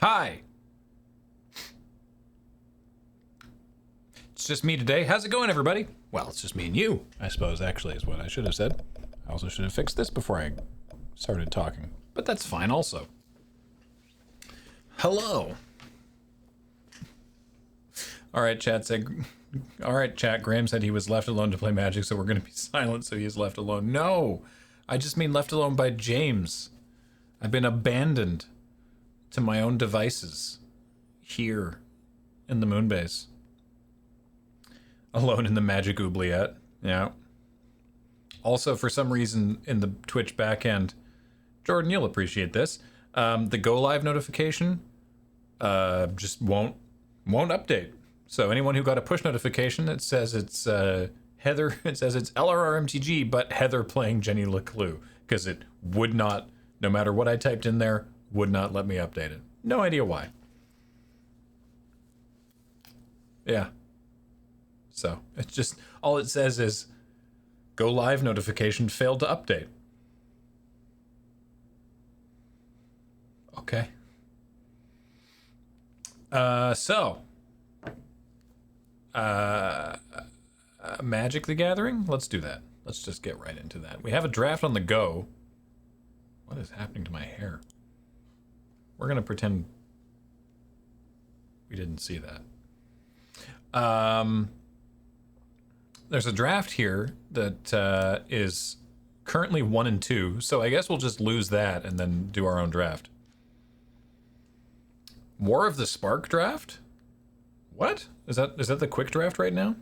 Hi! It's just me today. How's it going, everybody? Well, it's just me and you, I suppose, actually, is what I should have said. I also should have fixed this before I started talking. But that's fine, also. Hello! Alright, chat said... Alright, chat, Graham said he was left alone to play Magic, so we're gonna be silent, so he is left alone. No! I just mean left alone by James. I've been abandoned to my own devices. Here. In the Moonbase. Alone in the Magic Oubliette. Yeah. Also, for some reason, in the Twitch backend, Jordan, you'll appreciate this. The go live notification just won't update. So anyone who got a push notification, it says it's Heather. It says it's LRRMTG, but Heather playing Jenny LeClue, because it would not, no matter what I typed in there, would not let me update it. No idea why. Yeah. So it's just, all it says is go live notification failed to update. Okay. Magic the Gathering? Let's do that. Let's just get right into that. We have a draft on the go. What is happening to my hair? We're gonna pretend we didn't see that. There's a draft here that is currently 1 and 2, so I guess we'll just lose that and then do our own draft. War of the Spark draft? What? Is that the quick draft right now?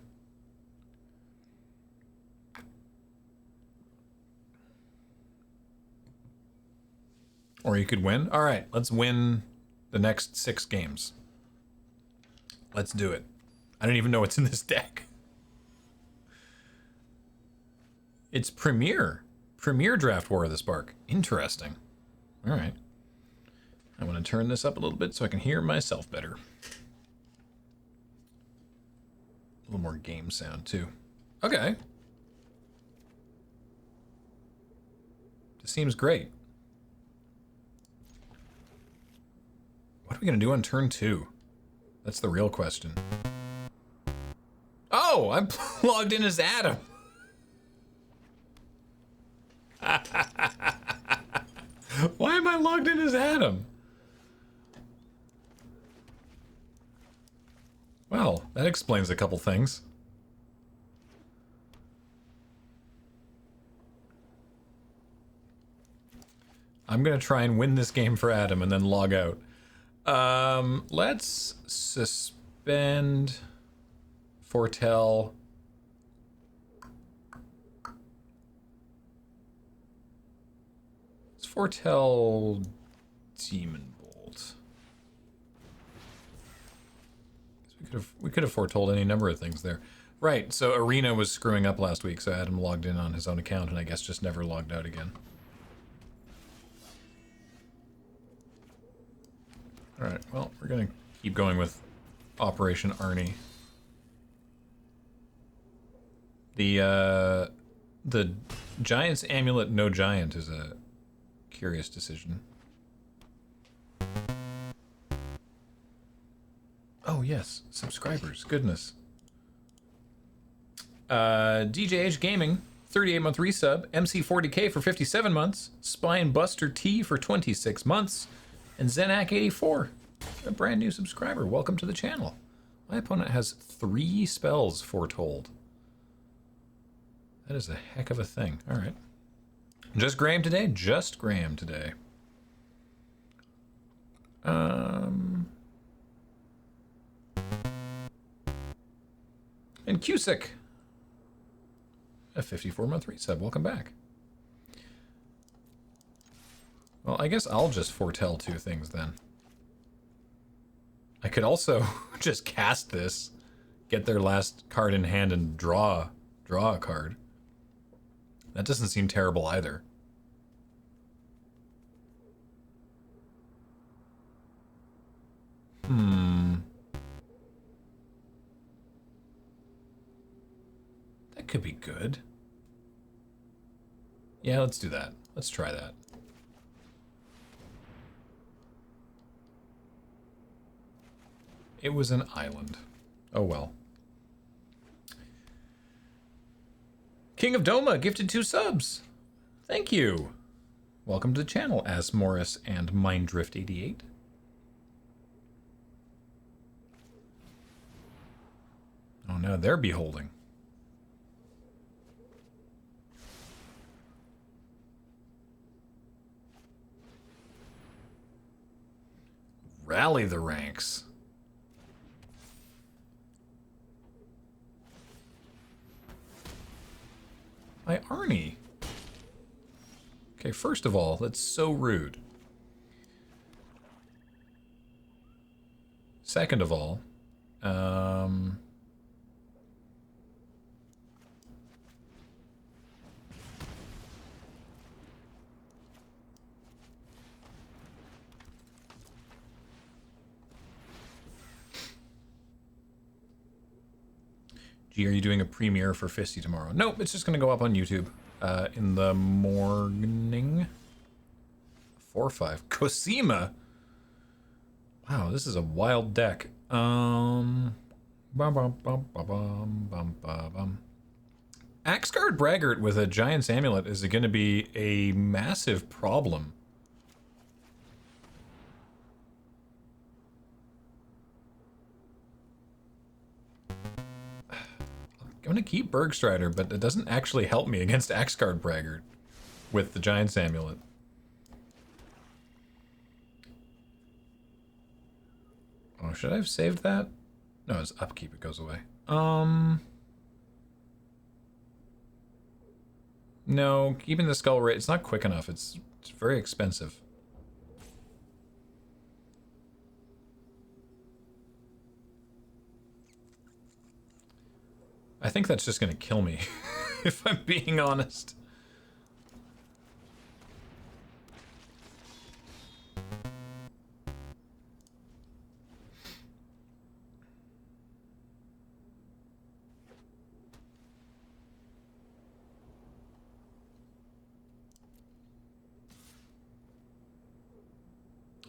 Or you could win? Alright, let's win the next 6 games. Let's do it. I don't even know what's in this deck. It's Premier. Premier draft War of the Spark. Interesting. Alright. I want to turn this up a little bit so I can hear myself better. A little more game sound, too. Okay. This seems great. What are we going to do on turn 2? That's the real question. Oh, I'm logged in as Adam. Why am I logged in as Adam? Well, that explains a couple things. I'm gonna try and win this game for Adam and then log out. Let's suspend, foretell. Let's foretell Demon Bolt. We could have foretold any number of things there. Right, so Arena was screwing up last week, so Adam logged in on his own account and I guess just never logged out again. Alright, well, we're gonna keep going with Operation Arnie. The Giant's Amulet No Giant is a curious decision. Oh yes, subscribers, goodness. DJH Gaming, 38-month resub, MC40K for 57 months, Spine Buster T for 26 months, and Zenak84, a brand new subscriber. Welcome to the channel. My opponent has 3 spells foretold. That is a heck of a thing. All right. Just Graham today? Just Graham today. And Cusick, a 54-month resub. Welcome back. Well, I guess I'll just foretell 2 things then. I could also just cast this, get their last card in hand, and draw a card. That doesn't seem terrible either. That could be good. Yeah, let's do that. Let's try that. It was an island. Oh well. King of Doma gifted 2 subs. Thank you. Welcome to the channel, As Morris and Minddrift88. Oh no, they're beholding. Rally the ranks. By Arnie. Okay, first of all, that's so rude. Second of all, Gee, are you doing a premiere for Fisty tomorrow? Nope, it's just going to go up on YouTube in the morning. 4-5. Cosima! Wow, this is a wild deck. Axgard Braggart with a Giant's Amulet is going to be a massive problem. I'm going to keep Bergstrider, but it doesn't actually help me against Axgard Braggart with the Giant's Amulet. Oh, should I have saved that? No, it's upkeep, it goes away. No, keeping the skull rate, it's not quick enough. It's very expensive. I think that's just going to kill me, if I'm being honest.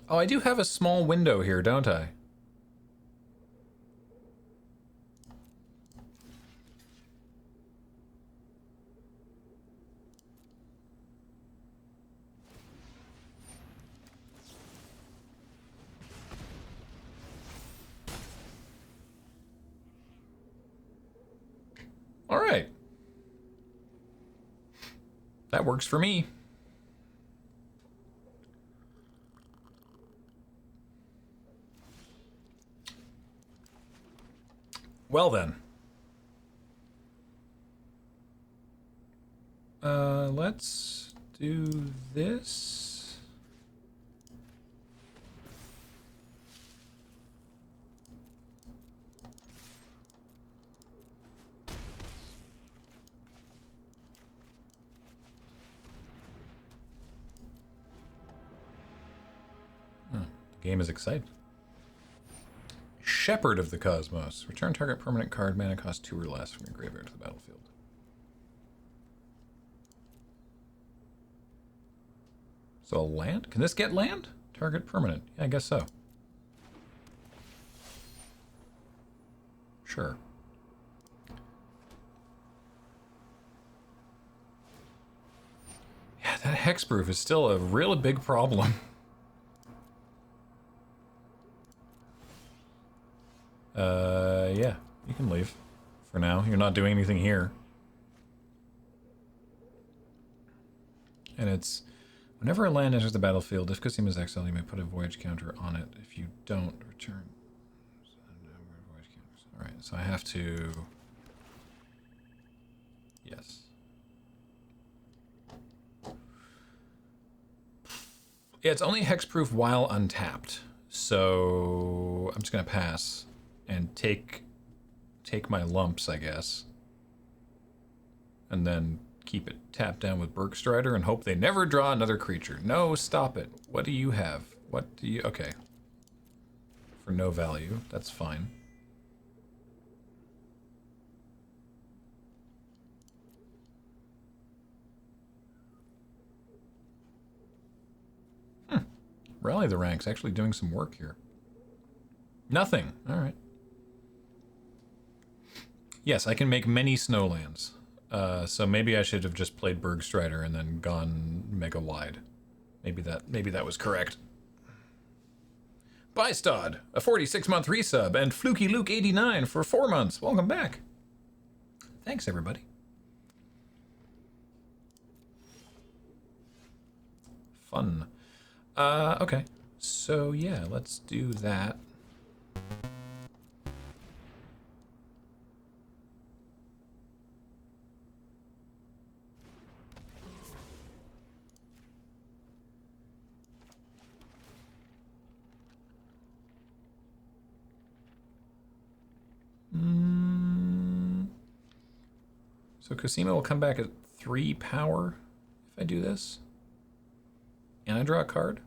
Oh, I do have a small window here, don't I? All right. That works for me. Well then. Let's do this. Oh, the game is exciting. Shepherd of the Cosmos. Return target permanent card, mana cost 2 or less from your graveyard to the battlefield. So a land? Can this get land? Target permanent. Yeah, I guess so. Sure. Yeah, that hexproof is still a really big problem. Yeah, you can leave for now. You're not doing anything here. And it's, whenever a land enters the battlefield, if Cosima is exiled, you may put a voyage counter on it. If you don't, return. Alright, so I have to... Yes. Yeah, it's only hexproof while untapped. So I'm just gonna pass and take my lumps, I guess. And then keep it tapped down with Bergstrider and hope they never draw another creature. No, stop it. What do you have? What do you... Okay. For no value. That's fine. Rally the Ranks actually doing some work here. Nothing. All right. Yes, I can make many snowlands. So maybe I should have just played Bergstrider and then gone mega wide. Maybe that was correct. Bystod, a 46-month resub, and Fluky Luke 89 for 4 months. Welcome back. Thanks, everybody. Fun. Okay. So yeah, let's do that. So Cosima will come back at 3 power if I do this. And I draw a card.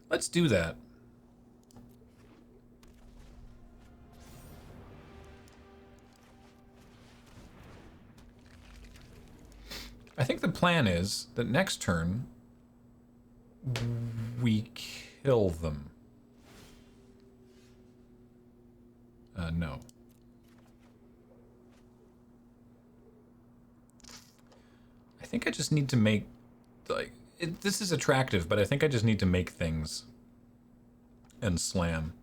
Let's do that. I think the plan is that next turn we kill them. No. I think I just need to make, like, this is attractive, but I think I just need to make things and slam.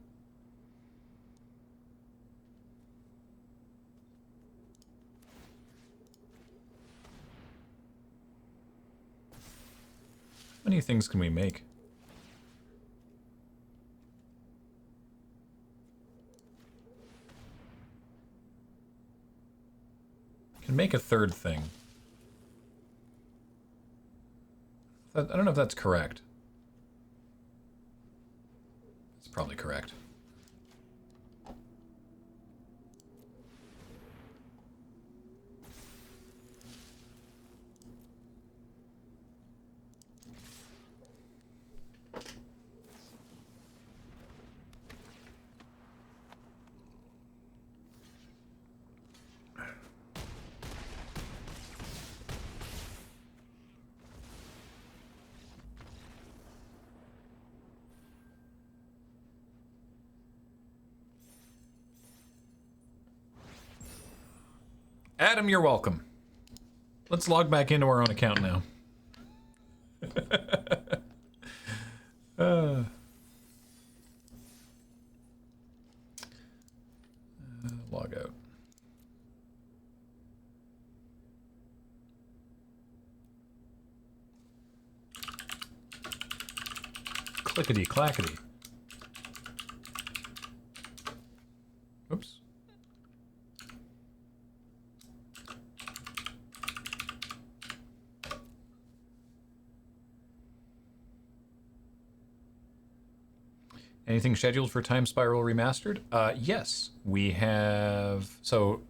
How many things can we make? Can make a third thing. I don't know if that's correct. It's probably correct. Adam, you're welcome. Let's log back into our own account now. Log out. Clickety clackety. Oops. Anything scheduled for Time Spiral Remastered? Yes, we have. So,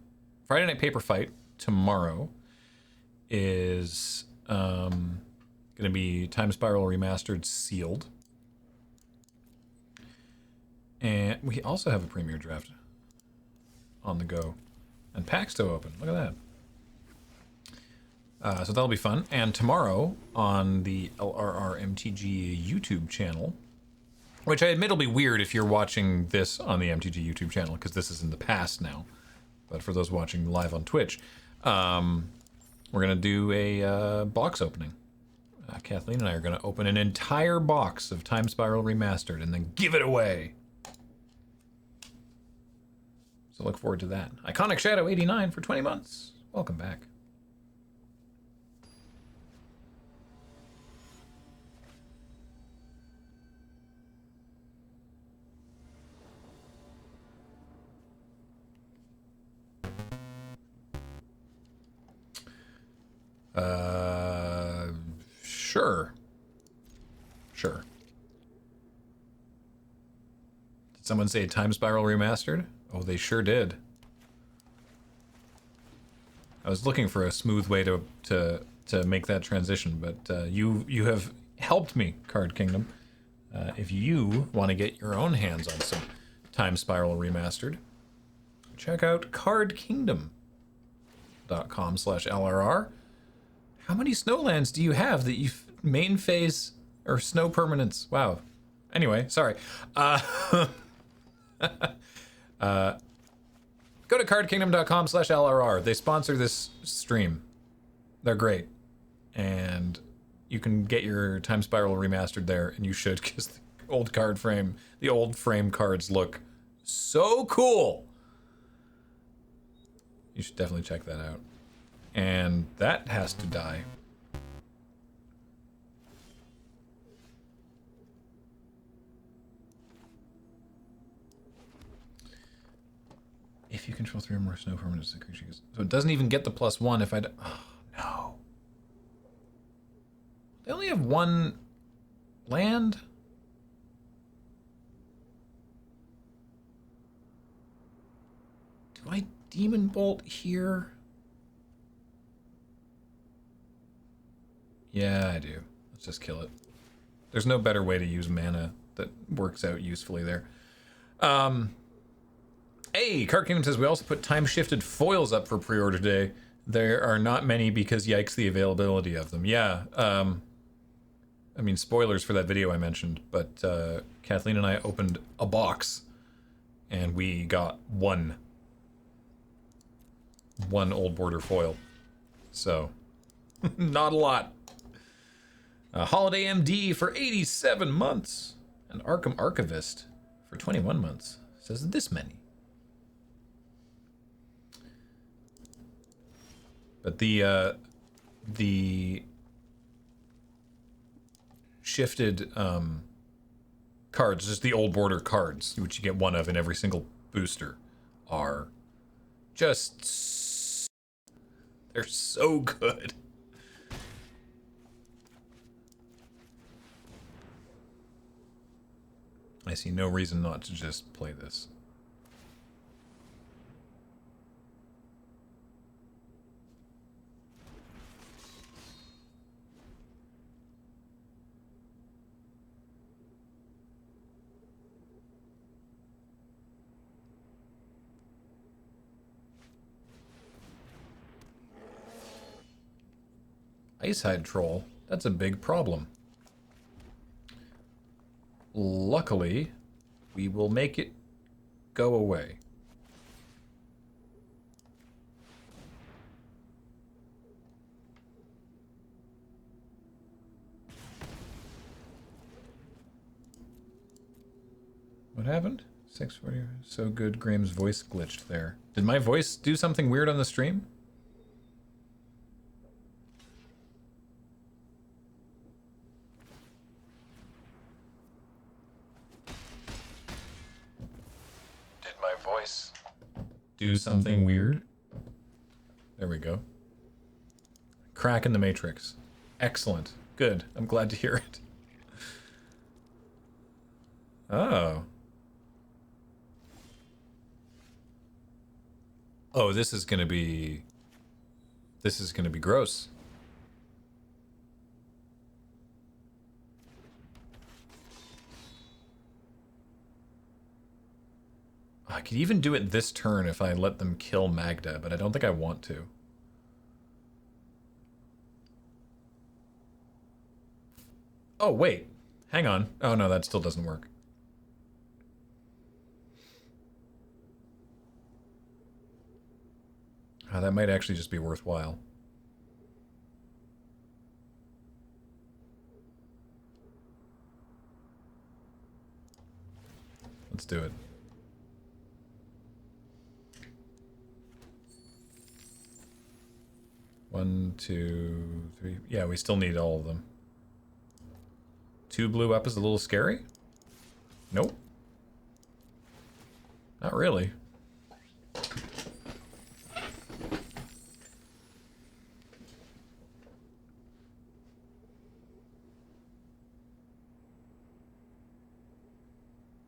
Friday Night Paper Fight tomorrow is going to be Time Spiral Remastered sealed. And we also have a premiere draft on the go. And packs to open. Look at that. So that'll be fun. And tomorrow on the LRRMTG YouTube channel, which I admit will be weird if you're watching this on the MTG YouTube channel, because this is in the past now. But for those watching live on Twitch, we're going to do a box opening. Kathleen and I are going to open an entire box of Time Spiral Remastered and then give it away. So look forward to that. Iconic Shadow 89 for 20 months. Welcome back. Sure. Sure. Did someone say Time Spiral Remastered? Oh, they sure did. I was looking for a smooth way to make that transition, but you have helped me, Card Kingdom. If you want to get your own hands on some Time Spiral Remastered, check out cardkingdom.com/LRR. How many snowlands do you have that you main phase or snow permanents? Wow. Anyway, sorry. Go to cardkingdom.com/LRR. They sponsor this stream. They're great. And you can get your Time Spiral remastered there, and you should, because the old frame cards look so cool. You should definitely check that out. And that has to die. If you control 3 or more snow permanents, the creature gets... So it doesn't even get the +1 if I... Oh, no. They only have 1 land? Do I Demon Bolt here? Yeah, I do. Let's just kill it. There's no better way to use mana that works out usefully there. Hey, Card Kingdom says we also put time-shifted foils up for pre-order today. There are not many because yikes the availability of them. Yeah, I mean, spoilers for that video I mentioned, but Kathleen and I opened a box and we got one Old Border foil. So, not a lot. Holiday MD for 87 months. And Arkham Archivist for 21 months. Says this many. But the shifted cards, just the Old Border cards, which you get one of in every single booster, are just... they're so good. I see no reason not to just play this. Icehide Troll, that's a big problem. Luckily, we will make it go away. What happened? 640. So good, Graham's voice glitched there. Did my voice do something weird on the stream? Do something weird? There we go. Crack in the Matrix. Excellent. Good. I'm glad to hear it. Oh. Oh, this is gonna be gross. I could even do it this turn if I let them kill Magda, but I don't think I want to. Oh, wait. Hang on. Oh, no, that still doesn't work. Oh, that might actually just be worthwhile. Let's do it. One, two, three. Yeah, we still need all of them. 2 blue up is a little scary? Nope. Not really.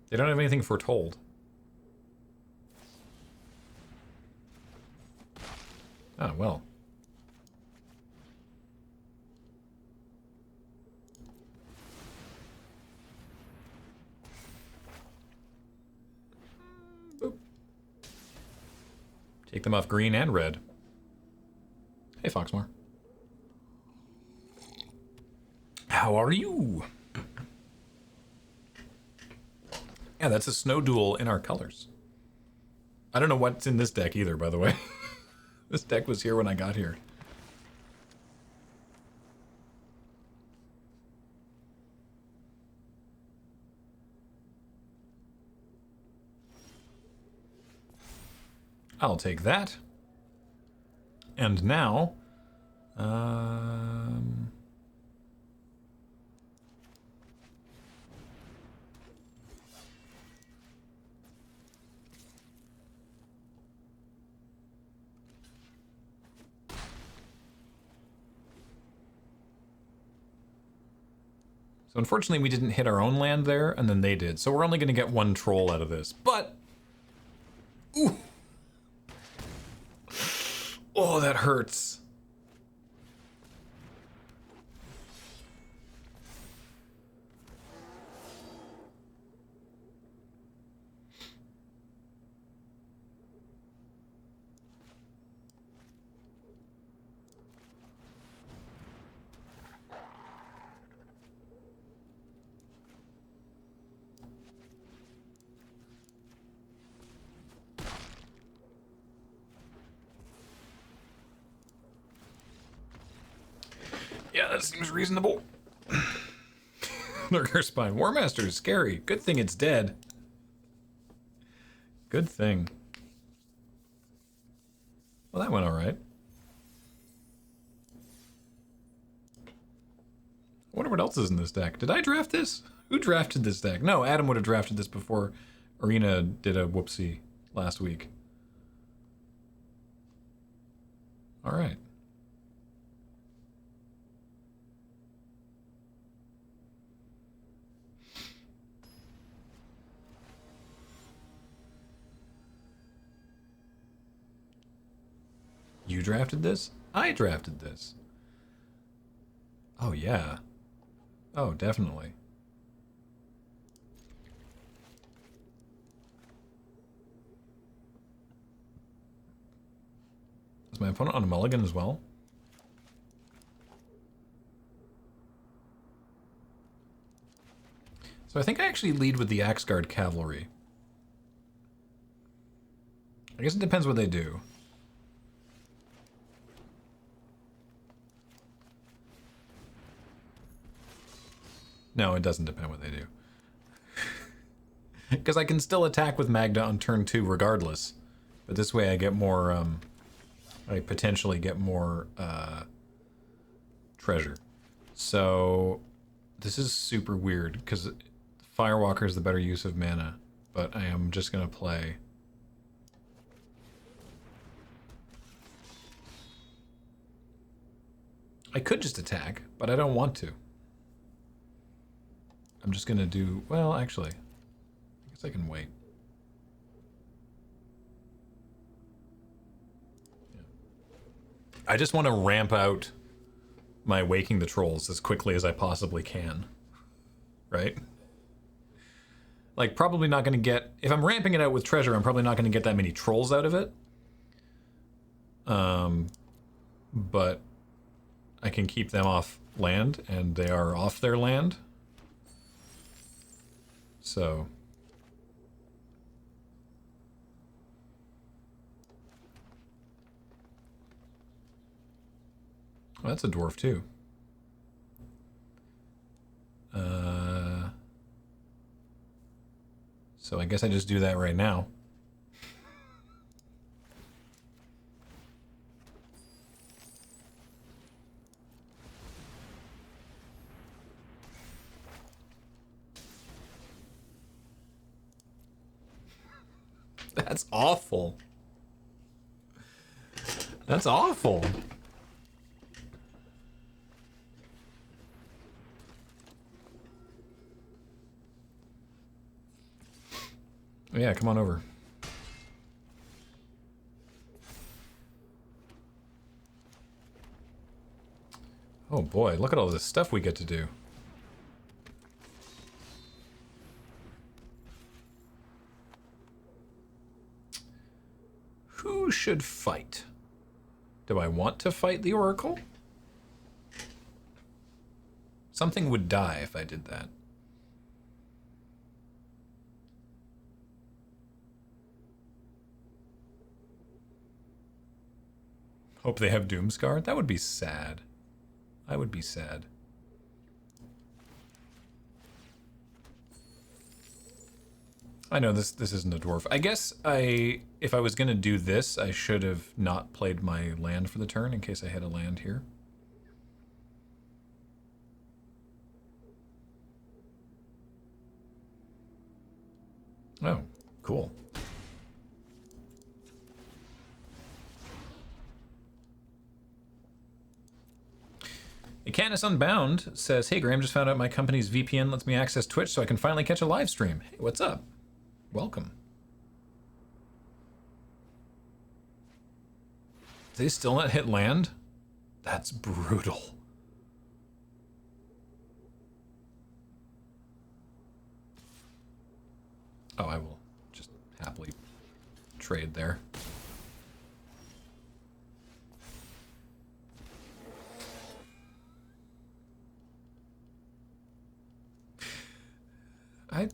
They don't have anything foretold. Ah, well. Take them off green and red. Hey, Foxmore. How are you? Yeah, that's a snow duel in our colors. I don't know what's in this deck either, by the way. This deck was here when I got here. I'll take that. And now... So unfortunately we didn't hit our own land there, and then they did. So we're only going to get one troll out of this. But... Ooh! Oh, that hurts. Yeah, that seems reasonable. Lurker Spine. War Master is scary. Good thing it's dead. Good thing. Well, that went alright. I wonder what else is in this deck. Did I draft this? Who drafted this deck? No, Adam would have drafted this before Arena did a whoopsie last week. Alright. You drafted this? I drafted this. Oh, yeah. Oh, definitely. Is my opponent on a mulligan as well? So I think I actually lead with the Axeguard Cavalry. I guess it depends what they do. No, it doesn't depend what they do. Because I can still attack with Magda on turn 2 regardless. But this way I get more, I potentially get more, treasure. So, this is super weird, because Firewalker is the better use of mana. But I am just going to play... I could just attack, but I don't want to. I'm just gonna do... Well, actually, I guess I can wait. Yeah. I just want to ramp out my Waking the Trolls as quickly as I possibly can. Right? Like, probably not gonna get... If I'm ramping it out with treasure, I'm probably not gonna get that many trolls out of it. But I can keep them off land, and they are off their land. So... Well, that's a dwarf too. So I guess I just do that right now. That's awful. That's awful. Yeah, come on over. Oh boy, look at all this stuff we get to do. Who should fight? Do I want to fight the Oracle? Something would die if I did that. Hope they have Doomscar. That would be sad. I would be sad. I know this isn't a dwarf. I guess if I was gonna do this, I should have not played my land for the turn in case I had a land here. Oh, cool. Canis Unbound says, hey Graham, just found out my company's VPN lets me access Twitch so I can finally catch a live stream. Hey, what's up? Welcome. They still not hit land? That's brutal. Oh, I will just happily trade there.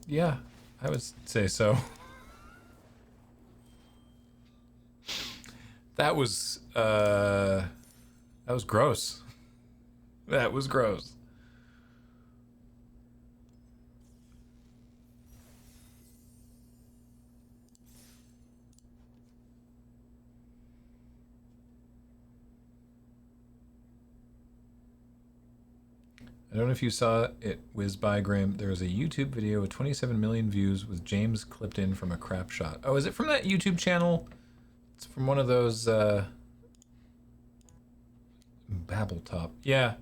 Yeah, I would say so. That was gross. That was gross. I don't know if you saw it whiz by, Graham. There was a YouTube video with 27 million views with James clipped in from a crap shot. Oh, is it from that YouTube channel? It's from one of those, Babbletop. Yeah.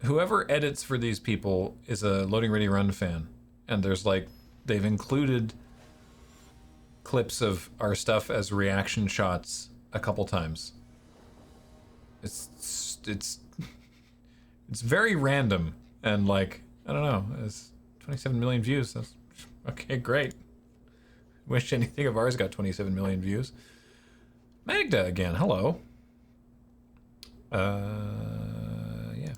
Whoever edits for these people is a Loading Ready Run fan. And there's like, they've included clips of our stuff as reaction shots a couple times. It's very random, and like, I don't know, it's 27 million views. That's okay, great. Wish anything of ours got 27 million views. Magda again, hello. Yeah.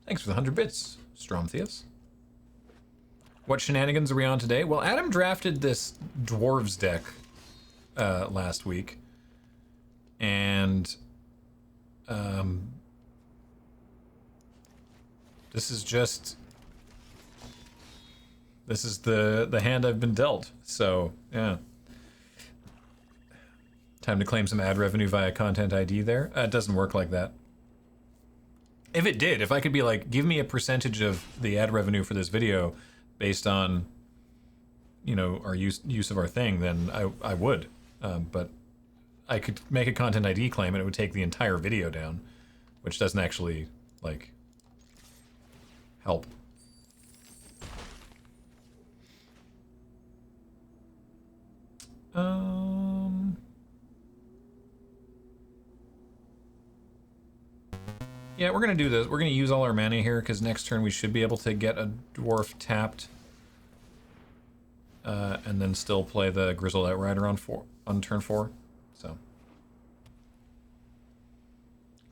Thanks for the 100 bits, Stromtheus. What shenanigans are we on today? Well, Adam drafted this Dwarves deck last week. And this is the hand I've been dealt. So yeah, time to claim some ad revenue via content ID there. It doesn't work like that. If it did, if I could be like, give me a percentage of the ad revenue for this video based on, you know, our use of our thing, then I would. But I could make a content ID claim and it would take the entire video down, which doesn't actually, like, help. Yeah, we're gonna do this. We're gonna use all our mana here because next turn we should be able to get a dwarf tapped, and then still play the Grizzled Outrider on turn 4. So,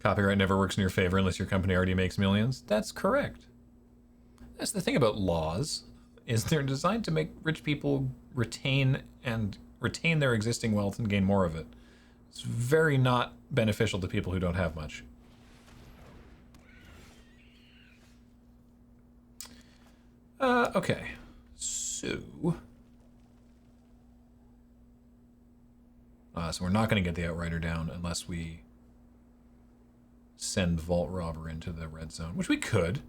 copyright never works in your favor unless your company already makes millions. That's correct. That's the thing about laws, is they're designed to make rich people retain their existing wealth and gain more of it. It's very not beneficial to people who don't have much. Okay. So we're not going to get the Outrider down unless we send Vault Robber into the red zone, which we could.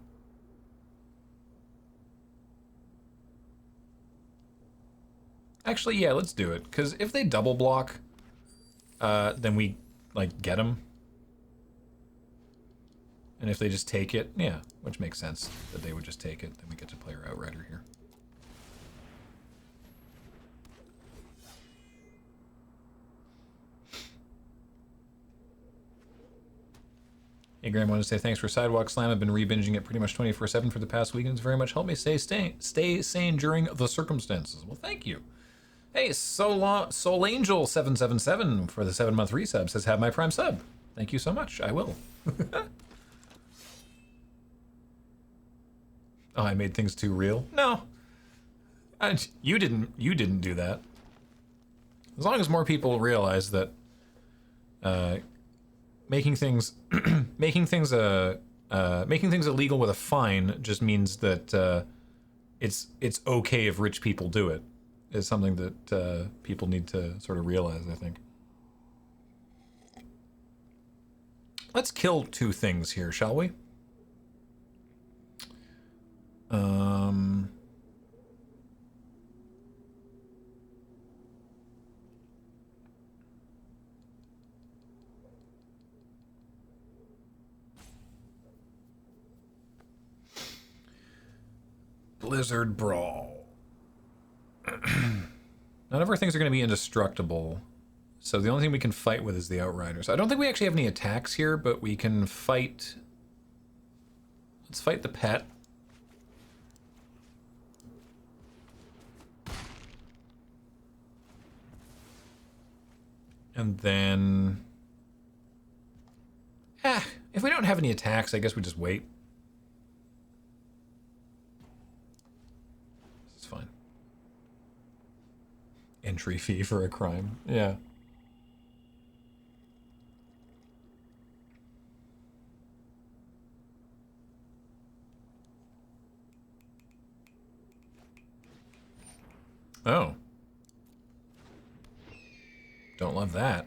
Actually, yeah, let's do it. Because if they double block, then we, like, get them. And if they just take it, yeah, which makes sense that they would just take it, then we get to play our Outrider here. Hey Graham, wanted to say thanks for Sidewalk Slam. I've been re-binging it pretty much 24/7 for the past week, and it's very much helped me stay sane during the circumstances. Well, thank you. Hey, Soul Angel 777 for the 7-month resub says, have my Prime sub. Thank you so much. I will. Oh, I made things too real? No. You didn't do that. As long as more people realize that making things making things illegal with a fine just means that it's okay if rich people do it, is something that people need to sort of realize, I think. Let's kill 2 things here, shall we? Blizzard Brawl. None of our things are going to be indestructible, so the only thing we can fight with is the Outriders. I don't think we actually have any attacks here, but we can fight... Let's fight the pet. And then... if we don't have any attacks, I guess we just wait. It's fine. Entry fee for a crime. Yeah. Oh. Don't love that.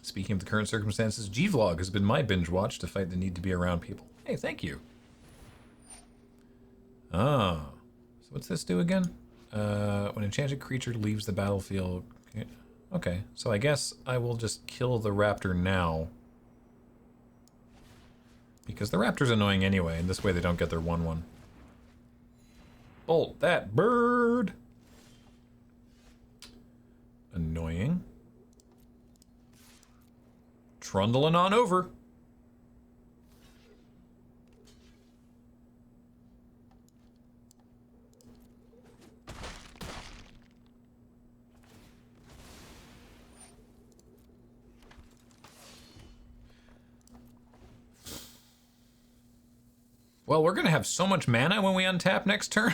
Speaking of the current circumstances, G-Vlog has been my binge watch to fight the need to be around people. Hey, thank you. Ah. So what's this do again? When an enchanted creature leaves the battlefield... Okay, so I guess I will just kill the raptor now. Because the raptor's annoying anyway, and this way they don't get their 1/1. Bolt that bird! Annoying. Trundling on over. Well, we're gonna have so much mana when we untap next turn.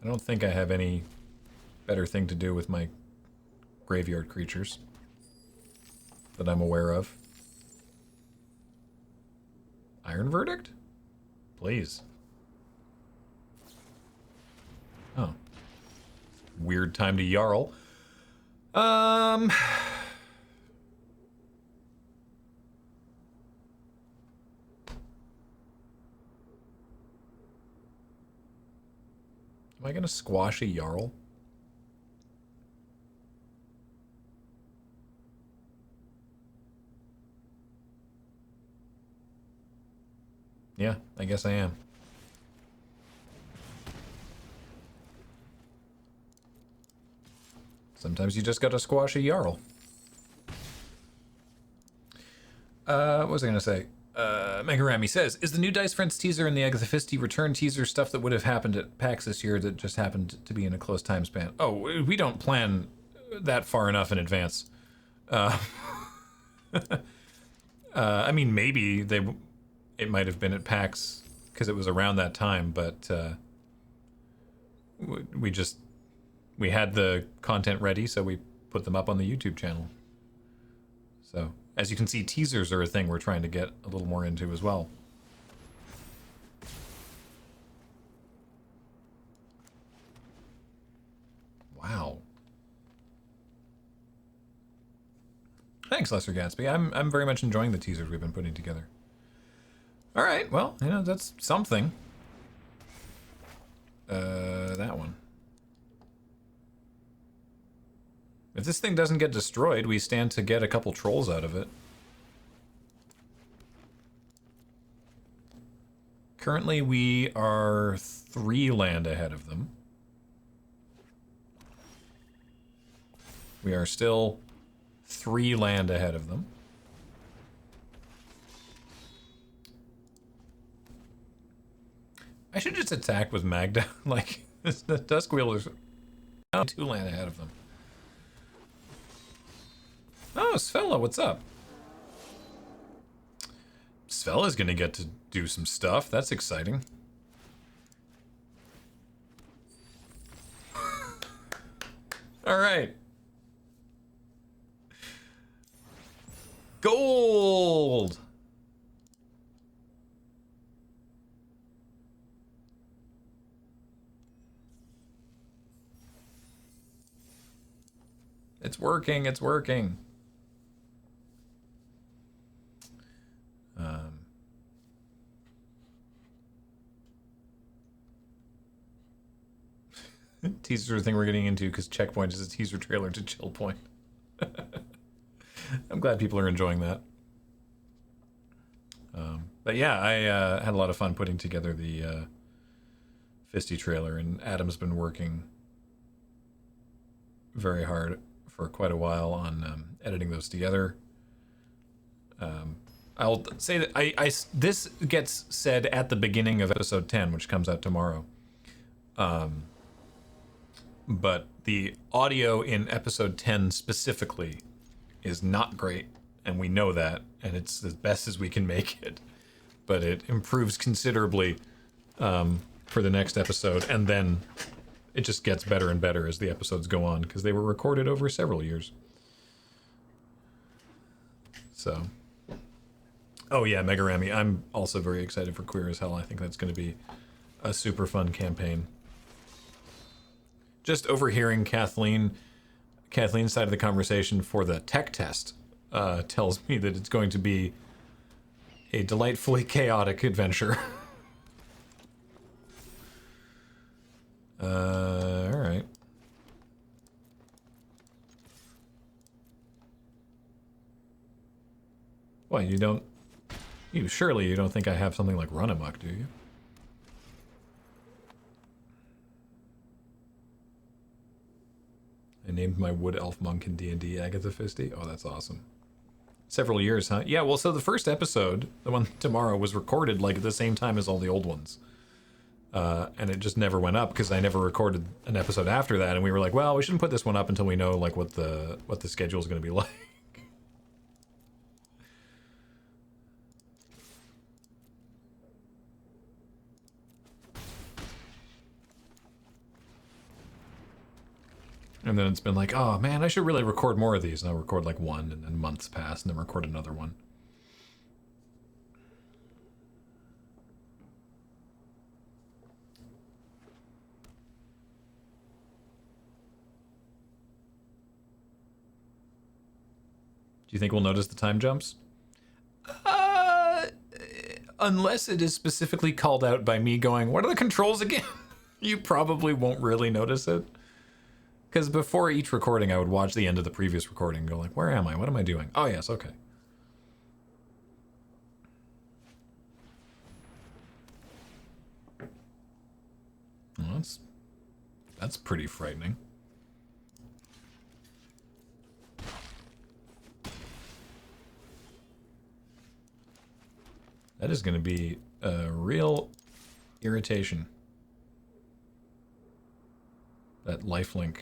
I don't think I have any better thing to do with my graveyard creatures that I'm aware of. Iron Verdict? Please. Oh. Weird time to Jarl. Am I gonna squash a Jarl? Yeah, I guess I am. Sometimes you just gotta squash a Jarl. What was I gonna say? Megarami says, is the new Dice Friends teaser and the Agatha Christie return teaser stuff that would have happened at PAX this year that just happened to be in a close time span? Oh, we don't plan that far enough in advance. I mean, maybe it might have been at PAX because it was around that time, but we had the content ready, so we put them up on the YouTube channel. So, as you can see, teasers are a thing we're trying to get a little more into as well. Wow. Thanks, Lesser Gatsby. I'm very much enjoying the teasers we've been putting together. All right, well, you know, that's something. That one. If this thing doesn't get destroyed, we stand to get a couple trolls out of it. Currently, we are 3 land ahead of them. We are still 3 land ahead of them. I should just attack with Magda. Like, the Dusk Wielders are 2 land ahead of them. Oh, Svella, what's up? Svella's gonna get to do some stuff. That's exciting. All right. Gold! It's working, it's working. Teaser thing we're getting into because Checkpoint is a teaser trailer to Chill Point. I'm glad people are enjoying that. But yeah, I had a lot of fun putting together the Fisty trailer, and Adam's been working very hard for quite a while on editing those together. I'll say that this gets said at the beginning of episode 10, which comes out tomorrow. But the audio in episode 10 specifically is not great, and we know that, and it's as best as we can make it. But it improves considerably for the next episode, and then it just gets better and better as the episodes go on, because they were recorded over several years. So, oh yeah, Mega Rami. I'm also very excited for Queer as Hell. I think that's going to be a super fun campaign. Just overhearing Kathleen's side of the conversation for the tech test tells me that it's going to be a delightfully chaotic adventure. All right. Well, surely you don't think I have something like Run Amok, do you? I named my wood elf monk in D&D Agatha Fisty. Oh, that's awesome. Several years, huh? Yeah, well, so the first episode, the one tomorrow, was recorded like at the same time as all the old ones. And it just never went up because I never recorded an episode after that, and we were like, well, we shouldn't put this one up until we know like what the schedule is going to be like. And then it's been like, oh man, I should really record more of these. And I'll record like one, and then months pass, and then record another one. Do you think we'll notice the time jumps? Unless it is specifically called out by me going, what are the controls again? You probably won't really notice it. Because before each recording, I would watch the end of the previous recording and go like, where am I? What am I doing? Oh, yes, okay. Well, that's pretty frightening. That is going to be a real irritation. That lifelink.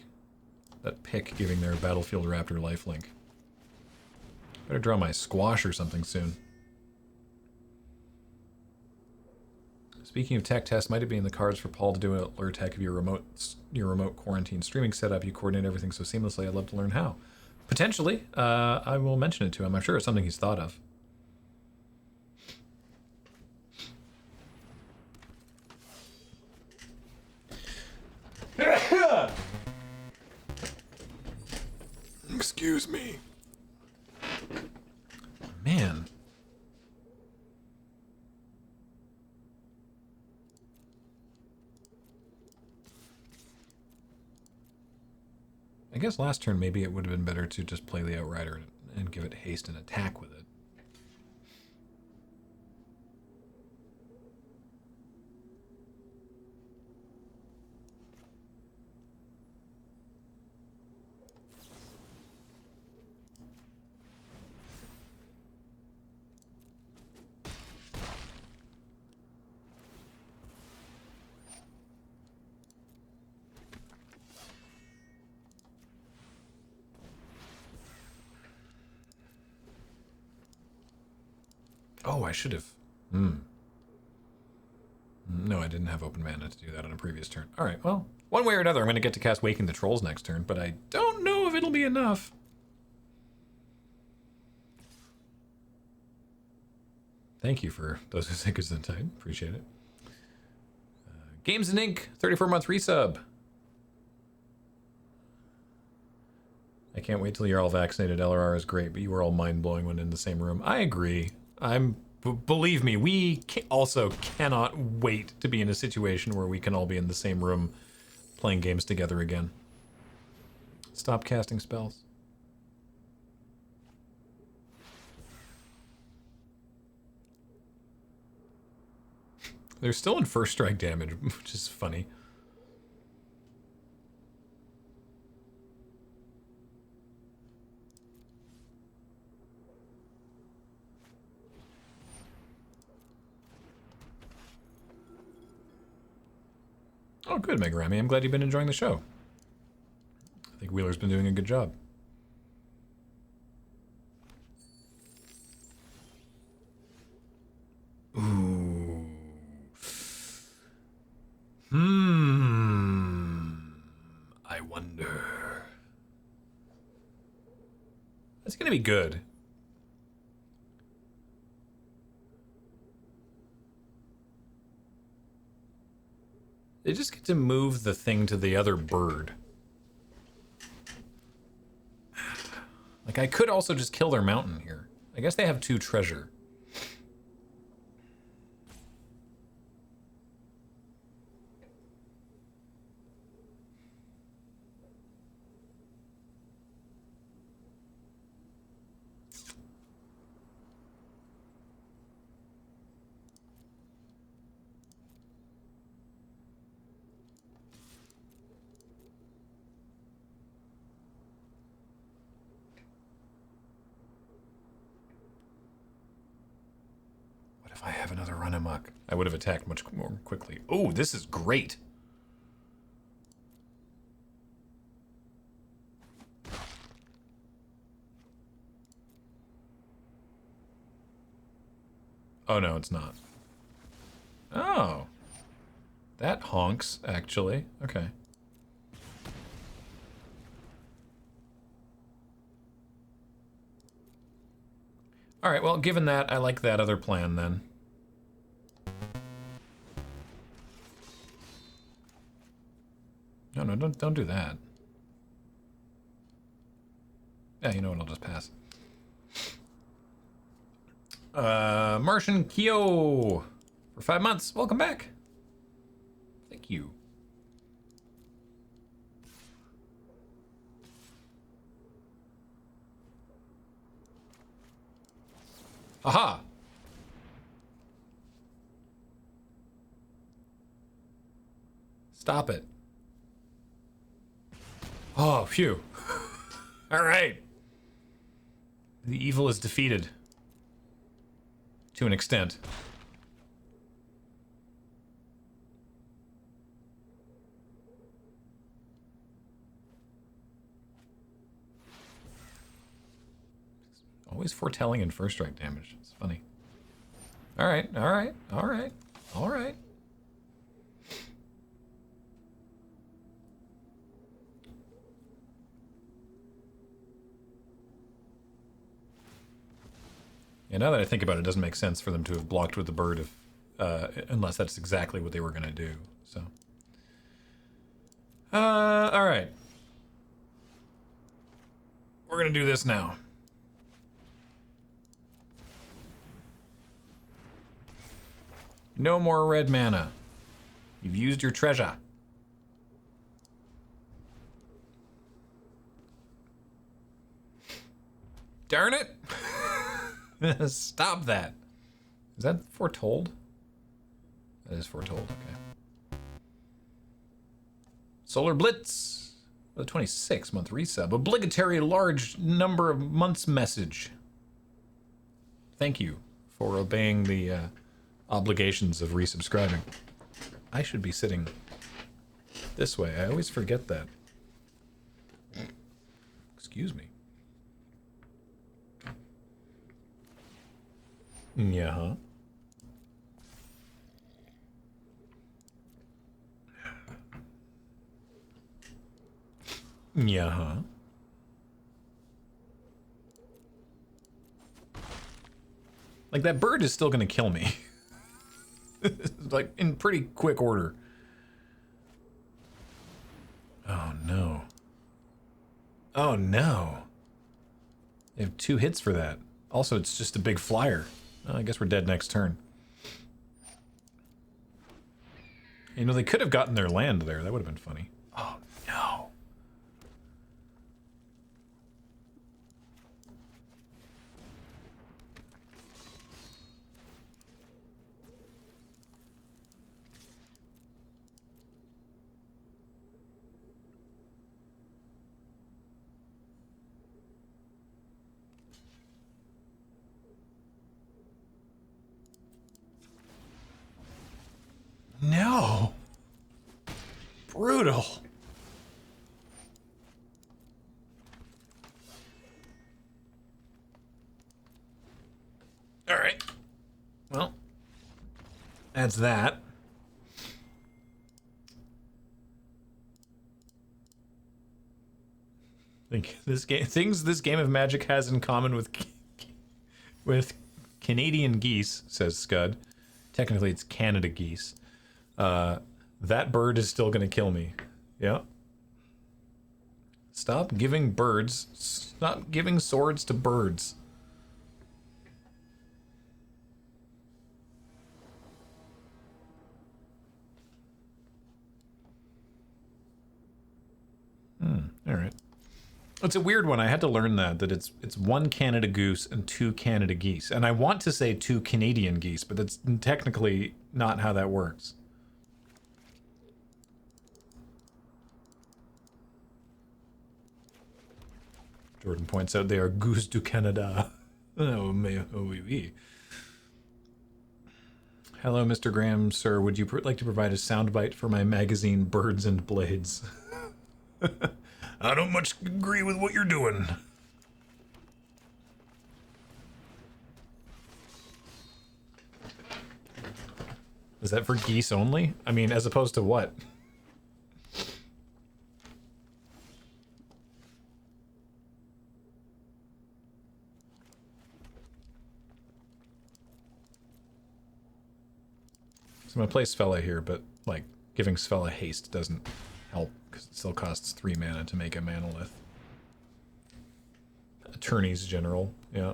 That pick giving their Battlefield Raptor lifelink. Better draw my squash or something soon. Speaking of tech tests, might it be in the cards for Paul to do an alert tech of your remote quarantine streaming setup? You coordinate everything so seamlessly. I'd love to learn how. Potentially. I will mention it to him. I'm sure it's something he's thought of. Excuse me. Man. I guess last turn maybe it would have been better to just play the Outrider and give it haste and attack with it. Oh, I should have. Hmm. No, I didn't have open mana to do that on a previous turn. All right, well, one way or another, I'm going to get to cast Waking the Trolls next turn, but I don't know if it'll be enough. Thank you for those who think it's in time. Appreciate it. Games and Ink, 34-month resub. I can't wait till you're all vaccinated. LRR is great, but you were all mind-blowing when in the same room. I agree. Believe me, we also cannot wait to be in a situation where we can all be in the same room playing games together again. Stop casting spells. They're still in first strike damage, which is funny. Oh, good, Megarami. I'm glad you've been enjoying the show. I think Wheeler's been doing a good job. Ooh. I wonder. That's gonna be good. They just get to move the thing to the other bird. Like, I could also just kill their mountain here. I guess they have 2 treasure. If I have another run amok, I would have attacked much more quickly. Oh, this is great. Oh, no, it's not. Oh. That honks, actually. Okay. All right, well, given that, I like that other plan then. No, don't do that. Yeah, you know what, I'll just pass. Martian Kyo for 5 months. Welcome back. Thank you. Aha! Stop it. Oh, phew. All right. The evil is defeated. To an extent. Always foretelling and first strike damage. It's funny. All right, all right, all right, all right. Yeah, now that I think about it, it doesn't make sense for them to have blocked with the bird if, unless that's exactly what they were going to do, so. All right. We're going to do this now. No more red mana. You've used your treasure. Darn it! Stop that. Is that foretold? That is foretold, okay. Solar Blitz. The 26-month resub. Obligatory large number of months message. Thank you for obeying the obligations of resubscribing. I should be sitting this way. I always forget that. Excuse me. Yeah. Yeah. Like, that bird is still gonna kill me. Like, in pretty quick order. Oh, no. Oh, no. They have 2 hits for that. Also, it's just a big flyer. Well, I guess we're dead next turn. You know, they could have gotten their land there. That would have been funny. Oh, no. No. Brutal. All right. Well, that's that. I think this game of Magic has in common with Canadian geese, says Scud. Technically, it's Canada geese. That bird is still gonna kill me. Yeah. Stop giving birds. Stop giving swords to birds. All right. It's a weird one. I had to learn that it's 1 Canada goose and 2 Canada geese, and I want to say 2 Canadian geese, but that's technically not how that works. Jordan points out they are goose du Canada. Oh, oui, oui. Hello, Mr. Graham, sir. Would you like to provide a soundbite for my magazine, Birds and Blades? I don't much agree with what you're doing. Is that for geese only? I mean, as opposed to what? So I'm gonna play Sfella here, but, like, giving Sfella haste doesn't help, because it still costs 3 mana to make a Manolith. Attorneys General, yeah.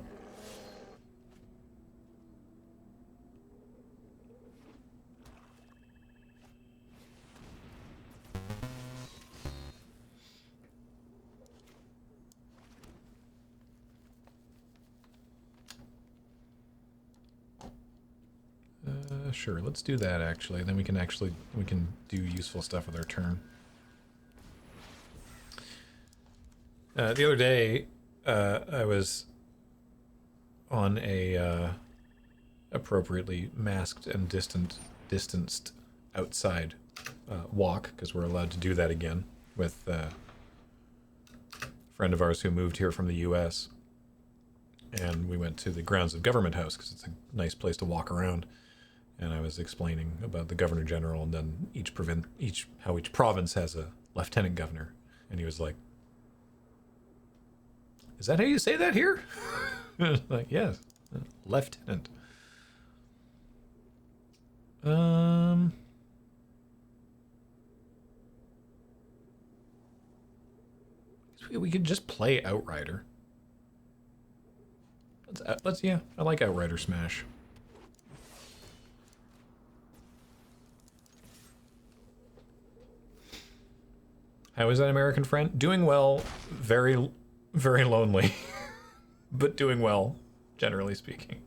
Sure, let's do that, actually. Then we can do useful stuff with our turn. The other day, I was on a appropriately masked and distanced outside walk, because we're allowed to do that again, with a friend of ours who moved here from the US. And we went to the grounds of Government House, because it's a nice place to walk around. And I was explaining about the Governor General, and then how each province has a lieutenant governor. And he was like, "Is that how you say that here?" Like, yes, lieutenant. We could just play Outrider. Yeah, I like Outrider Smash. How is that American friend? Doing well, very, very lonely, but doing well, generally speaking.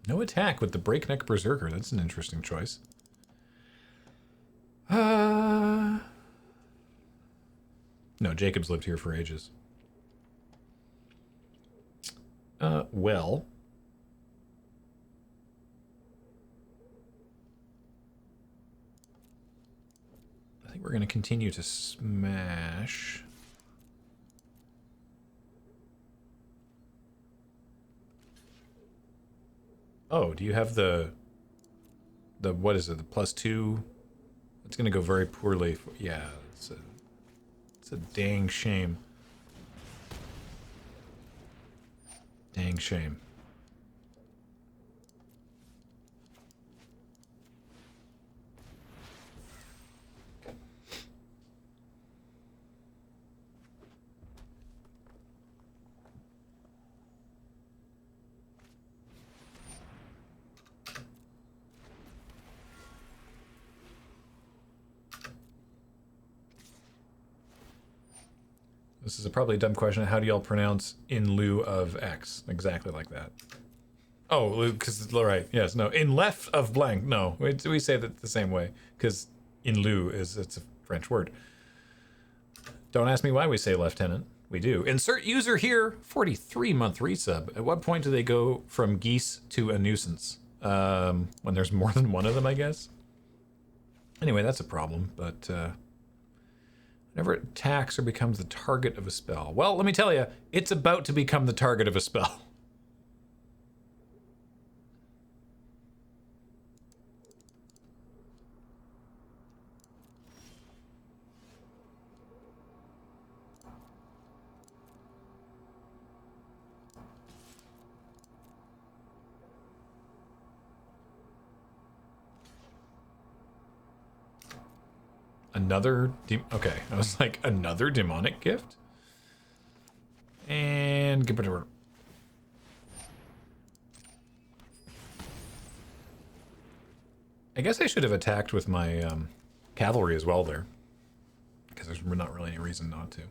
No attack with the Breakneck Berserker. That's an interesting choice. No, Jacob's lived here for ages. Well... I think we're going to continue to smash. Oh, do you have the what is it? The +2? It's going to go very poorly. Yeah, it's a dang shame. Dang shame. This is probably a dumb question. How do y'all pronounce in lieu of X? Exactly like that. Oh, because, right, yes, no. In left of blank, no. We say that the same way, because in lieu it's a French word. Don't ask me why we say lieutenant. We do. Insert user here, 43-month resub. At what point do they go from geese to a nuisance? When there's more than one of them, I guess? Anyway, that's a problem, but... whenever it attacks or becomes the target of a spell. Well, let me tell you, it's about to become the target of a spell. Another... okay, I was like, another demonic gift? And... give it to her. I guess I should have attacked with my cavalry as well there. Because there's not really any reason not to.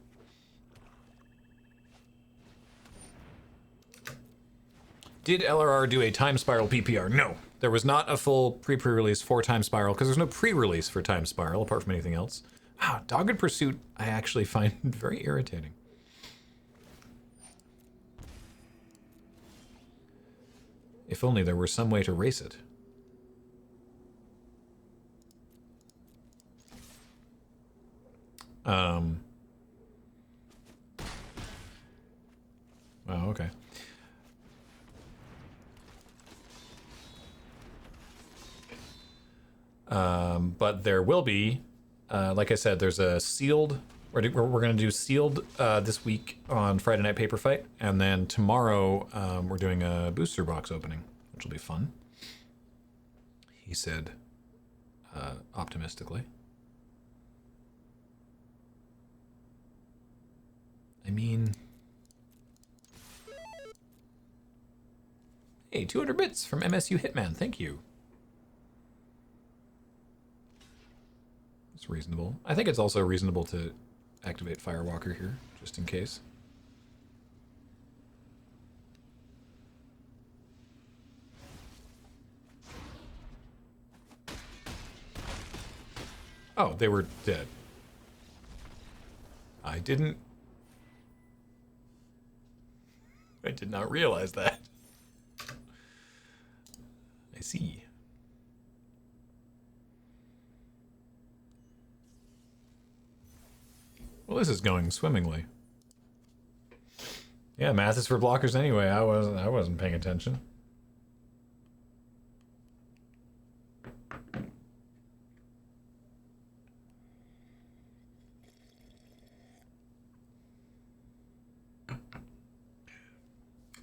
Did LRR do a Time Spiral PPR? No. There was not a full pre-release for Time Spiral, because there's no pre-release for Time Spiral, apart from anything else. Wow, Dogged Pursuit I actually find very irritating. If only there were some way to race it. Oh, okay. But there will be, like I said, there's a sealed, we're going to do sealed this week on Friday Night Paper Fight, and then tomorrow we're doing a booster box opening, which will be fun. He said, optimistically. I mean... Hey, 200 bits from MSU Hitman, thank you. It's reasonable. I think it's also reasonable to activate Firewalker here, just in case. Oh, they were dead. I did not realize that. I see. Well, this is going swimmingly. Yeah, math is for blockers anyway. I wasn't paying attention.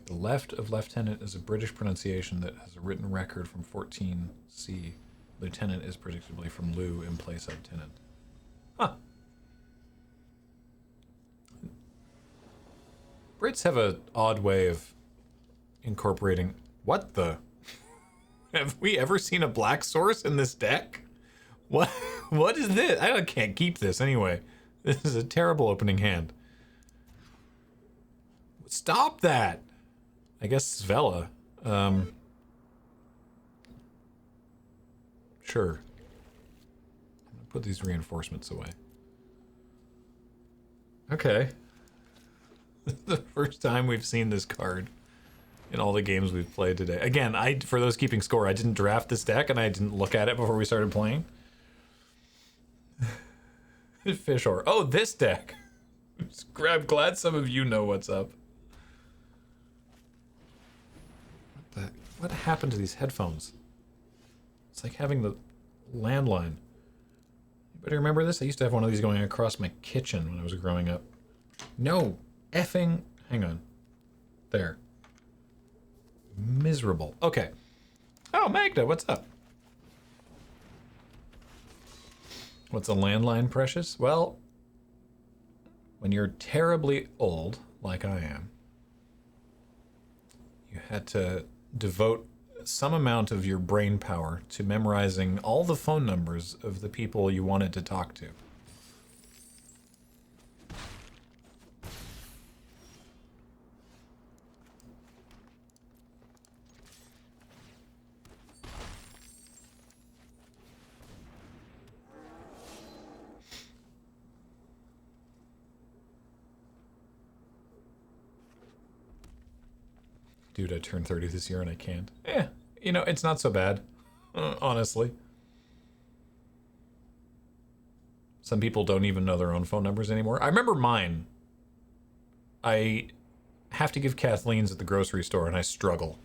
The left of lieutenant is a British pronunciation that has a written record from 14C. Lieutenant is predictably from Lou in place of tenant. Huh. Brits have an odd way of incorporating... What the... Have we ever seen a black source in this deck? What is this? I can't keep this anyway. This is a terrible opening hand. Stop that! I guess Svella. Sure. I'm gonna put these reinforcements away. Okay. The first time we've seen this card in all the games we've played today. Again, for those keeping score, I didn't draft this deck and I didn't look at it before we started playing. Fish ore. Oh, this deck. I'm glad some of you know what's up. What happened to these headphones? It's like having the landline. Anybody remember this? I used to have one of these going across my kitchen when I was growing up. No, effing... Hang on. There. Miserable. Okay. Oh, Magda, what's up? What's a landline, Precious? Well, when you're terribly old, like I am, you had to devote some amount of your brain power to memorizing all the phone numbers of the people you wanted to talk to. Dude, I turned 30 this year and I can't. You know, it's not so bad, honestly. Some people don't even know their own phone numbers anymore. I remember mine. I have to give Kathleen's at the grocery store and I struggle.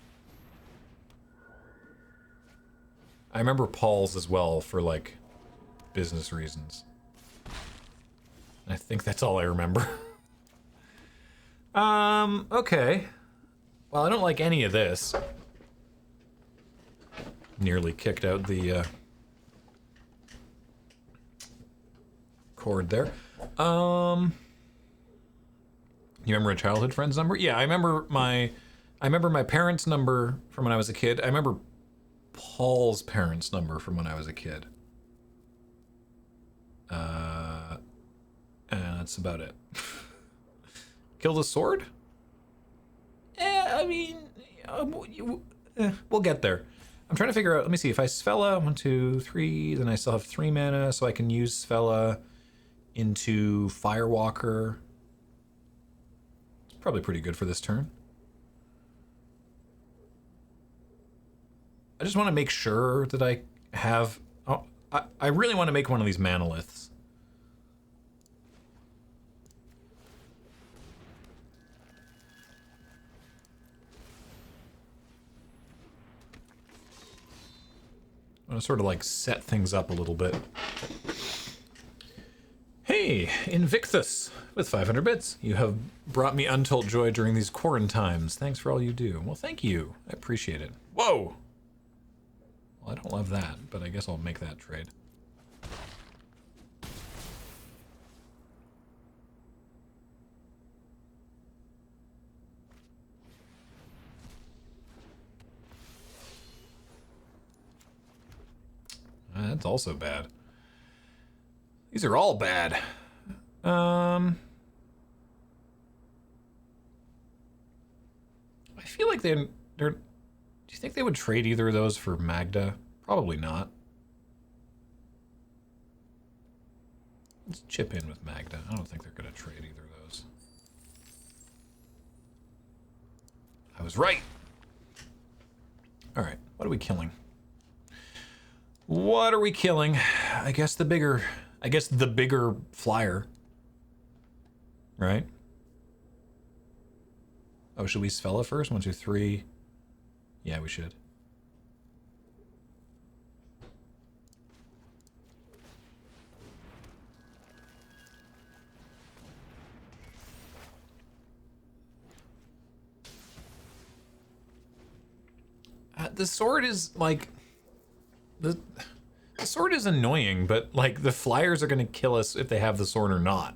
I remember Paul's as well for, like, business reasons. I think that's all I remember. Okay. Well, I don't like any of this. Nearly kicked out the cord there. You remember a childhood friend's number? Yeah, I remember my parents' number from when I was a kid. I remember Paul's parents' number from when I was a kid. And that's about it. Kill the sword? I mean, we'll get there. I'm trying to figure out, let me see, if I Sfella, 1, 2, 3, then I still have 3 mana, so I can use Sfella into Firewalker. It's probably pretty good for this turn. I just want to make sure that I have... Oh, I really want to make one of these Manoliths. I want to sort of like set things up a little bit. Hey, Invictus, with 500 bits. You have brought me untold joy during these quarantines. Thanks for all you do. Well, thank you. I appreciate it. Whoa! Well, I don't love that, but I guess I'll make that trade. That's also bad. These are all bad. I feel like they're... Do you think they would trade either of those for Magda? Probably not. Let's chip in with Magda. I don't think they're going to trade either of those. I was right. All right, what are we killing? What are we killing? I guess the bigger flyer. Right? Oh, should we Sfella first? 1, 2, 3. Yeah, we should. The sword is like... The sword is annoying, but like the flyers are going to kill us if they have the sword or not.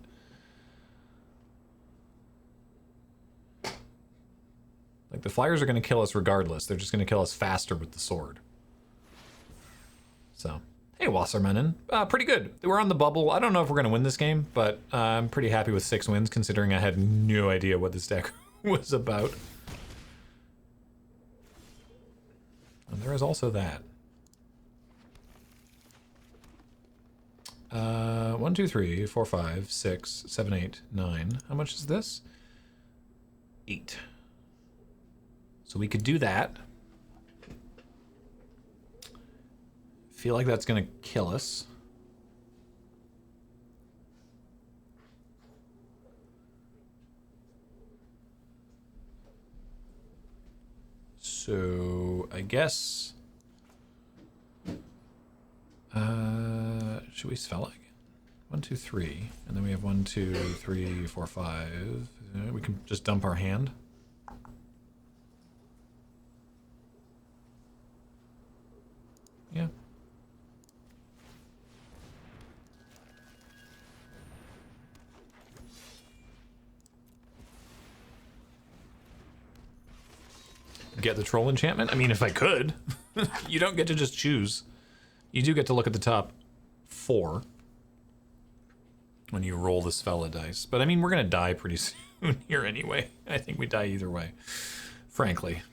Like the flyers are going to kill us regardless. They're just going to kill us faster with the sword. So, hey Wassermannen, pretty good. We're on the bubble. I don't know if we're going to win this game, but I'm pretty happy with 6 wins considering I had no idea what this deck was about. And there is also that. 1, 2, 3, 4, 5, 6, 7, 8, 9. How much is this? 8. So we could do that. Feel like that's gonna kill us. So I guess should we spell it again? 1, 2, 3, and then we have 1, 2, 3, 4, 5. We can just dump our hand. Yeah. Get the troll enchantment? I mean, if I could. You don't get to just choose. You do get to look at the top 4 when you roll the Svella dice. But I mean, we're going to die pretty soon here anyway. I think we die either way, frankly.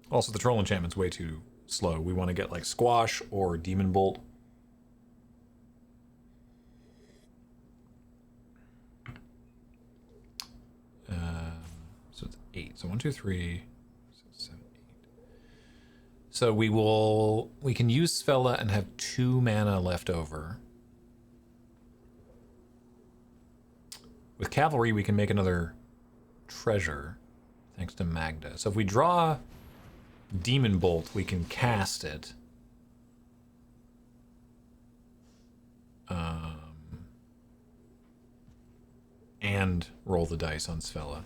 Also, the troll enchantment's way too slow. We want to get like Squash or Demon Bolt. So it's 8. So 1, 2, 3, 6, 7, 8. So we can use Svella and have 2 mana left over. With Cavalry, we can make another treasure, thanks to Magda. So if we draw Demon Bolt, we can cast it. And roll the dice on Svella.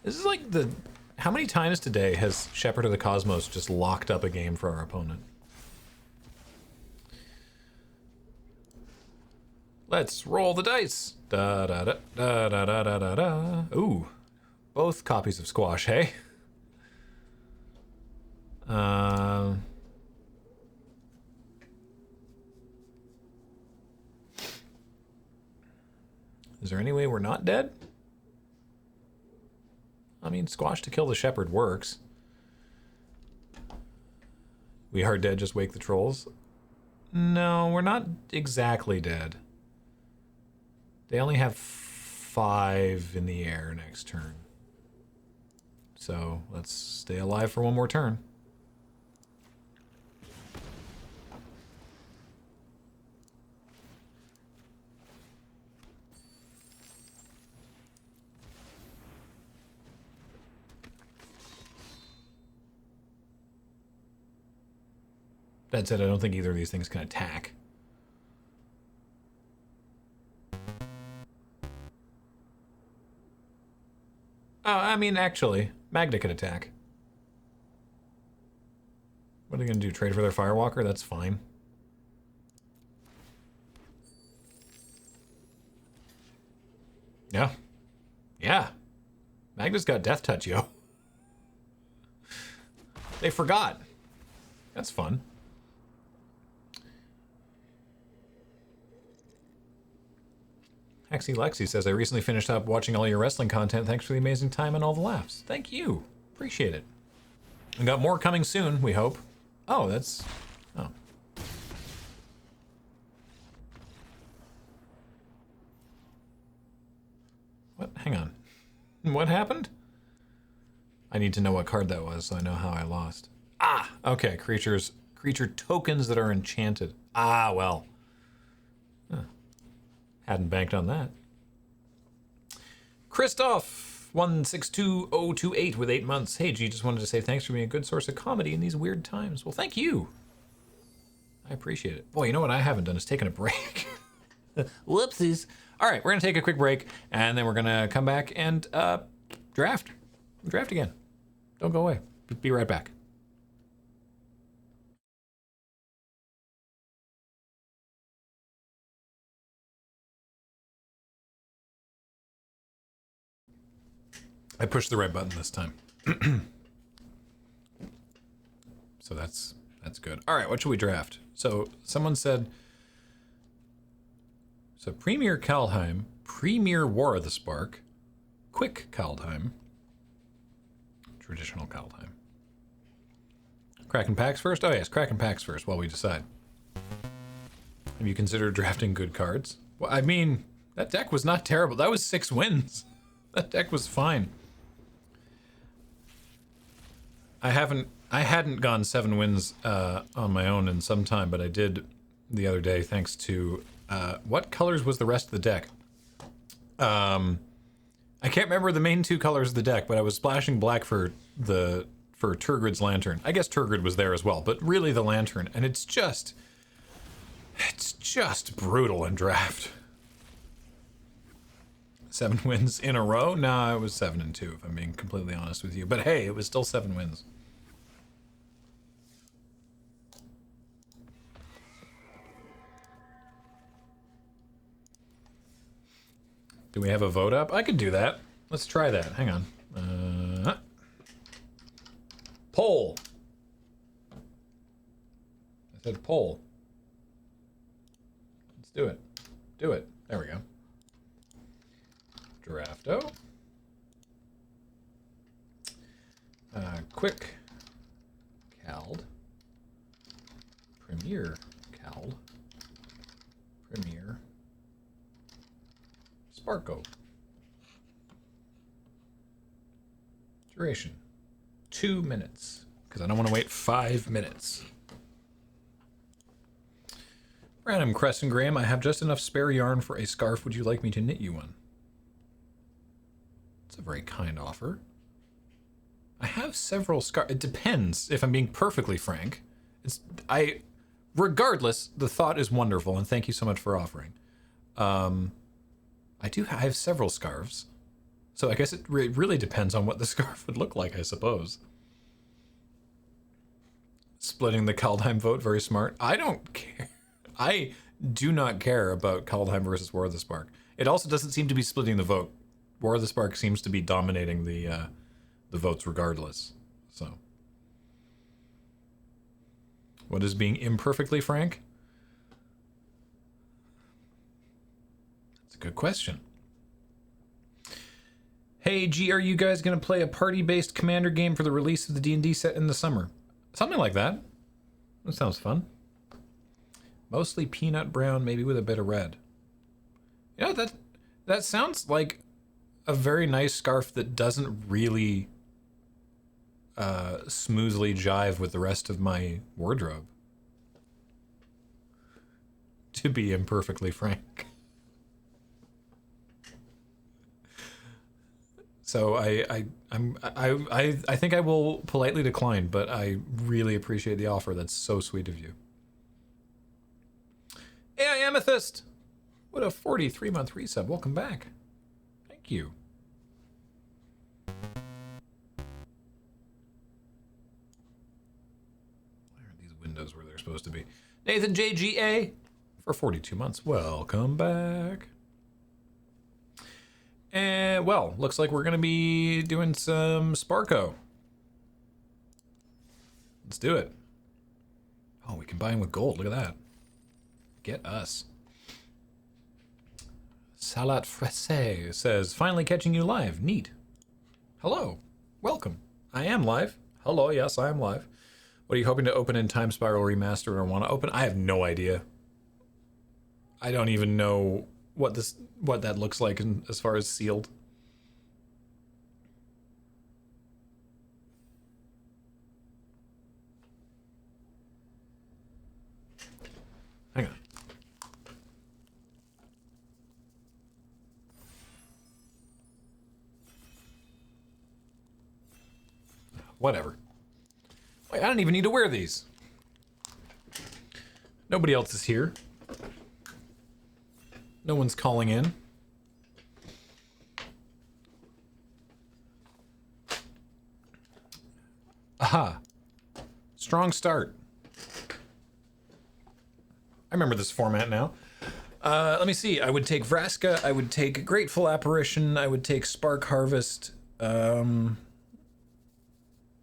This is like the... How many times today has Shepherd of the Cosmos just locked up a game for our opponent? Let's roll the dice. Da da da da da da da da da. Ooh, both copies of Squash, hey? Is there any way we're not dead? I mean, Squash to kill the Shepherd works. We are dead, just wake the trolls. No, we're not exactly dead. They only have 5 in the air next turn. So let's stay alive for one more turn. That said, I don't think either of these things can attack. Oh, I mean, actually, Magda can attack. What are they going to do? Trade for their Firewalker? That's fine. Yeah. Yeah. Magda's got Death Touch, yo. They forgot. That's fun. Hexy Lexi says, I recently finished up watching all your wrestling content. Thanks for the amazing time and all the laughs. Thank you. Appreciate it. We got more coming soon, we hope. Oh, that's... Oh. What? Hang on. What happened? I need to know what card that was so I know how I lost. Ah! Okay, creature tokens that are enchanted. Ah, well. Huh. Hadn't banked on that. Christoph 162028 with 8 months. Hey G, just wanted to say thanks for being a good source of comedy in these weird times. Well, thank you. I appreciate it. Boy, you know what I haven't done is taken a break. Whoopsies. All right, we're gonna take a quick break and then we're gonna come back and draft again. Don't go away. Be right back. I pushed the right button this time. So that's good. All right, what should we draft? So someone said, so Premier Kaldheim, Premier War of the Spark, Quick Kaldheim, Traditional Kaldheim. Kraken packs first? Oh yes, Kraken packs first while we decide. Have you considered drafting good cards? Well, I mean, that deck was not terrible. That was 6 wins. That deck was fine. I hadn't gone 7 wins on my own in some time, but I did the other day, thanks to what colors was the rest of the deck? I can't remember the main two colors of the deck, but I was splashing black for Turgrid's Lantern. I guess Turgrid was there as well, but really the Lantern, and it's just brutal in draft. 7 wins in a row? Nah, it was 7-2 if I'm being completely honest with you. But hey, it was still 7 wins. Do we have a vote up? I could do that. Let's try that. Hang on. Poll. I said poll. Let's do it. Do it. There we go. Drafto. Quick. Cald. Premier. Cald. Premier. Sparko. Duration. 2 minutes. Because I don't want to wait 5 minutes. Random Crescent Graham, I have just enough spare yarn for a scarf. Would you like me to knit you one? It's a very kind offer. I have several scarves. It depends, if I'm being perfectly frank. Regardless, the thought is wonderful, and thank you so much for offering. I have several scarves. So I guess it really depends on what the scarf would look like, I suppose. Splitting the Kaldheim vote, very smart. I don't care. I do not care about Kaldheim versus War of the Spark. It also doesn't seem to be splitting the vote. War of the Spark seems to be dominating the votes regardless. So, what is being imperfectly frank? That's a good question. Hey, G, are you guys going to play a party-based commander game for the release of the D&D set in the summer? Something like that. That sounds fun. Mostly peanut brown, maybe with a bit of red. You know, that sounds like a very nice scarf that doesn't really smoothly jive with the rest of my wardrobe. To be imperfectly frank. So I think I will politely decline, but I really appreciate the offer. That's so sweet of you. AI Amethyst! What a 43-month resub. Welcome back. Thank you. Why aren't these windows where they're supposed to be? Nathan JGA for 42 months. Welcome back. And, well, looks like we're going to be doing some Sparko. Let's do it. Oh, we can buy him with gold. Look at that. Get us. Salat Fraise says, finally catching you live. Neat. Hello. Welcome. I am live. Hello. Yes, I am live. What are you hoping to open in Time Spiral Remastered or want to open? I have no idea. I don't even know what that looks like as far as sealed. Hang on. Whatever. Wait, I don't even need to wear these. Nobody else is here. No one's calling in. Aha. Strong start. I remember this format now. Let me see. I would take Vraska. I would take Grateful Apparition. I would take Spark Harvest.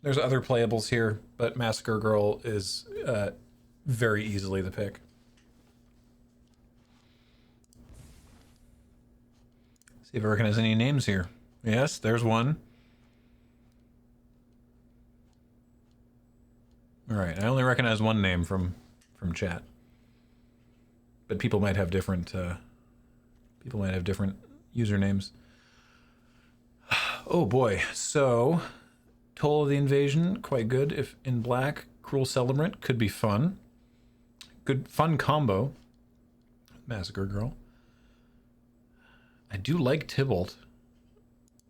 There's other playables here, but Massacre Girl is very easily the pick. See if I recognize any names here. Yes, there's one. All right, I only recognize one name from chat, but people might have different usernames. Oh boy, so Toll of the Invasion, quite good. If in black, Cruel Celebrant could be fun. good, fun combo. Massacre Girl. I do like Tybalt.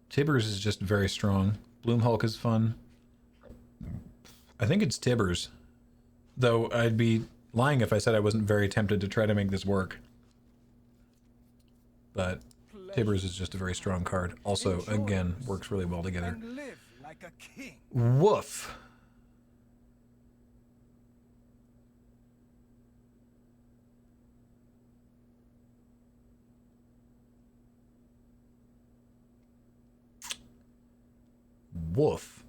Tibbers is just very strong. Bloomhulk is fun. I think it's Tibbers. Though I'd be lying if I said I wasn't very tempted to try to make this work. But Tibbers is just a very strong card. Also, again, works really well together. Woof. Woof.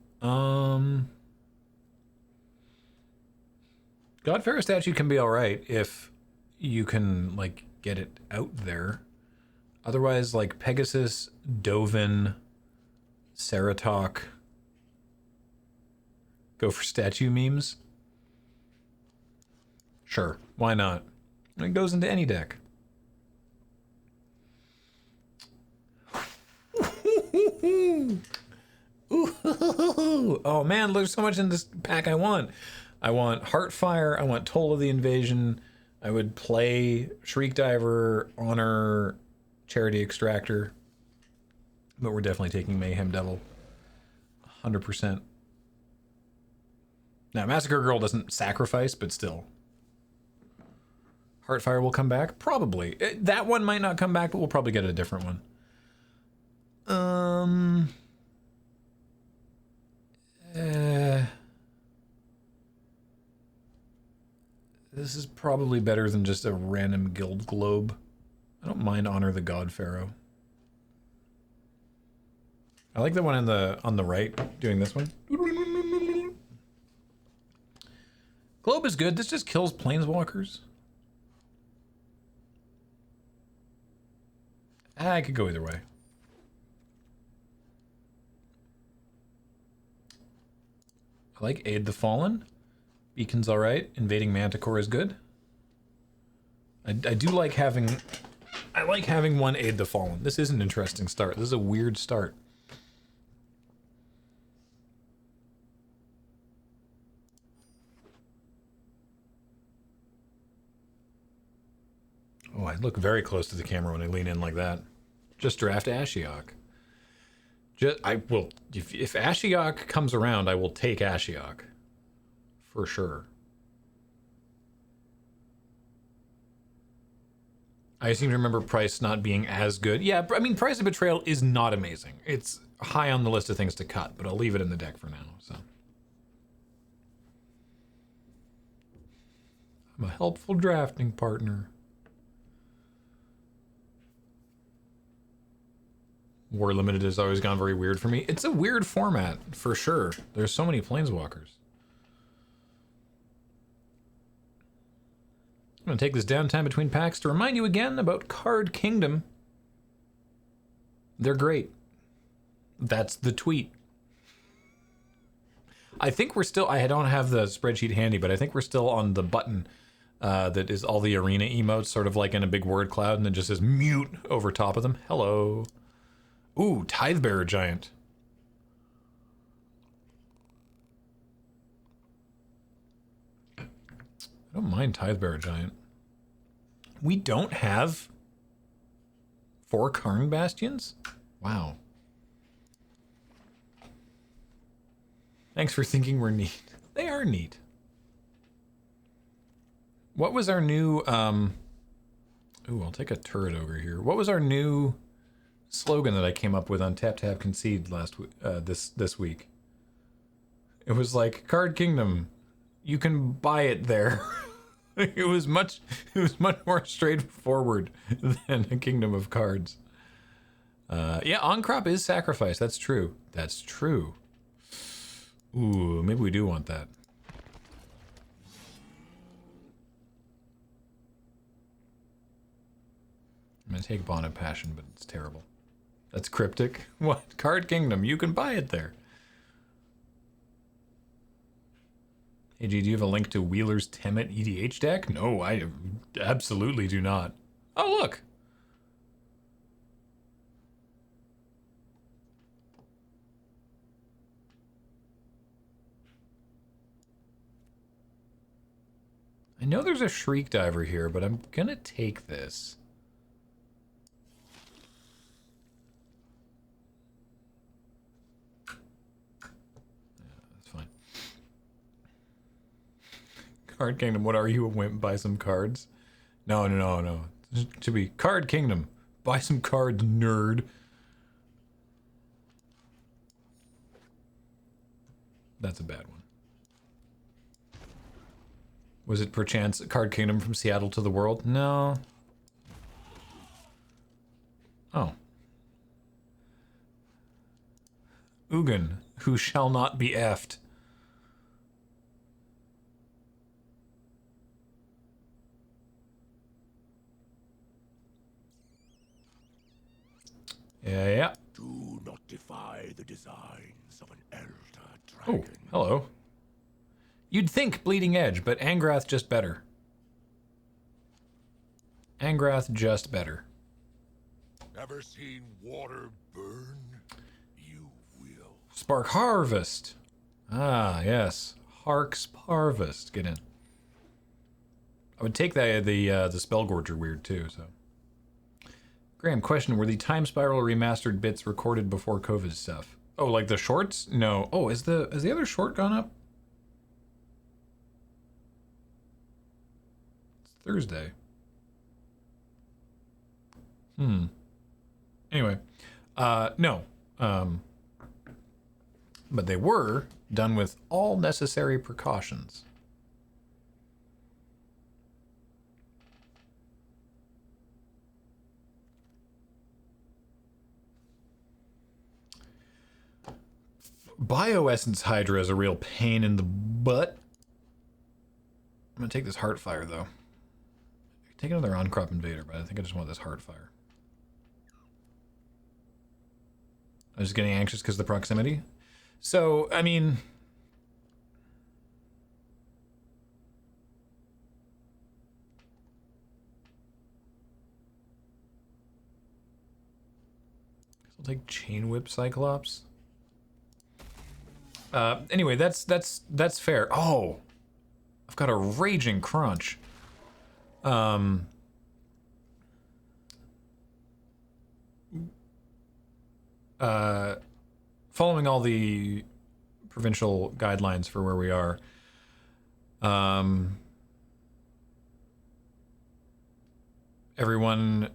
Godpharaoh statue can be alright if you can, like, get it out there. Otherwise, like, Pegasus, Dovin, Ceratok. Go for statue memes? Sure, why not? It goes into any deck. Oh man, there's so much in this pack I want. I want Heartfire, I want Toll of the Invasion, I would play Shriek Diver, Honor, Charity Extractor. But we're definitely taking Mayhem Devil. 100%. Now, Massacre Girl doesn't sacrifice, but still. Heartfire will come back? Probably. That one might not come back, but we'll probably get a different one. This is probably better than just a random guild globe. I don't mind Honor the God Pharaoh. I like the one on the right, doing this one. Globe is good. This just kills planeswalkers. I could go either way. I like Aid the Fallen. Beacon's alright. Invading Manticore is good. I do like having... I like having one Aid the Fallen. This is an interesting start. This is a weird start. Oh, I look very close to the camera when I lean in like that. Just draft Ashiok. I will... If Ashiok comes around, I will take Ashiok. For sure. I seem to remember Price not being as good. Yeah, I mean, Price of Betrayal is not amazing. It's high on the list of things to cut, but I'll leave it in the deck for now, so. I'm a helpful drafting partner. War Limited has always gone very weird for me. It's a weird format, for sure. There's so many planeswalkers. I'm going to take this downtime between packs to remind you again about Card Kingdom. They're great. That's the tweet. I think we're still... I don't have the spreadsheet handy, but I think we're still on the button that is all the arena emotes, sort of like in a big word cloud, and then just says mute over top of them. Hello. Ooh, Tidebearer Giant. I don't mind Tidebearer Giant. We don't have 4 Karn Bastions? Wow. Thanks for thinking we're neat. They are neat. What was our new... Ooh, I'll take a turret over here. What was our new slogan that I came up with on Tap Tap Concede last this week? It was like, Card Kingdom, you can buy it there. It was much more straightforward than a Kingdom of Cards. Yeah, on-crop is sacrifice. That's true. That's true. Ooh, maybe we do want that. I'm gonna take Bond of Passion, but it's terrible. That's cryptic. What? Card Kingdom, you can buy it there. Hey, G, do you have a link to Wheeler's Temet EDH deck? No, I absolutely do not. Oh, look. I know there's a Shriek Diver here, but I'm gonna take this. That's fine. Card Kingdom, what are you, a wimp? Buy some cards? No. It should be Card Kingdom. Buy some cards, nerd. That's a bad one. Was it perchance Card Kingdom from Seattle to the world? No. Oh. Ugin, who shall not be effed. Yeah. Do not defy the designs of an elder Oh, dragon. hello. You'd think Bleeding Edge, but Angrath just better. Angrath just better. Ever seen water burn? You will. Spark Harvest. Ah, yes. Hark's Harvest. Get in. I would take that the Spellgorger weird too, so. Graham, question, were the Time Spiral remastered bits recorded before COVID stuff? Oh, like the shorts? No. Oh, has the other short gone up? It's Thursday. Anyway. No. But they were done with all necessary precautions. Bioessence Hydra is a real pain in the butt. I'm gonna take this Heartfire though. Take another On-Crop Invader, but I think I just want this Heartfire. I'm just getting anxious because of the proximity. So, I mean... I'll take Chain Whip Cyclops. Anyway, that's fair. Oh! I've got a raging crunch. Following all the provincial guidelines for where we are, everyone,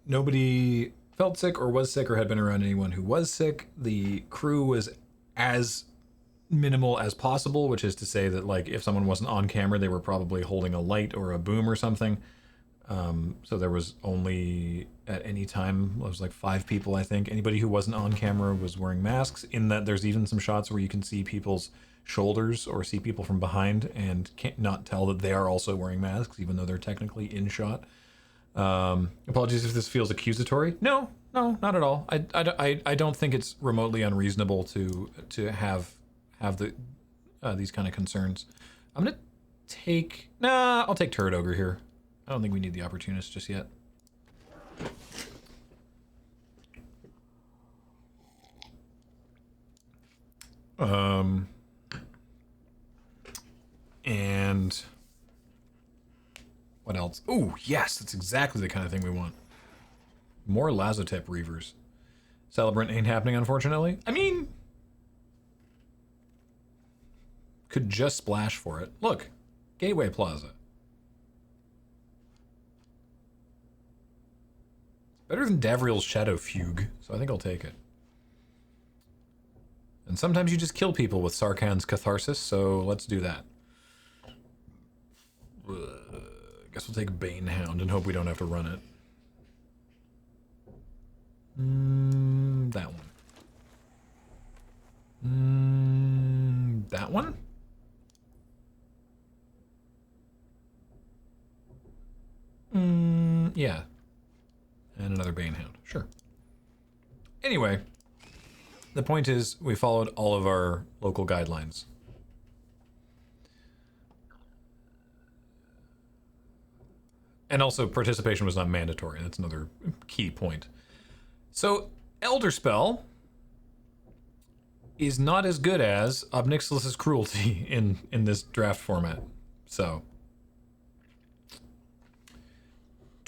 nobody felt sick or was sick or had been around anyone who was sick. The crew was as minimal as possible, which is to say that, like, if someone wasn't on camera, they were probably holding a light or a boom or something. So there was only, at any time, it was like 5 people, I think. Anybody who wasn't on camera was wearing masks, in that there's even some shots where you can see people's shoulders or see people from behind and can't not tell that they are also wearing masks, even though they're technically in shot. Apologies if this feels accusatory. No, not at all. I don't think it's remotely unreasonable to have the these kind of concerns. I'm gonna take... I'll take Turret Ogre here. I don't think we need the Opportunist just yet. And what else? Oh, yes, that's exactly the kind of thing we want. More Lazotep Reavers. Celebrant ain't happening, unfortunately. I mean, could just splash for it. Look, Gateway Plaza. Better than Davriel's Shadow Fugue, so I think I'll take it. And sometimes you just kill people with Sarkhan's Catharsis, so let's do that. Guess we'll take Banehound and hope we don't have to run it. That one. That one? Yeah. And another Banehound. Sure. Anyway, the point is we followed all of our local guidelines. And also, participation was not mandatory. That's another key point. So, Elder Spell is not as good as Obnixilus's Cruelty in this draft format. So,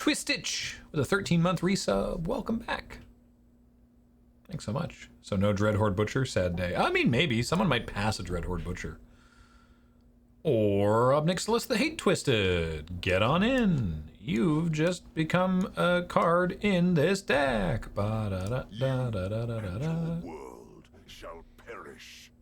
Twistitch with a 13-month resub. Welcome back. Thanks so much. So no Dreadhorde Butcher, sad day. I mean, maybe. Someone might pass a Dreadhorde Butcher. Or up next to us, the Hate Twisted. Get on in. You've just become a card in this deck. Ba-da-da-da-da-da-da-da. World shall perish.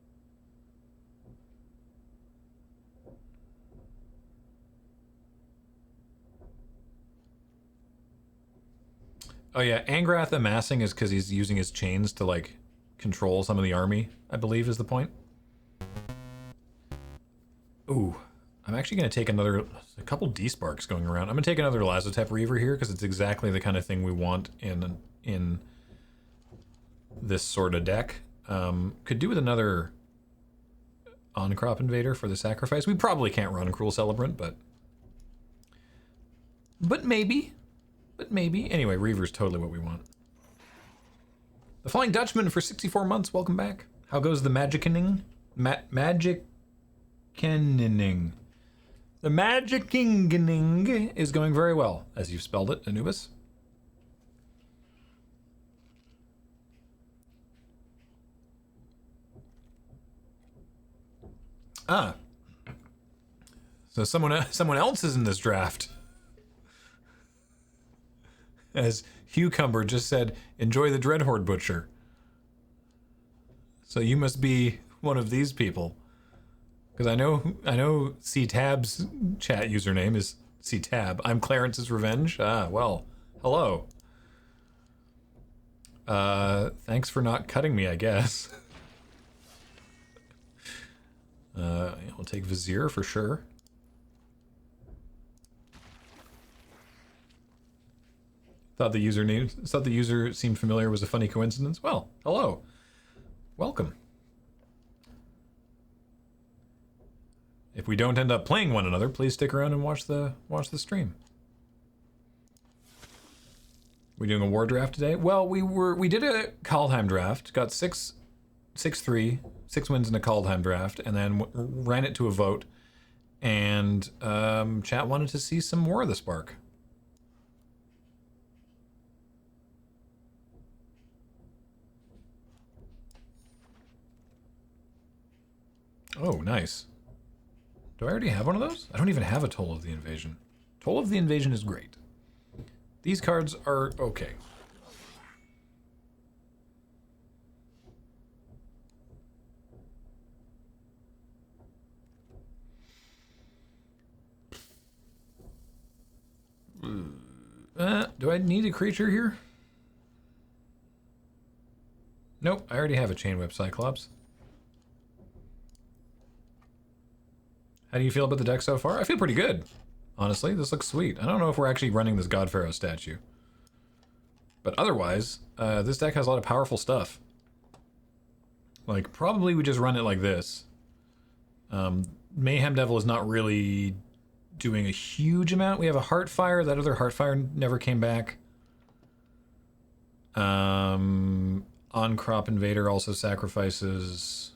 Oh yeah, Angrath amassing is because he's using his chains to like control some of the army, I believe is the point. Ooh, I'm actually going to take a couple D-Sparks going around. I'm going to take another Lazotep Reaver here because it's exactly the kind of thing we want in this sort of deck. Could do with another On-Crop Invader for the sacrifice. We probably can't run Cruel Celebrant, but maybe. But maybe. Anyway, Reaver's totally what we want. The Flying Dutchman for 64 months. Welcome back. How goes the Magickening? Magickening. The Magickening is going very well, as you've spelled it, Anubis. Ah. So someone else is in this draft. As Hucumber just said, enjoy the Dreadhorde Butcher. So you must be one of these people. Because I know C-Tab's chat username is C-Tab. I'm Clarence's Revenge. Ah, well, hello. Thanks for not cutting me, I guess. I'll take Vizier for sure. Thought the user seemed familiar, was a funny coincidence. Well, hello. Welcome. If we don't end up playing one another, please stick around and watch the stream. We doing a war draft today? Well, we did a Kaldheim draft, got 6-3, 6 wins in a Kaldheim draft, and then ran it to a vote. And chat wanted to see some more of the Spark. Oh, nice. Do I already have one of those? I don't even have a Toll of the Invasion. Toll of the Invasion is great. These cards are okay. Do I need a creature here? Nope, I already have a Chain Whip Cyclops. How do you feel about the deck so far? I feel pretty good, honestly. This looks sweet. I don't know if we're actually running this God Pharaoh statue. But otherwise, this deck has a lot of powerful stuff. Like, probably we just run it like this. Mayhem Devil is not really doing a huge amount. We have a Heartfire. That other Heartfire never came back. On-Crop Invader also sacrifices...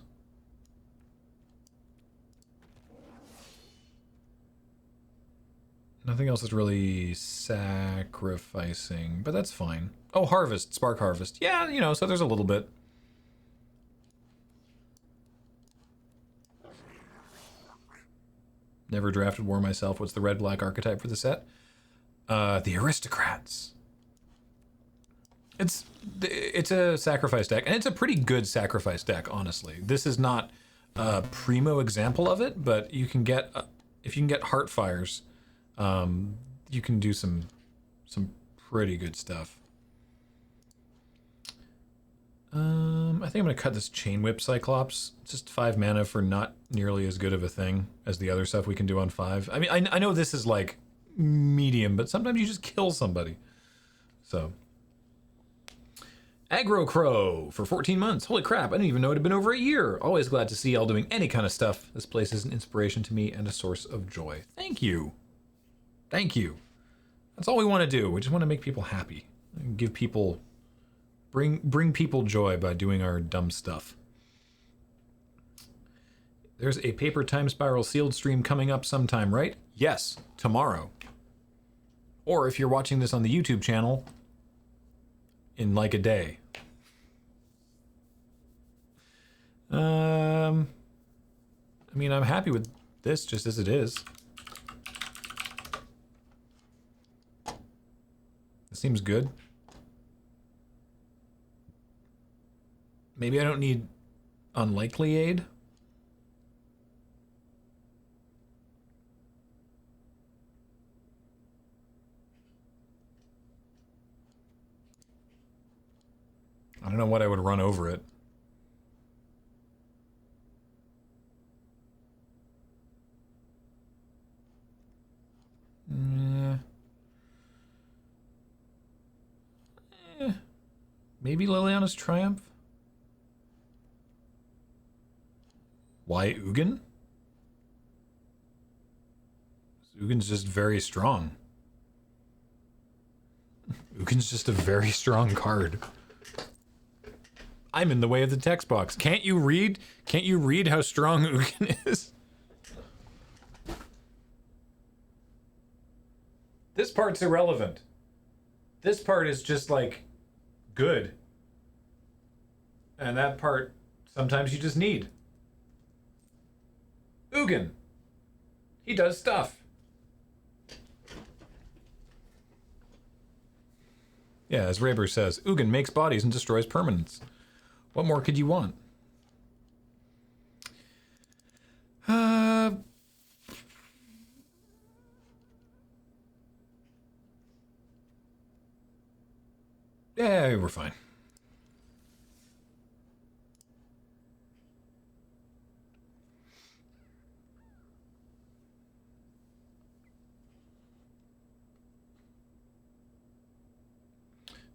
Nothing else is really sacrificing, but that's fine. Oh, Harvest, Spark Harvest. Yeah, you know, so there's a little bit. Never drafted War myself. What's the red-black archetype for the set? The Aristocrats. It's a sacrifice deck, and it's a pretty good sacrifice deck, honestly. This is not a primo example of it, but you can get, if you can get Heartfires, you can do some pretty good stuff. I think I'm gonna cut this Chain Whip Cyclops. It's just 5 mana for not nearly as good of a thing as the other stuff we can do on 5. I mean, I know this is like medium, but sometimes you just kill somebody. So, Aggro Crow for 14 months. Holy crap, I didn't even know it had been over a year. Always glad to see y'all doing any kind of stuff. This place is an inspiration to me and a source of joy. Thank you. Thank you. That's all we want to do. We just want to make people happy. Give people... Bring people joy by doing our dumb stuff. There's a Paper Time Spiral sealed stream coming up sometime, right? Yes, tomorrow. Or if you're watching this on the YouTube channel, in like a day. I mean, I'm happy with this just as it is. It seems good. Maybe I don't need unlikely aid. I don't know what I would run over it. Maybe Liliana's Triumph? Why Ugin? Ugin's just very strong. Ugin's just a very strong card. I'm in the way of the text box. Can't you read? Can't you read how strong Ugin is? This part's irrelevant. This part is just like good. And that part sometimes you just need. Ugin. He does stuff. Yeah, as Raber says, Ugin makes bodies and destroys permanents. What more could you want? Yeah, we're fine.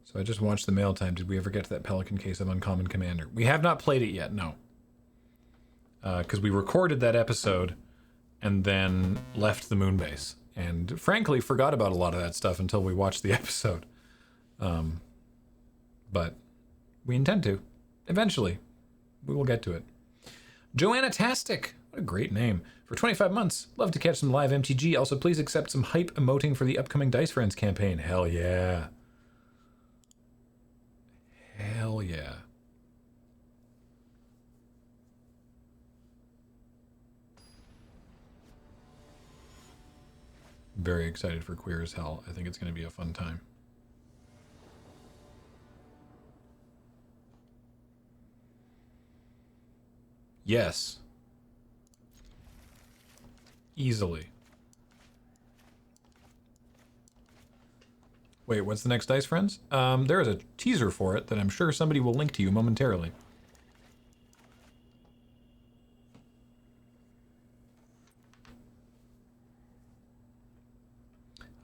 So I just watched the mail time. Did we ever get to that Pelican case of Uncommon Commander? We have not played it yet, no. Because we recorded that episode and then left the moonbase. And frankly, forgot about a lot of that stuff until we watched the episode. But we intend to. Eventually. We will get to it. Joanna Tastic. What a great name. For 25 months. Love to catch some live MTG. Also, please accept some hype emoting for the upcoming Dice Friends campaign. Hell yeah. Hell yeah. Very excited for Queer as Hell. I think it's going to be a fun time. Yes. Easily. Wait, what's the next Dice Friends? There is a teaser for it that I'm sure somebody will link to you momentarily.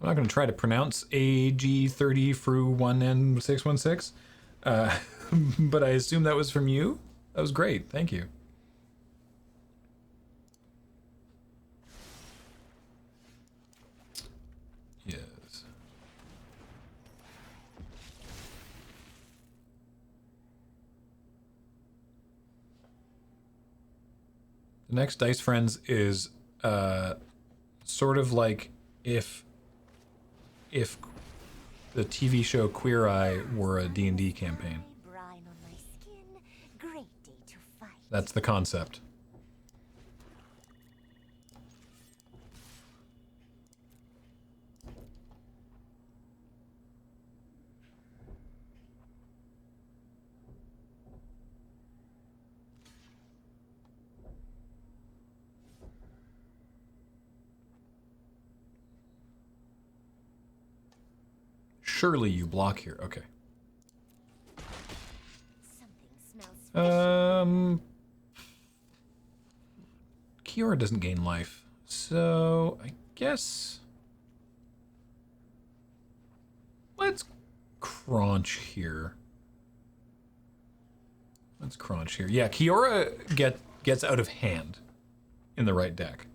I'm not going to try to pronounce AG30 Fru 1N616, but I assume that was from you? That was great, thank you. Yes. The next Dice Friends is sort of like if the TV show Queer Eye were a D&D campaign. That's the concept. Surely you block here. Okay. Kiora doesn't gain life, so I guess let's crunch here. Let's crunch here. Yeah, Kiora gets out of hand in the right deck.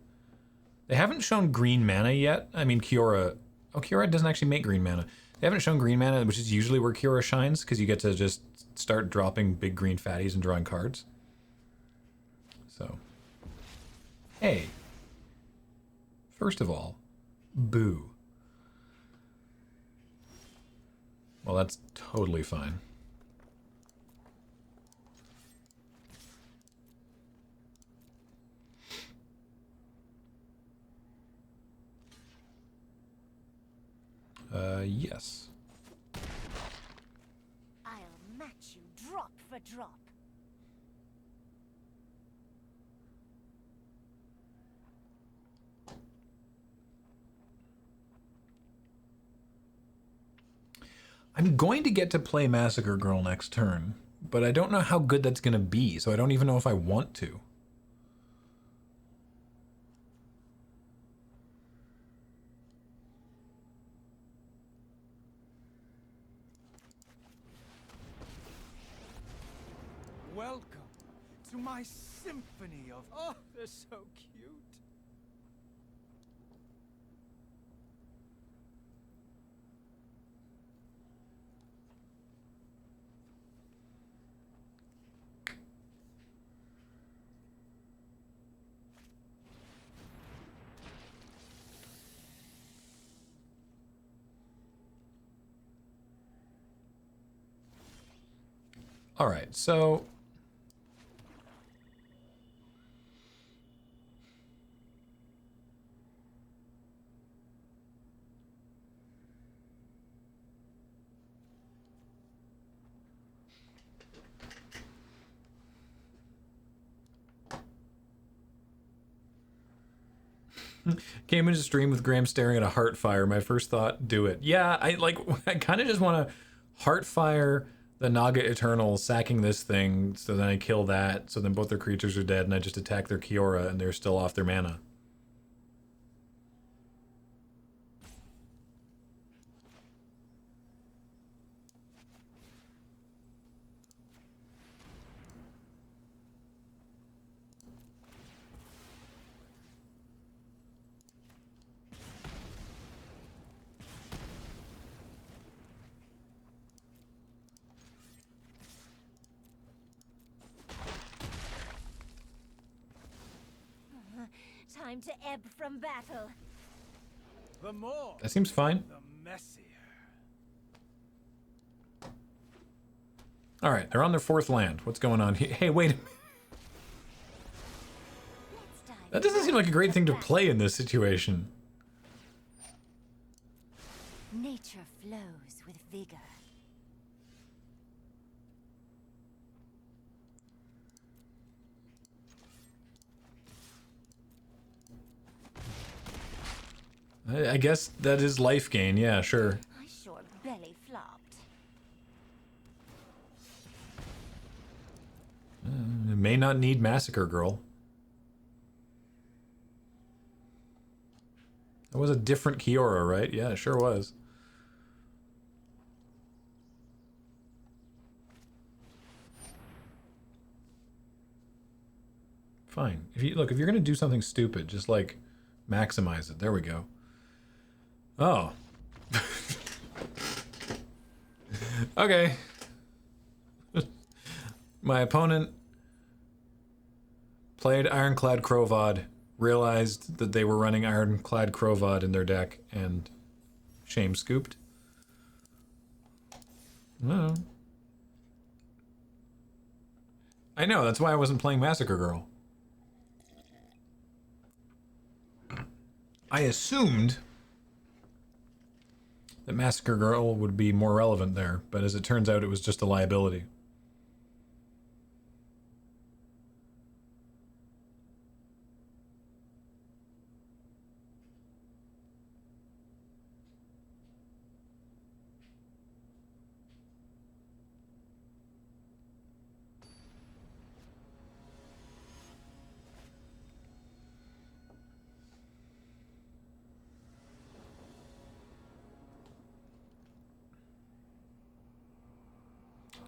They haven't shown green mana yet. I mean, Kiora... Oh, Kiora doesn't actually make green mana. They haven't shown green mana, which is usually where Kiora shines, because you get to just start dropping big green fatties and drawing cards. So... Hey. First of all, boo. Well, that's totally fine. Yes. I'll match you drop for drop. I'm going to get to play Massacre Girl next turn, but I don't know how good that's going to be, so I don't even know if I want to. Welcome to my symphony of... Oh, they're so cute. All right, so came into stream with Graham staring at a heart fire. My first thought, do it. Yeah, I kind of just want to heart fire the Naga Eternal, sacking this thing, so then I kill that, so then both their creatures are dead, and I just attack their Kiora, and they're still off their mana. Time to ebb from battle. The more, That seems fine. the messier. All right, they're on their 4th land. What's going on here? Hey, wait a minute. Let's dive That doesn't seem like a great thing to back. play in this situation. Nature flows with vigor. I guess that is life gain. Yeah, sure. I sure belly flopped. It may not need Massacre Girl. That was a different Kiora, right? Yeah, it sure was. Fine. If you're gonna do something stupid, just like maximize it. There we go. Oh. Okay. My opponent played Ironclad Krovod, realized that they were running Ironclad Krovod in their deck, and shame scooped. No. I know, that's why I wasn't playing Massacre Girl. I assumed that Massacre Girl would be more relevant there, but as it turns out, it was just a liability.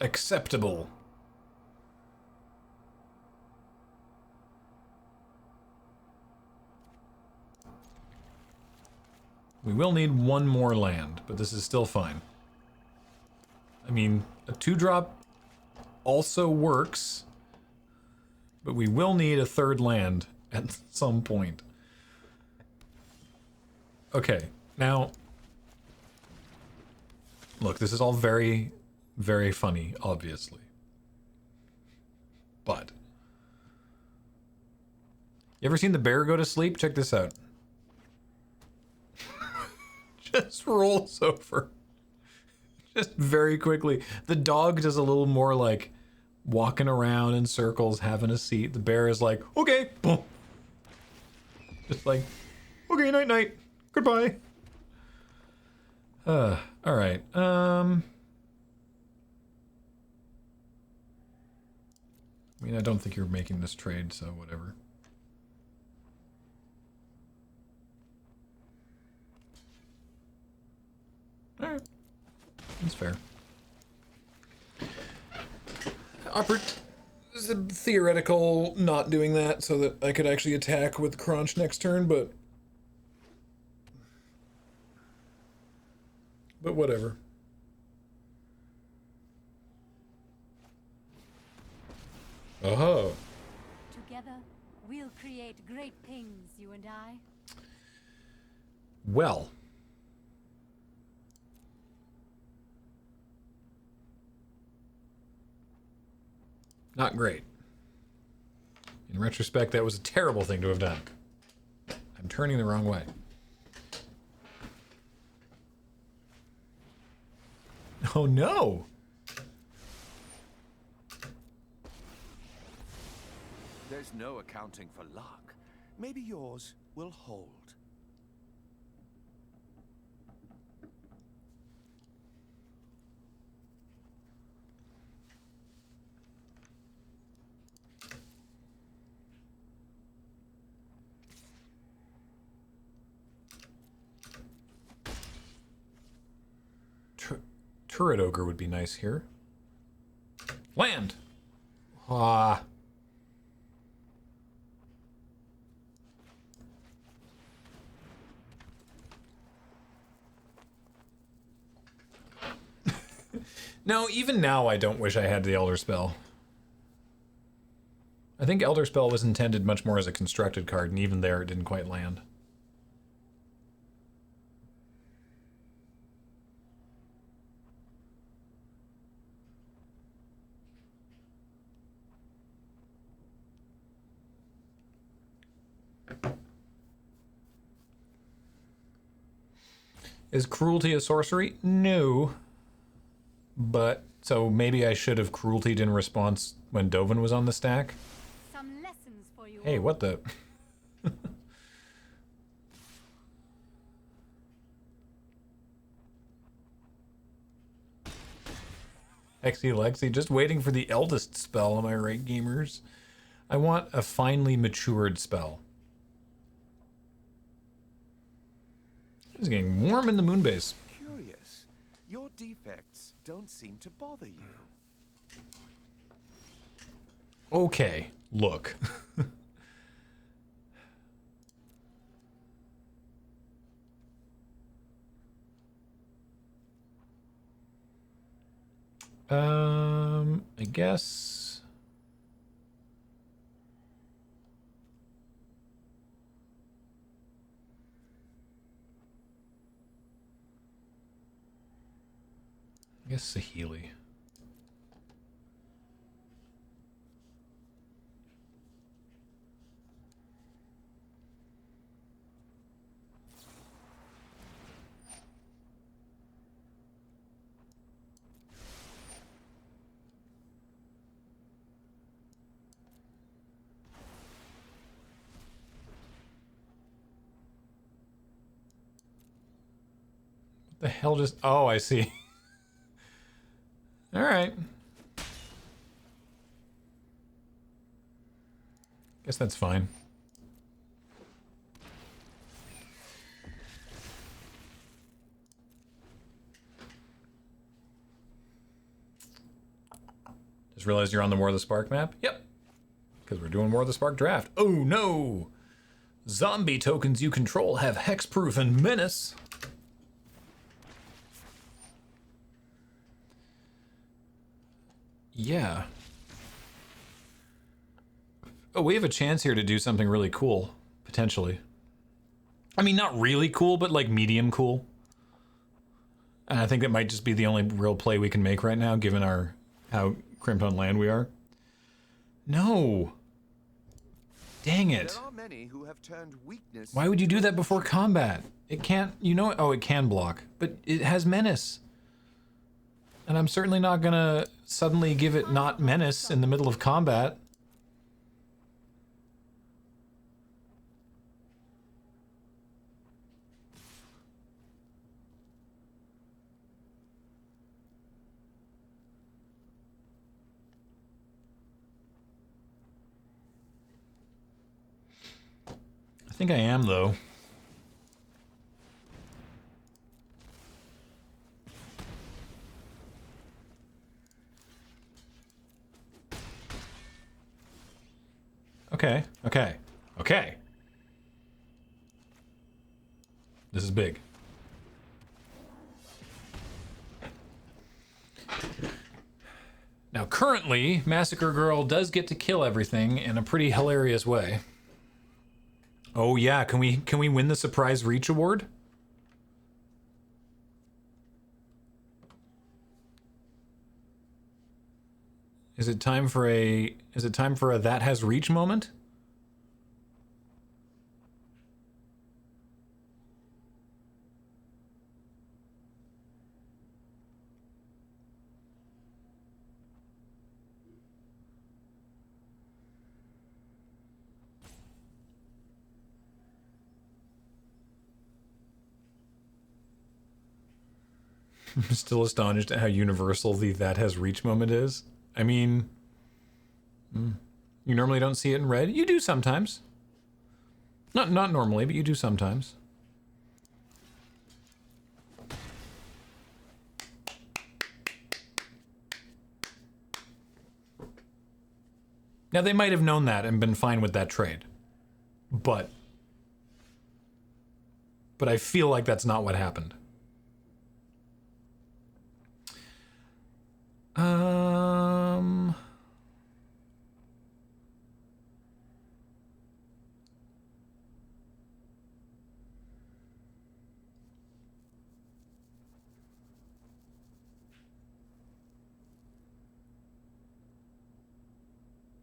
Acceptable. We will need one more land, but this is still fine. I mean, a 2-drop also works, but we will need a 3rd land at some point. Okay, now Look, this is all very, very funny, obviously. But you ever seen the bear go to sleep? Check this out. Just rolls over. Just very quickly. The dog does a little more like walking around in circles, having a seat. The bear is like, okay, boom. Just like, okay, night night. Goodbye. All right. I mean, I don't think you're making this trade, so whatever. Alright. That's fair. Theoretical not doing that so that I could actually attack with Crunch next turn, but whatever. Oh. Together, we'll create great things, you and I. Well. Not great. In retrospect, that was a terrible thing to have done. I'm turning the wrong way. Oh no! There's no accounting for luck. Maybe yours will hold. Turret Ogre would be nice here. Land! Ah. No, even now I don't wish I had the Elder Spell. I think Elder Spell was intended much more as a constructed card, and even there it didn't quite land. Is cruelty a sorcery? No. But, so maybe I should have crueltied in response when Dovin was on the stack? Some lessons for you. Hey, what the? Lexi, just waiting for the eldest spell, am I right, gamers? I want a finely matured spell. It's getting warm in the moonbase. Curious. Your defects don't seem to bother you. Okay, look. I guess. Saheeli. What the hell just... Oh, I see. All right. Guess that's fine. Just realized you're on the War of the Spark map? Yep. Because we're doing War of the Spark draft. Oh no! Zombie tokens you control have hexproof and menace. Yeah. Oh, we have a chance here to do something really cool, potentially. I mean, not really cool, but like medium cool. And I think that might just be the only real play we can make right now, given our how crimped on land we are. No. Dang it. There are many who have turned weakness. Why would you do that before combat? It can't, you know, oh, it can block, but it has menace. And I'm certainly not gonna suddenly give it not menace in the middle of combat. I think I am, though. Okay, okay, okay. This is big. Now, currently, Massacre Girl does get to kill everything in a pretty hilarious way. Oh yeah, can we win the surprise reach award? Is it time for a that has reach moment? I'm still astonished at how universal the that has reach moment is. I mean, you normally don't see it in red. You do sometimes. Not normally, but you do sometimes. Now, they might have known that and been fine with that trade. But I feel like that's not what happened.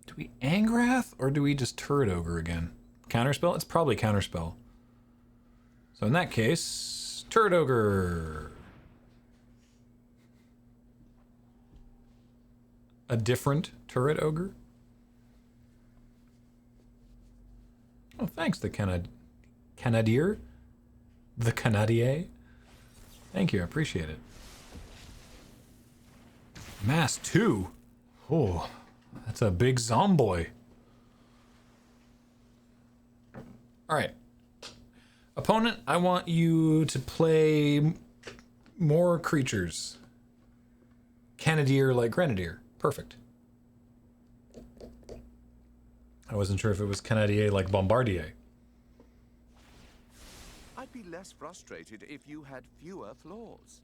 Do we Angrath or do we just Turret Ogre again? Counterspell? It's probably Counterspell. So in that case, Turret Ogre. A different Turret Ogre? Oh, thanks, the Canadier? The Canadier? Thank you, I appreciate it. Mass 2? Oh, that's a big zomboy. Alright. Opponent, I want you to play more creatures. Canadier like Grenadier. Perfect. I wasn't sure if it was Canadier like Bombardier. I'd be less frustrated if you had fewer flaws.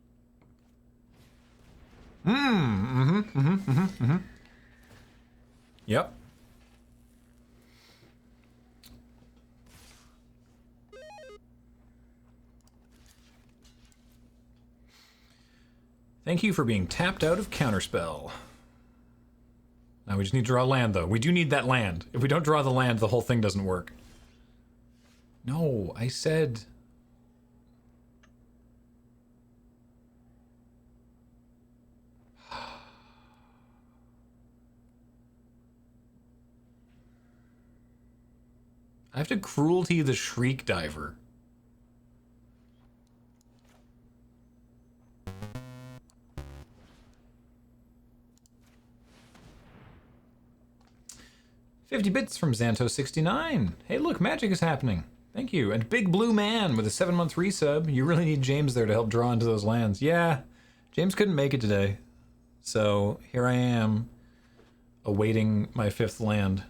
Yep. Thank you for being tapped out of Counterspell. Now we just need to draw land, though. We do need that land. If we don't draw the land, the whole thing doesn't work. No, I said... I have to Cruelty the Shriek Diver. $50 bits from Xanto69. Hey, look, magic is happening. Thank you. And Big Blue Man with a 7-month resub. You really need James there to help draw into those lands. Yeah, James couldn't make it today. So here I am, awaiting my 5th land.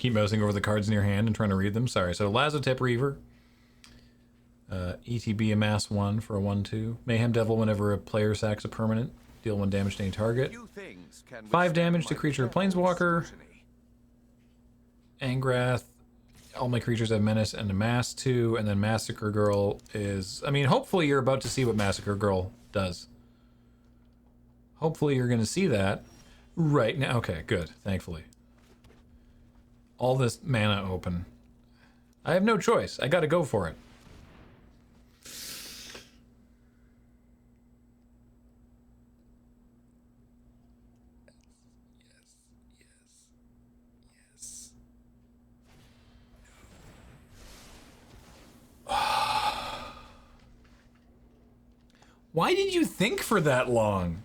keep mousing over the cards in your hand and trying to read them. Sorry. So Lazotep Reaver. ETB Amass 1 for a 1/2. Mayhem Devil whenever a player sacks a permanent. Deal 1 damage to any target. 5 damage to creature Planeswalker. Angrath. All my creatures have Menace and Amass 2. And then Massacre Girl is... I mean, hopefully you're about to see what Massacre Girl does. Hopefully you're going to see that right now. Okay, good. Thankfully. All this mana open. I have no choice. I gotta go for it. Why did you think for that long?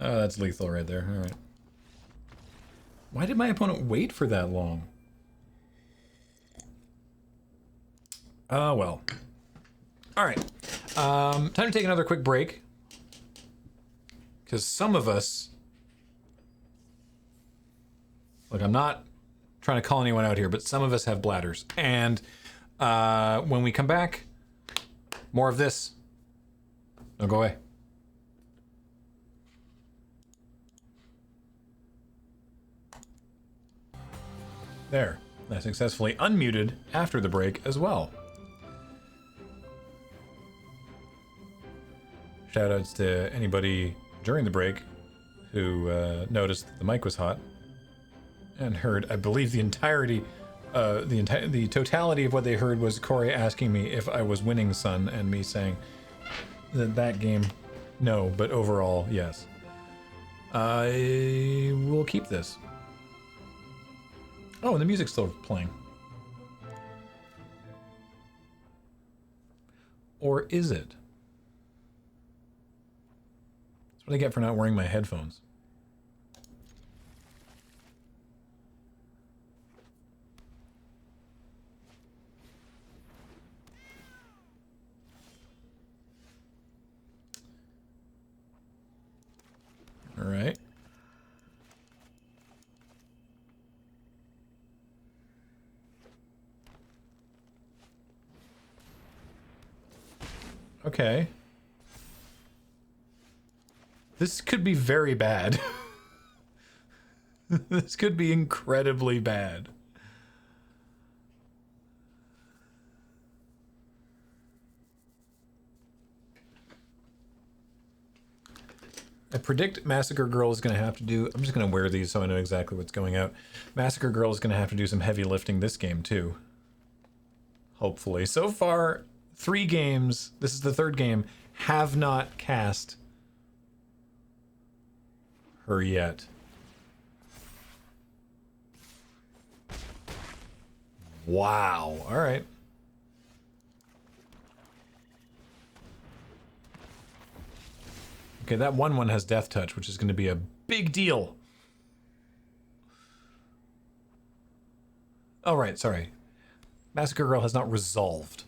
Oh, that's lethal right there. All right. Why did my opponent wait for that long? Well. All right. Time to take another quick break. Because some of us... Look, I'm not trying to call anyone out here, but some of us have bladders. And when we come back, more of this. No, go away. There. I successfully unmuted after the break as well. Shoutouts to anybody during the break who noticed that the mic was hot and heard, I believe, the totality of what they heard was Corey asking me if I was winning Sun and me saying that game, no, but overall, yes. I will keep this. Oh, and the music's still playing. Or is it? That's what I get for not wearing my headphones. All right. Okay. This could be very bad. This could be incredibly bad. I predict Massacre Girl is going to have to do... I'm just going to wear these so I know exactly what's going out. Massacre Girl is going to have to do some heavy lifting this game, too. Hopefully. So far, 3 games, this is the 3rd game, have not cast her yet. Wow. All right. Okay, that one has Death Touch, which is going to be a big deal. Oh, right, sorry. Massacre Girl has not resolved.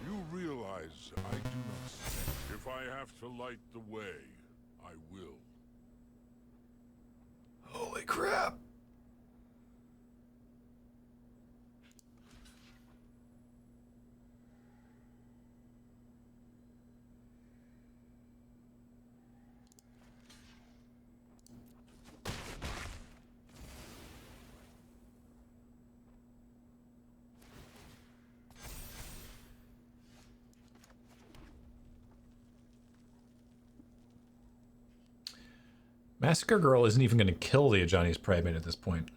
You realize I do not stand. If I have to light the way, I will. Holy crap. Massacre Girl isn't even going to kill the Ajani's Primate at this point.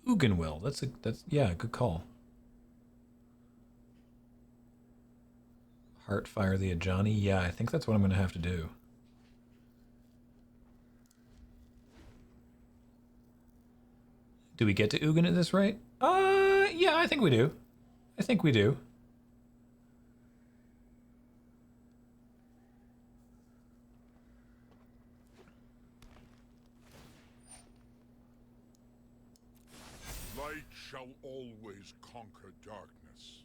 Ugin will. That's yeah, good call. Heartfire the Ajani. Yeah, I think that's what I'm going to have to do. Do we get to Ugin at this rate? Yeah, I think we do. I think we do. Light shall always conquer darkness.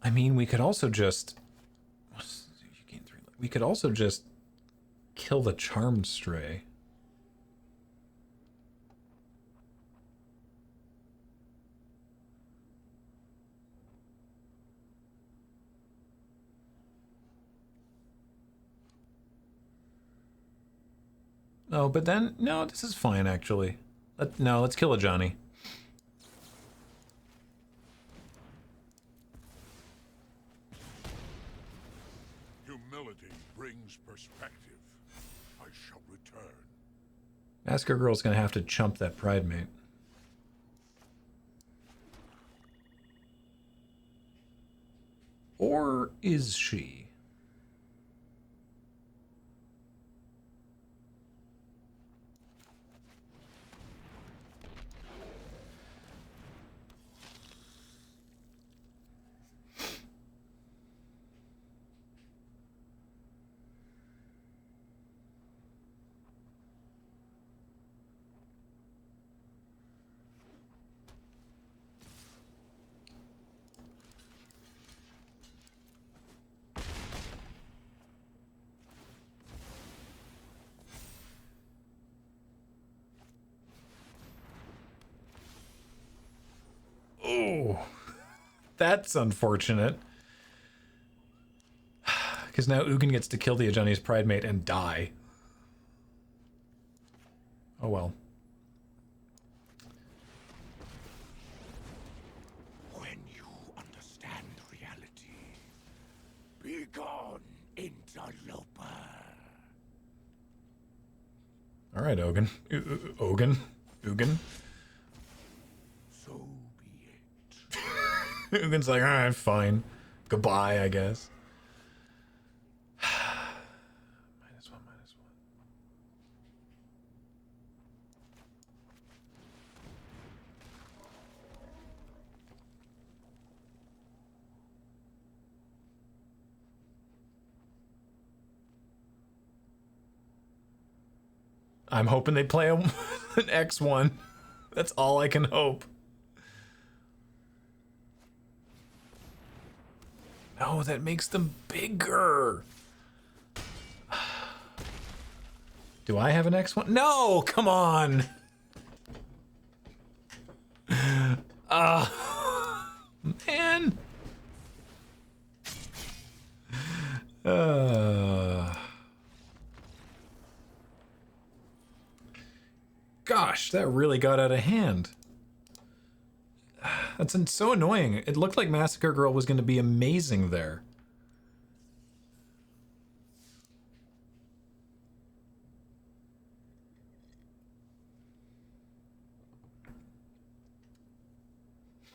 I mean, we could also just... We could also just kill the Charmed Stray. No, but then... No, this is fine, actually. No, let's kill a Johnny. Humility brings perspective. I shall return. Massacre Girl's gonna have to chump that Pride Mate. Or is she? Oh, that's unfortunate. Because now Ugin gets to kill the Ajani's Pride Mate and die. Oh well. When you understand reality, be gone, interloper. Alright, Ogun. Ogun? Ugin? So be it. Ugin's like, alright, fine. Goodbye, I guess. Minus one, minus one. I'm hoping they play an X1. That's all I can hope. No, that makes them bigger. Do I have an X1? No, come on. Man. Gosh, that really got out of hand. That's so annoying. It looked like Massacre Girl was going to be amazing there.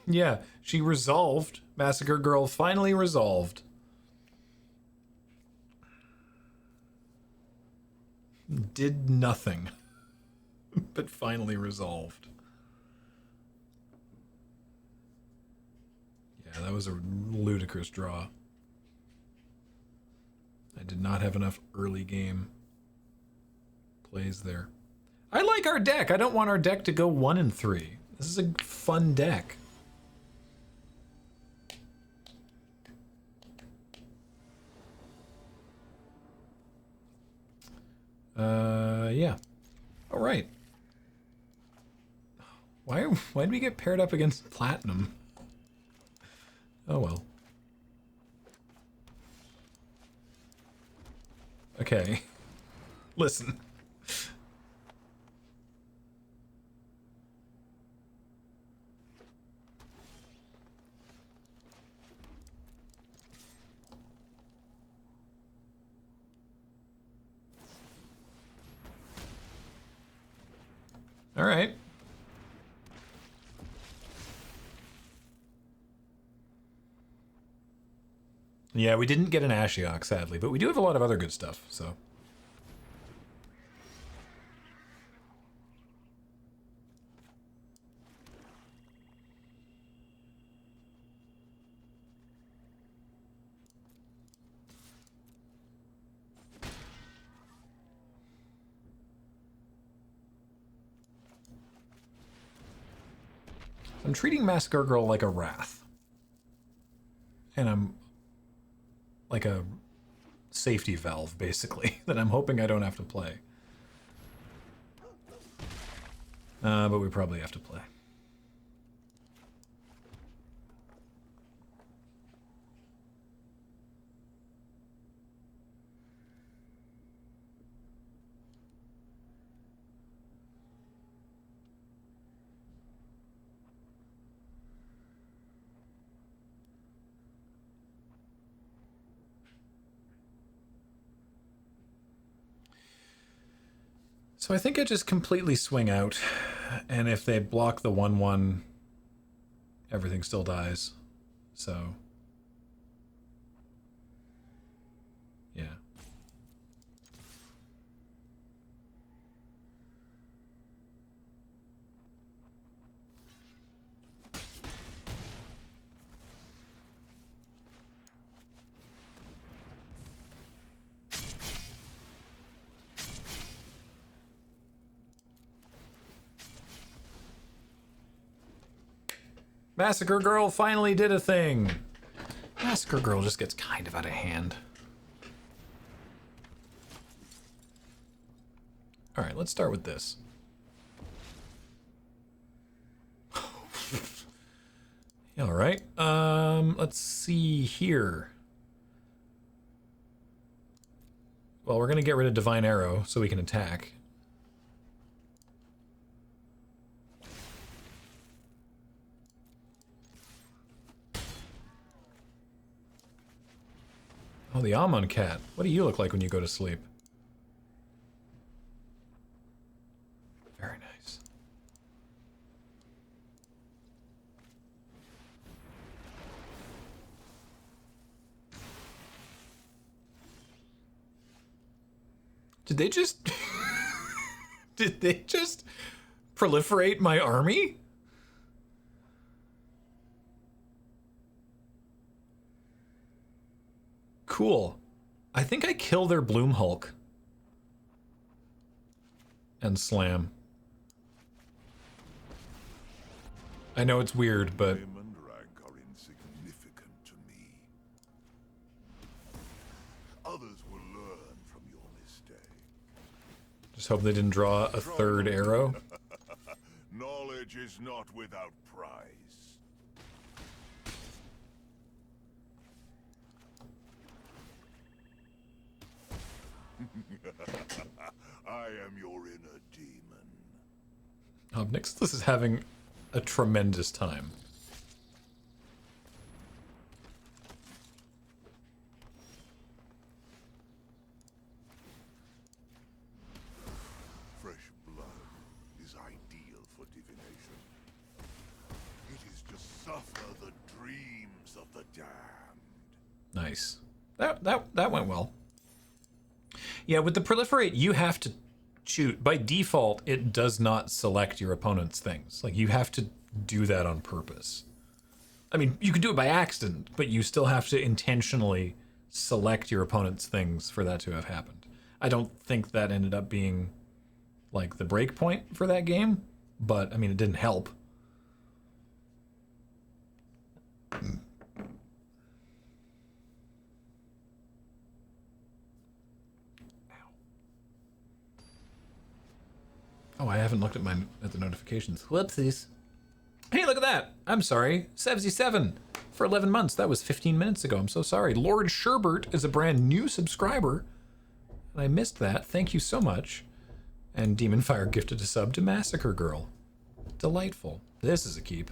Yeah, she resolved. Massacre Girl finally resolved. Did nothing. But finally resolved. Yeah, that was a ludicrous draw. I did not have enough early game plays there. I like our deck. I don't want our deck to go 1 and 3. This is a fun deck. Yeah. All right. Why did we get paired up against Platinum? Oh well. Okay. Listen. All right. Yeah, we didn't get an Ashiok, sadly, but we do have a lot of other good stuff, so. I'm treating Massacre Girl like a wrath. And I'm like a safety valve, basically, that I'm hoping I don't have to play. But we probably have to play. So I think I just completely swing out, and if they block the 1/1, everything still dies. So, yeah. Massacre Girl finally did a thing. Massacre Girl just gets kind of out of hand. All right, let's start with this. All right. Let's see here. Well, we're gonna get rid of Divine Arrow so we can attack. Oh, the Amon cat. What do you look like when you go to sleep? Very nice. Did they just... Did they just proliferate my army? Cool. I think I kill their Bloom Hulk. And slam. I know it's weird, but... Fame and rank are insignificant to me. Others will learn from your mistake. just hope they didn't draw a third arrow. Knowledge is not without price. I am your inner demon. Nixless is having a tremendous time. Fresh blood is ideal for divination. It is to suffer the dreams of the damned. Nice. That went well. Yeah, with the proliferate, you have to shoot. By default, it does not select your opponent's things. Like, you have to do that on purpose. I mean, you can do it by accident, but you still have to intentionally select your opponent's things for that to have happened. I don't think that ended up being, like, the break point for that game, but, I mean, it didn't help. Oh, I haven't looked at the notifications. Whoopsies. Hey, look at that. I'm sorry. Sevsy7 for 11 months. That was 15 minutes ago. I'm so sorry. Lord Sherbert is a brand new subscriber. And I missed that. Thank you so much. And Demon Fire gifted a sub to Massacre Girl. Delightful. This is a keep.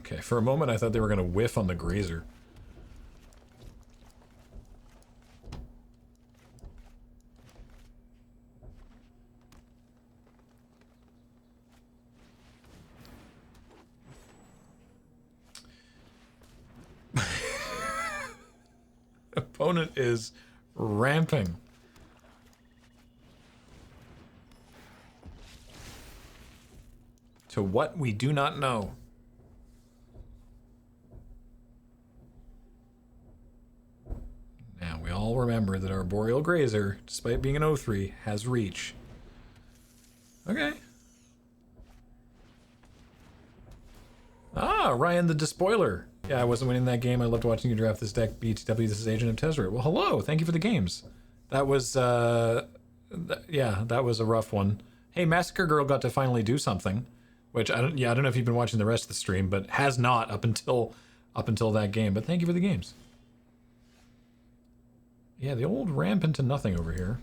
Okay, for a moment I thought they were going to whiff on the Grazer. Opponent is ramping. To what we do not know. all remember that our Boreal Grazer, despite being an O3, has reach. Okay. Ah, Ryan the Despoiler. Yeah, I wasn't winning that game. I loved watching you draft this deck. BTW, this is Agent of Tezzeret. Well, hello. Thank you for the games. That was, yeah, that was a rough one. Hey, Massacre Girl got to finally do something, which I don't know if you've been watching the rest of the stream, but has not up until that game. But thank you for the games. Yeah, the old ramp into nothing over here.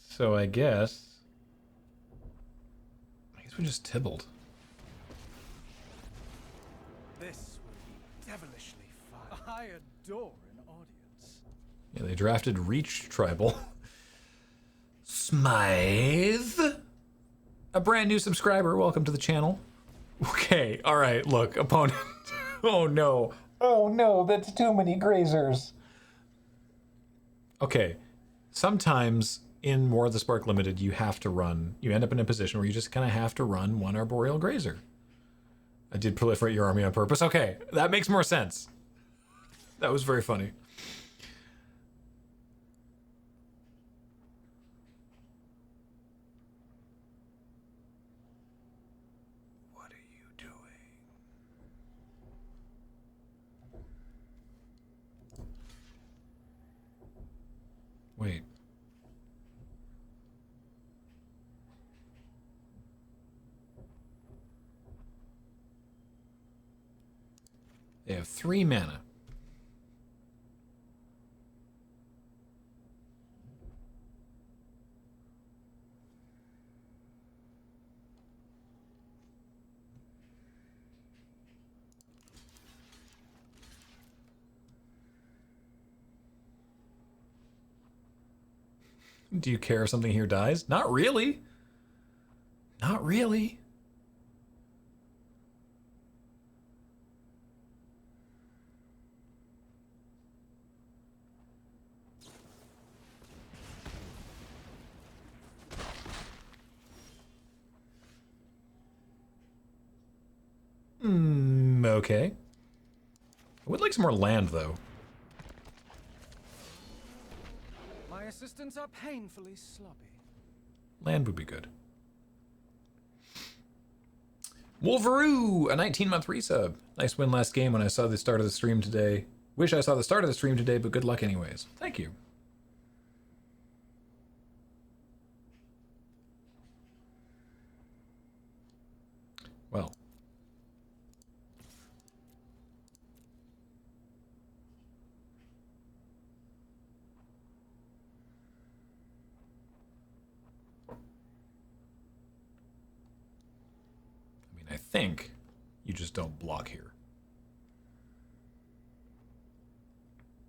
So I guess we just tibbled. This will be devilishly fun. I adore an audience. Yeah, they drafted Reach Tribal. Smythe, a brand new subscriber. Welcome to the channel. Okay, all right. Look, opponent. Oh no. Oh no, that's too many grazers. Okay, sometimes in War of the Spark Limited, you have to run. You end up in a position where you just kind of have to run one Arboreal Grazer. I did proliferate your army on purpose. Okay, that makes more sense. That was very funny. What are you doing? Wait. They have 3 mana. Do you care if something here dies? Not really. Not really. Okay. I would like some more land, though. My assistants are painfully sloppy. Land would be good. Wolveroo, a 19-month resub. Nice win last game when I saw the start of the stream today. Wish I saw the start of the stream today, but good luck anyways. Thank you. Well. I think you just don't block here.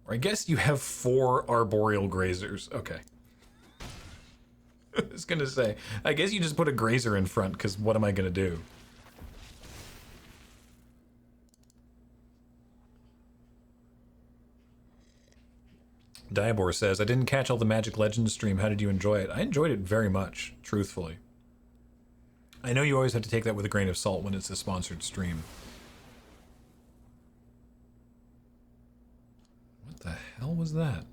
Or I guess you have 4 Arboreal Grazers. Okay. I was gonna say, I guess you just put a Grazer in front, because what am I gonna do? Diabor says, I didn't catch all the Magic Legends stream. How did you enjoy it? I enjoyed it very much, truthfully. I know you always have to take that with a grain of salt when it's a sponsored stream. What the hell was that?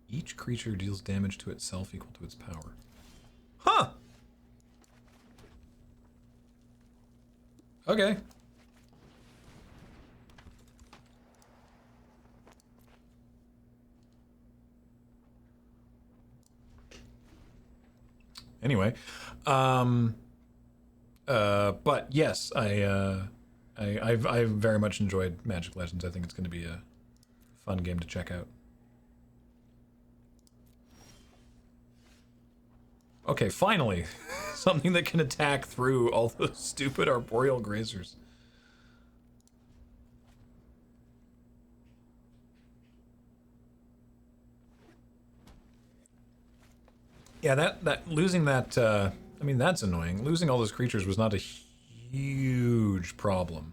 Each creature deals damage to itself equal to its power. Huh! Okay. Anyway, but yes, I very much enjoyed Magic Legends. I think it's going to be a fun game to check out. Okay, finally, something that can attack through all those stupid Arboreal Grazers. Yeah, that losing that, I mean, that's annoying. Losing all those creatures was not a huge problem.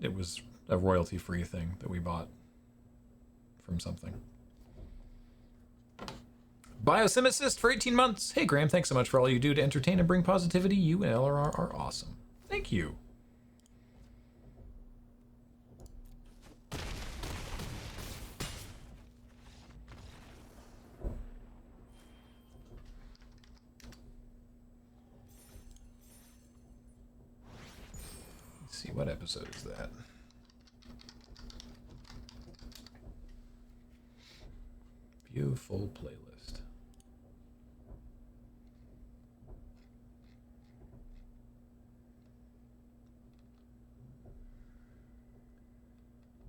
it was a royalty-free thing that we bought from something. Biosim Assist for 18 months. Hey, Graham, thanks so much for all you do to entertain and bring positivity. You and LRR are awesome. Thank you. Let's see, what episode is that? Beautiful playlist.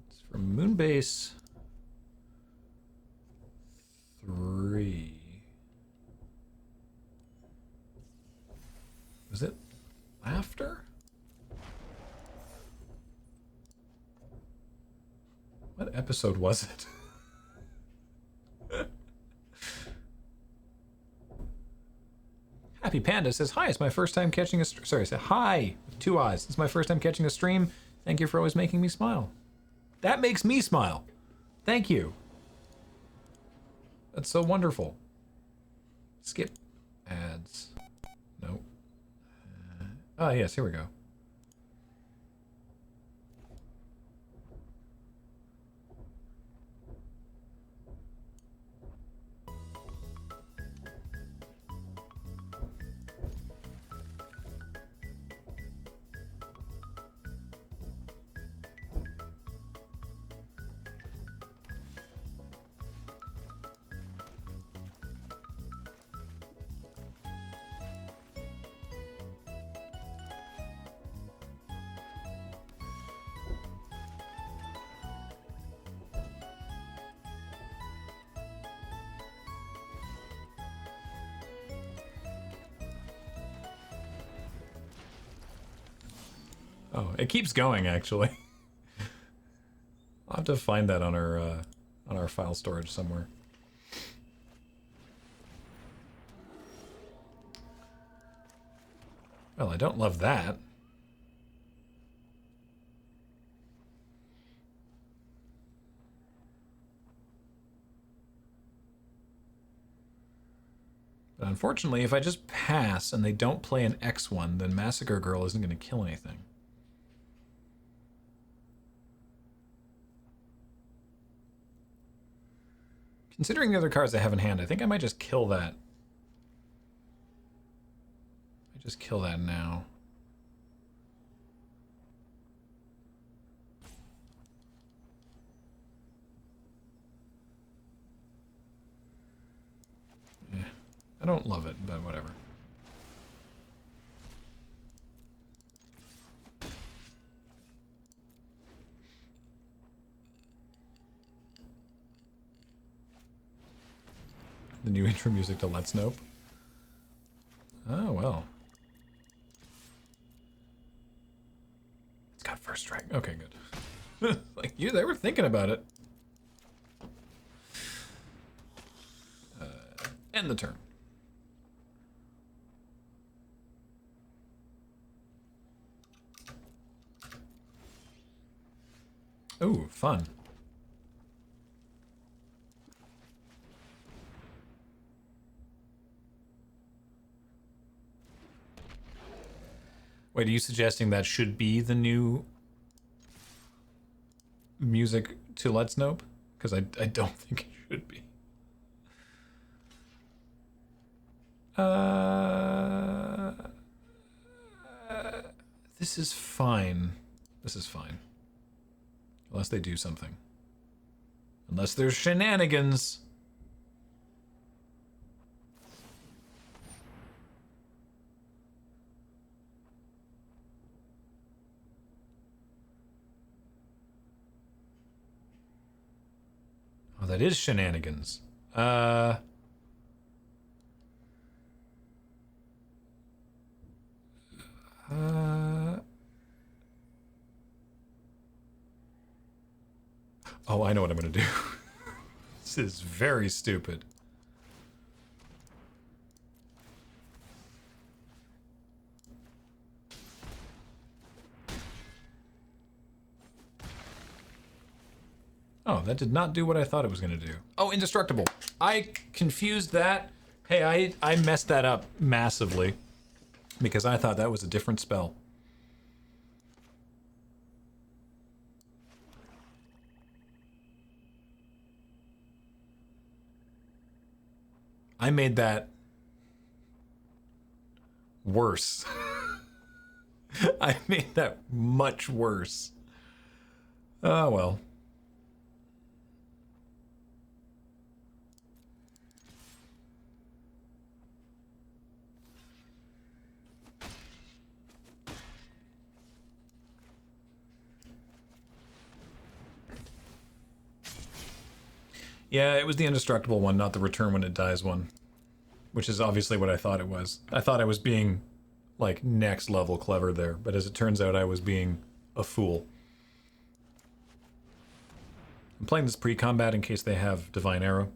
It's from Moonbase 3. Was it Laughter? What episode was it? Happy Panda says, hi, it's my first time catching a... Sorry, I said hi with 2 eyes. It's my first time catching a stream. Thank you for always making me smile. That makes me smile. Thank you. That's so wonderful. Skip ads. Nope. Oh, yes, here we go. Oh, it keeps going, actually. I'll have to find that on our file storage somewhere. Well, I don't love that. But unfortunately, if I just pass and they don't play an X one, then Massacre Girl isn't going to kill anything. Considering the other cards I have in hand, I think I might just kill that. I just kill that now. Yeah, I don't love it, but whatever. The new intro music to Let's Nope. Oh, well. It's got first strike. Okay, good. Like, they were thinking about it. End the turn. Ooh, fun. Wait, are you suggesting that should be the new music to Let's Nope? Because I don't think it should be. This is fine. This is fine. Unless they do something. Unless there's shenanigans. Oh, that is shenanigans. Oh, I know what I'm gonna do. This is very stupid. Oh, that did not do what I thought it was going to do. Oh, indestructible. I confused that. Hey, I messed that up massively because I thought that was a different spell. I made that worse. I made that much worse. Oh, well. Yeah, it was the indestructible one, not the return when it dies one. Which is obviously what I thought it was. I thought I was being, like, next level clever there, but as it turns out, I was being a fool. I'm playing this pre-combat in case they have Divine Arrow.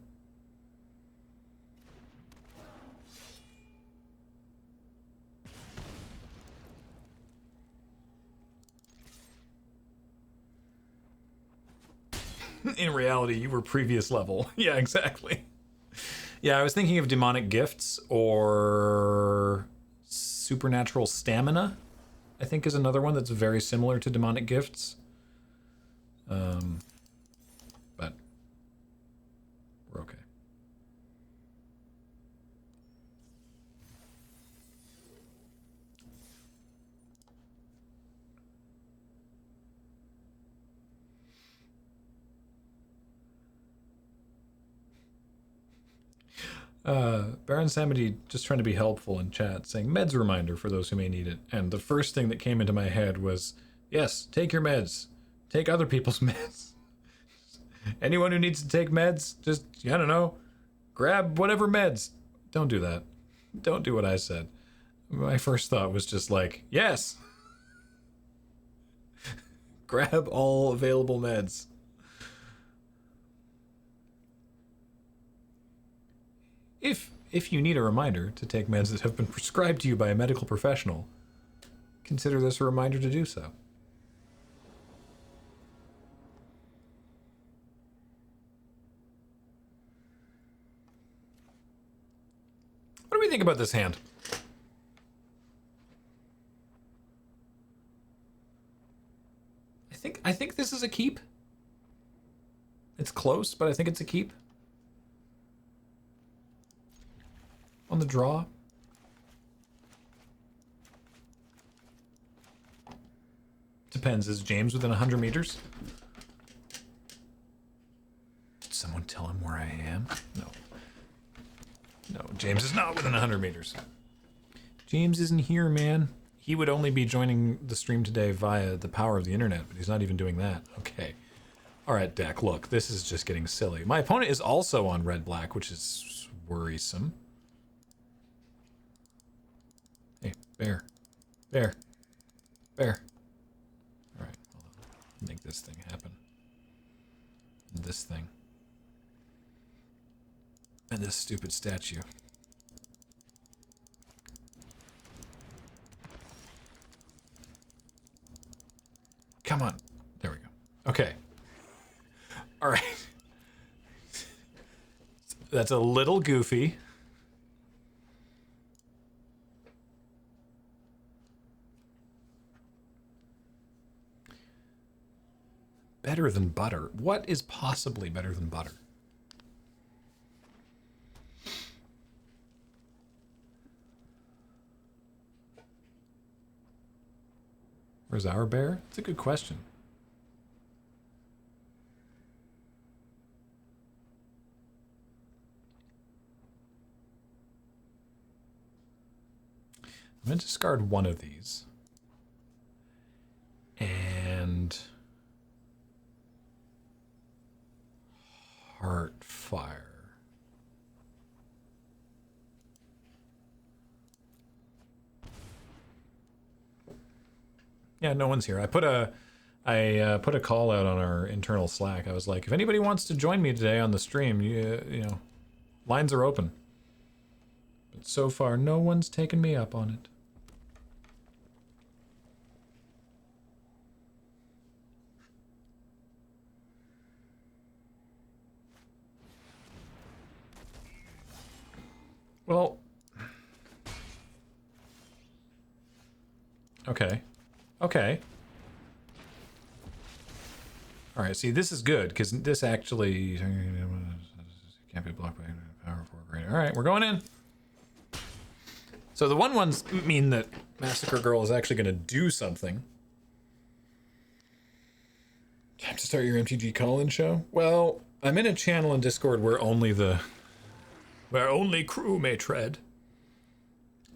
In reality, you were previous level. Yeah, exactly. Yeah, I was thinking of demonic gifts or supernatural stamina, I think is another one that's very similar to demonic gifts. But we're okay. Baron Samity just trying to be helpful in chat, saying meds reminder for those who may need it. And the first thing that came into my head was, yes, take your meds. Take other people's meds. Anyone who needs to take meds, just, I don't know, grab whatever meds. Don't do that. Don't do what I said. My first thought was just like, yes! Grab all available meds. If you need a reminder to take meds that have been prescribed to you by a medical professional, consider this a reminder to do so. What do we think about this hand? I think this is a keep. It's close, but I think it's a keep. On the draw. Depends. Is James within 100 meters? Did someone tell him where I am? No. No, James is not within 100 meters. James isn't here, man. He would only be joining the stream today via the power of the internet, but he's not even doing that. Okay. All right, Deck, look, this is just getting silly. My opponent is also on red-black, which is worrisome. Hey, bear. Bear. Bear. All right, hold on. Make this thing happen. And this thing. And this stupid statue. Come on. There we go. Okay. All right. That's a little goofy. Better than butter. What is possibly better than butter? Where's our bear? It's a good question. I'm going to discard one of these. And Heartfire. Yeah, no one's here. I put a call out on our internal Slack. I was like, if anybody wants to join me today on the stream, you know, lines are open. But so far, no one's taken me up on it. Well... Okay. Okay. Alright, see, this is good, because this actually... Can't be blocked by power 4 greater. Alright, we're going in. So the 1/1s mean that Massacre Girl is actually going to do something. Time to start your MTG call-in show? Well, I'm in a channel in Discord where only crew may tread.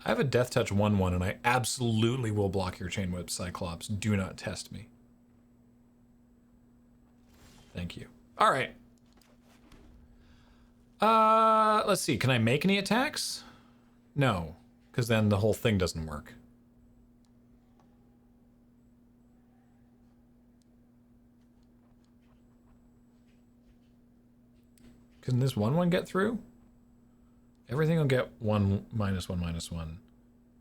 I have a Death Touch 1/1 and I absolutely will block your Chain Whip, Cyclops. Do not test me. Thank you. All right. Let's see. Can I make any attacks? No, because then the whole thing doesn't work. Can this 1/1 get through? Everything will get 1 -1 -1.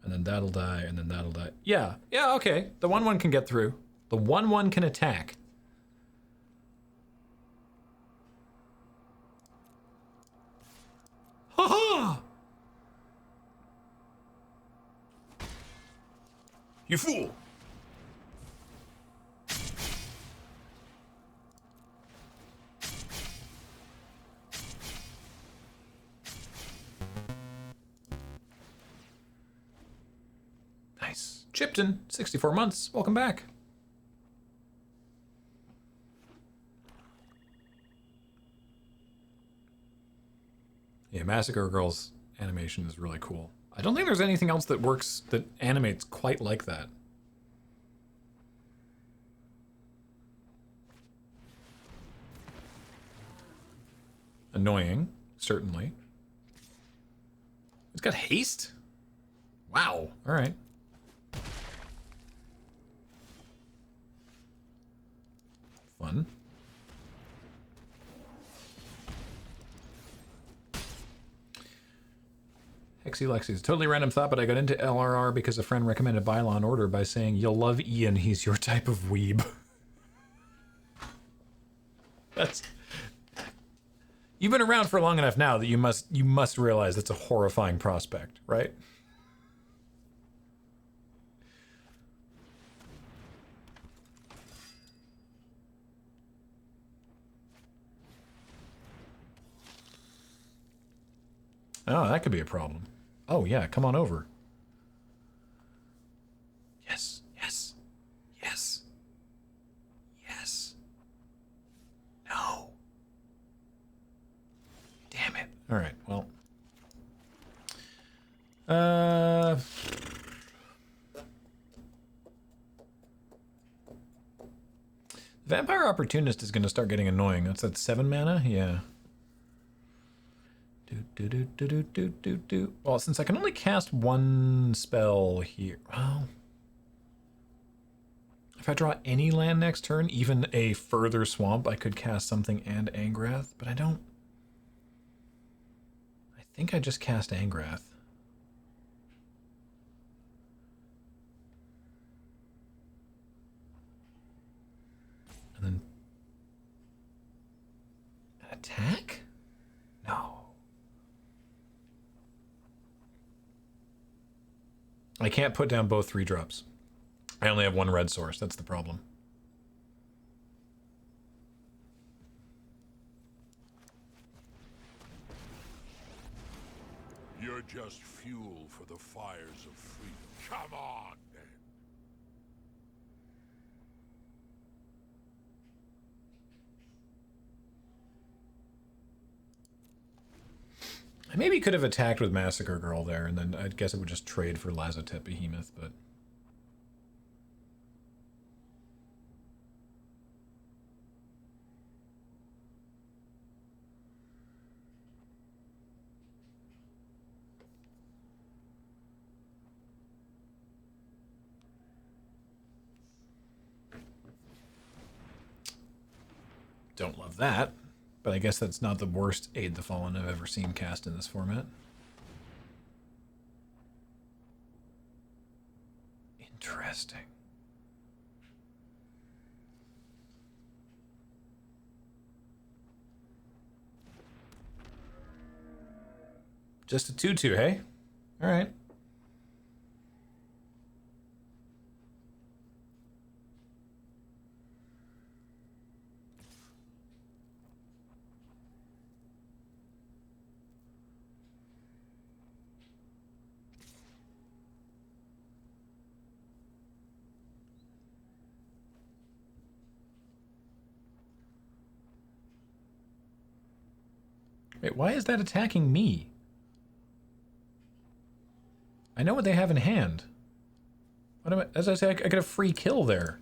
And then that'll die, and then that'll die. Yeah, yeah, okay. The 1/1 can get through. The 1/1 can attack. Ha-ha! You fool! Nice. Chipton, 64 months. Welcome back. Yeah, Massacre Girl's animation is really cool. I don't think there's anything else that works, that animates quite like that. Annoying, certainly. It's got haste? Wow, alright. Fun. Hexy Lexi's totally random thought, but I got into LRR because a friend recommended Buy Law and Order by saying, "You'll love Ian, he's your type of weeb." That's... You've been around for long enough now that you must realize that's a horrifying prospect, right? Oh, that could be a problem. Oh, yeah, come on over. Yes, yes, yes, yes. No. Damn it. All right, well. Vampire Opportunist is going to start getting annoying. That's at 7 mana? Yeah. Well, since I can only cast one spell here, well, if I draw any land next turn, even a further swamp, I could cast something and Angrath, but I don't. I think I just cast Angrath. And then an attack? No. I can't put down both 3-drops. I only have one red source. That's the problem. You're just fuel for the fires of freedom. Come on, then. I maybe could have attacked with Massacre Girl there, and then I guess it would just trade for Lazotep Behemoth, but... Don't love that, but I guess that's not the worst Aid the Fallen I've ever seen cast in this format. Interesting. Just a 2/2, hey? All right. Wait, why is that attacking me? I know what they have in hand. What am I, as I say, I got a free kill there.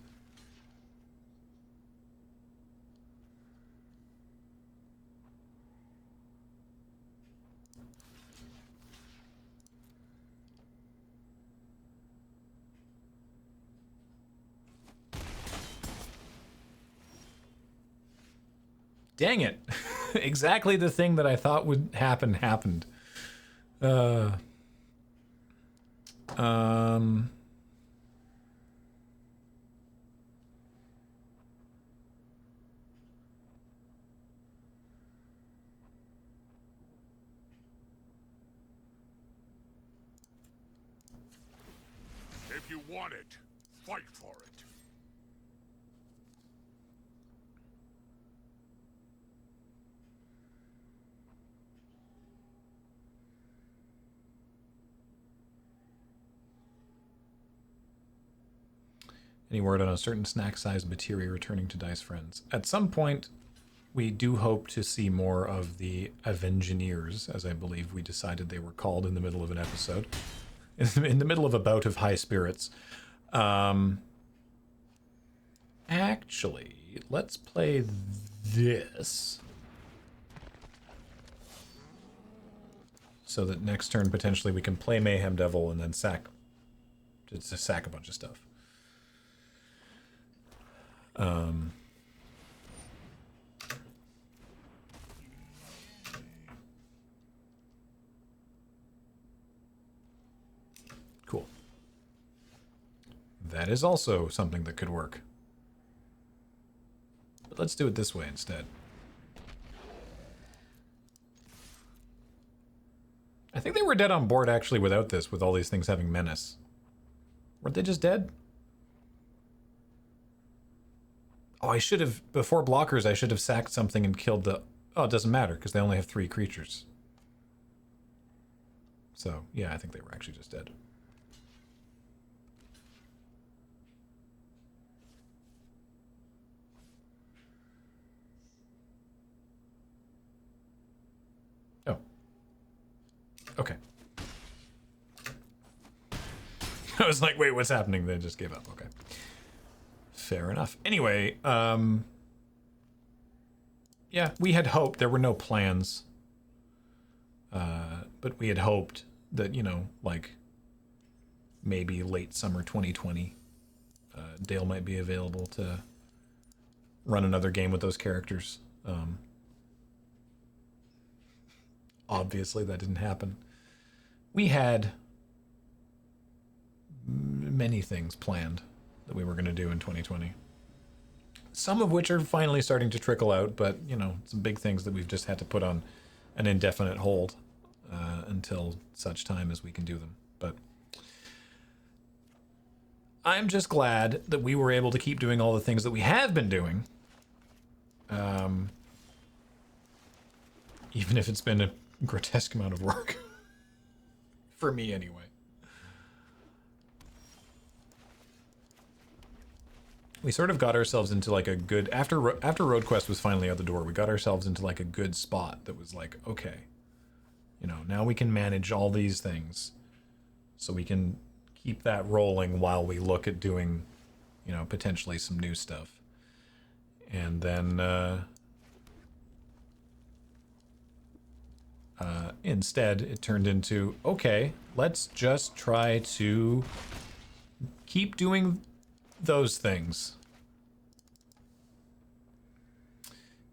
Dang it. Exactly the thing that I thought would happen happened. If you want it, fight for it. Any word on a certain snack-sized materia returning to Dice Friends? At some point, we do hope to see more of the Avengineers, as I believe we decided they were called in the middle of an episode. In the middle of a bout of high spirits. Actually, let's play this. So that next turn, potentially, we can play Mayhem Devil and then sack... Just to sack a bunch of stuff. Cool. That is also something that could work. But let's do it this way instead. I think they were dead on board actually without this, with all these things having menace. Weren't they just dead? Oh, I should have, before blockers, I should have sacked something and killed the... Oh, it doesn't matter, because they only have 3 creatures. So, yeah, I think they were actually just dead. Oh. Okay. I was like, wait, what's happening? They just gave up. Okay. Fair enough. Anyway, yeah, we had hoped, there were no plans, but we had hoped that, you know, like, maybe late summer 2020, Dale might be available to run another game with those characters. Obviously, that didn't happen. We had many things planned that we were going to do in 2020. Some of which are finally starting to trickle out, but, you know, some big things that we've just had to put on an indefinite hold until such time as we can do them. But I'm just glad that we were able to keep doing all the things that we have been doing. Even if it's been a grotesque amount of work. For me, anyway. We sort of got ourselves into like a good... After Road Quest was finally out the door, we got ourselves into like a good spot that was like, okay, you know, now we can manage all these things. So we can keep that rolling while we look at doing, you know, potentially some new stuff. And then... instead, it turned into, okay, let's just try to keep doing those things.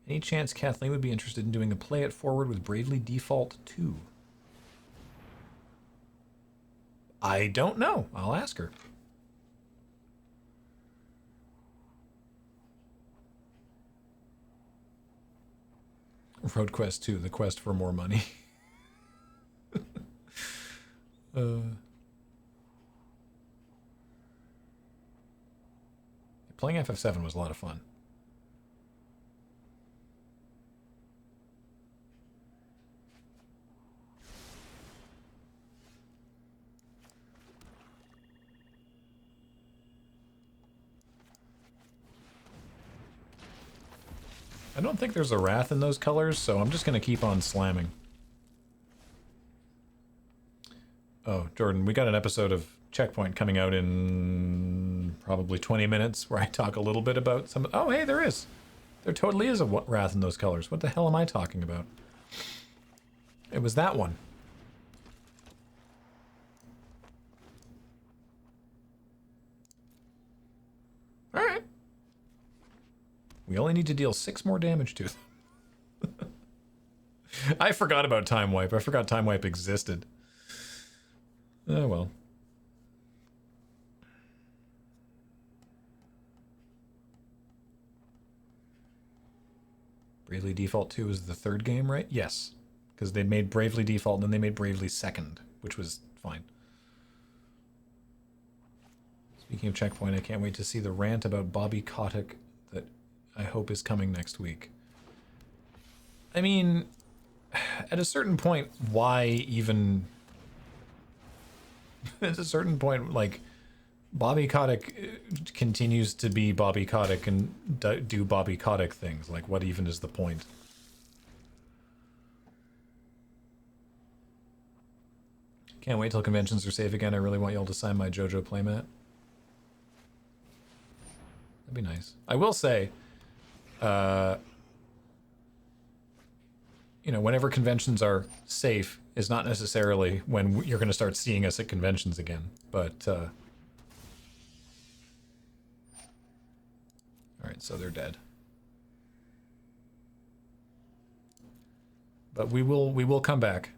Any chance Kathleen would be interested in doing a Play It Forward with Bravely Default 2? I don't know. I'll ask her. Road Quest 2, the quest for more money. Playing FF7 was a lot of fun. I don't think there's a Wrath in those colors, so I'm just going to keep on slamming. Oh, Jordan, we got an episode of Checkpoint coming out in probably 20 minutes where I talk a little bit about some... Oh, hey, there is. There totally is a Wrath in those colors. What the hell am I talking about? It was that one. All right. We only need to deal 6 more damage to them. I forgot about Time Wipe. I forgot Time Wipe existed. Oh, well. Bravely Default 2 is the 3rd game, right? Yes. Because they made Bravely Default and then they made Bravely 2nd, which was fine. Speaking of Checkpoint, I can't wait to see the rant about Bobby Kotick that I hope is coming next week. I mean, at a certain point, why even... At a certain point, like, Bobby Kotick continues to be Bobby Kotick and do Bobby Kotick things. Like, what even is the point? Can't wait till conventions are safe again. I really want y'all to sign my JoJo playmat. That'd be nice. I will say, you know, whenever conventions are safe is not necessarily when you're going to start seeing us at conventions again. But, all right, so they're dead. But we will come back.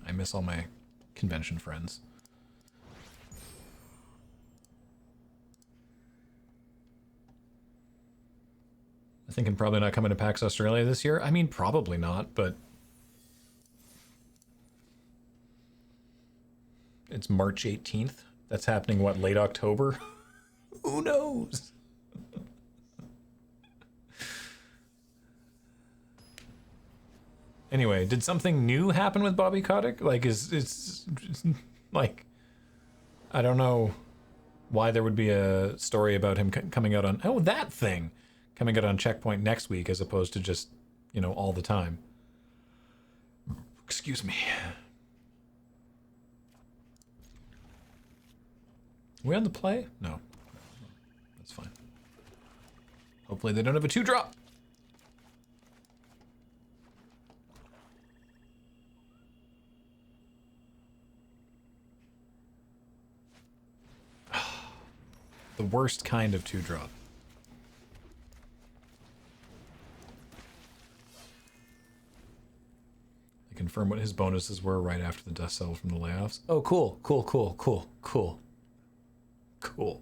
I miss all my convention friends. I think I'm probably not coming to PAX Australia this year. I mean, probably not, but it's March 18th. That's happening, what, late October? Who knows? Anyway, did something new happen with Bobby Kotick? Like, it's like, I don't know why there would be a story about him coming out on, oh, that thing, coming out on Checkpoint next week as opposed to just, you know, all the time. Excuse me. Are we on the play? No. That's fine. Hopefully they don't have a 2-drop. The worst kind of 2-drop. They confirm what his bonuses were right after the dust settled from the layoffs. Oh, cool, cool, cool, cool, cool. Cool.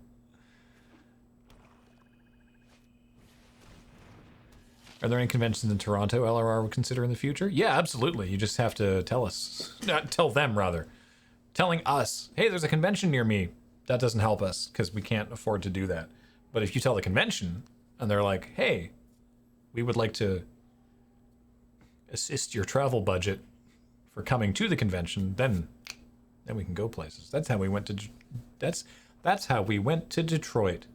Are there any conventions in Toronto LRR would consider in the future? Yeah, absolutely. You just have to tell us. Not tell them, rather. Telling us, hey, there's a convention near me. That doesn't help us, because we can't afford to do that. But if you tell the convention, and they're like, hey, we would like to assist your travel budget for coming to the convention, then we can go places. That's how we went to... That's how we went to Detroit.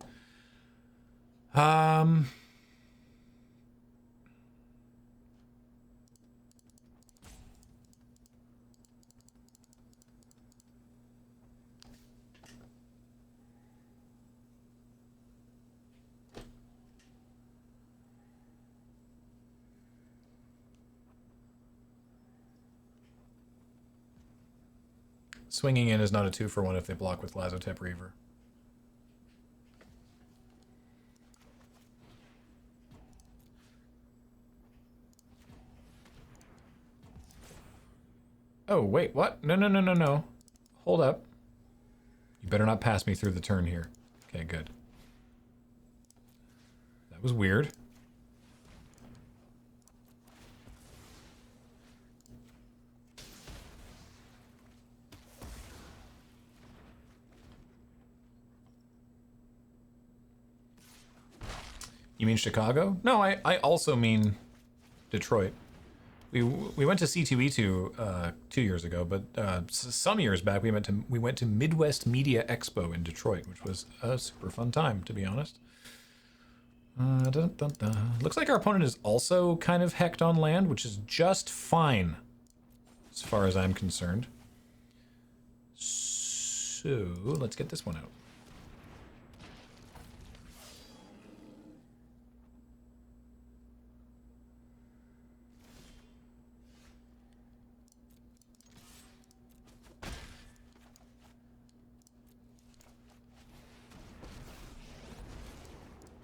Swinging in is not a 2-for-1 if they block with Lazotep Reaver. Oh, wait, what? No, no, no, no, no. Hold up. better not pass me through the turn here. Okay, good. That was weird. You mean Chicago? No, I also mean Detroit. We went to C2E2 2 years ago, but some years back we went to Midwest Media Expo in Detroit, which was a super fun time, to be honest. Looks like our opponent is also kind of hecked on land, which is just fine, as far as I'm concerned. So let's get this one out.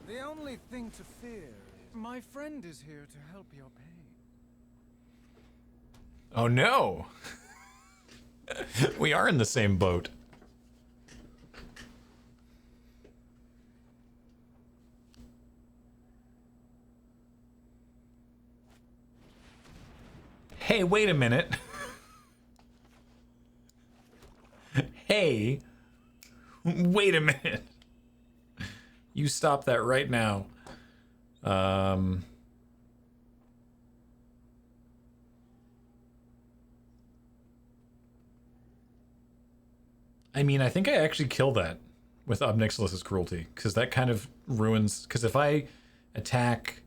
The only thing to fear, my friend is here to help your pain. Oh no! We are in the same boat. Hey, wait a minute. Hey, wait a minute. You stop that right now. I mean, I think I actually kill that with Ob Nixilis' cruelty, because that kind of ruins... Because if I attack...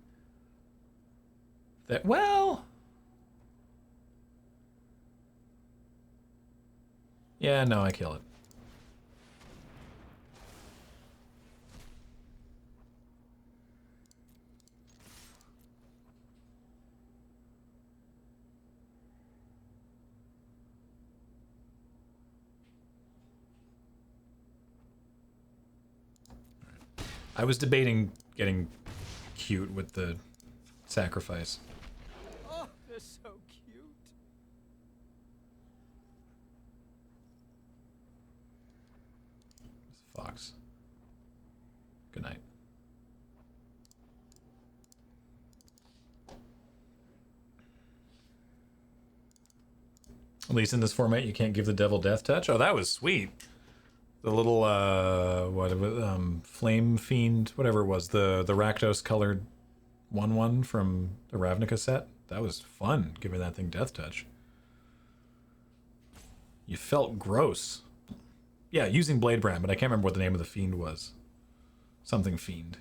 that... Well... Yeah, no, I kill it. I was debating getting cute with the sacrifice. Oh, they're so cute. Fox. Good night. At least in this format, you can't give the devil death touch. Oh, that was sweet. The little, Flame Fiend, whatever it was, the Rakdos colored 1/1 from the Ravnica set. That was fun, giving that thing death touch. You felt gross. Yeah, using Blade Brand, but I can't remember what the name of the fiend was. Something fiend.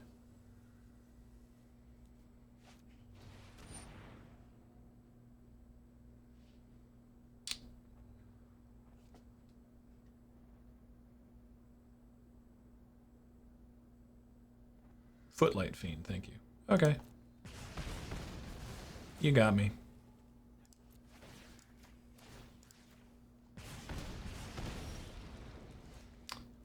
Footlight Fiend, thank you. Okay. You got me.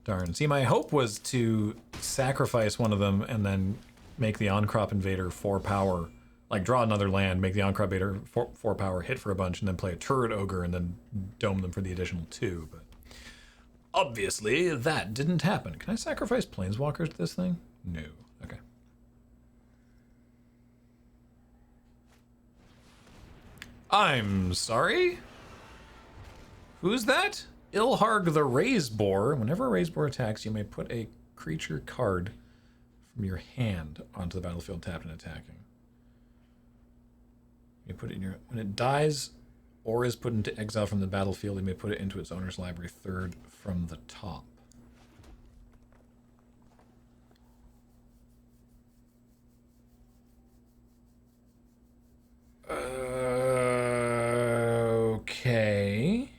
Darn. See, my hope was to sacrifice one of them and then make the On-Crop Invader 4 power. Like, draw another land, make the On-Crop Invader 4 power, hit for a bunch, and then play a Turret Ogre and then dome them for the additional 2. But obviously, that didn't happen. Can I sacrifice Planeswalkers to this thing? No. Okay. I'm sorry? Who's that? Ilharg the Razeboar. Whenever a Razeboar attacks, you may put a creature card from your hand onto the battlefield tapped and attacking. You put it in your... When it dies or is put into exile from the battlefield, you may put it into its owner's library third from the top. Okay.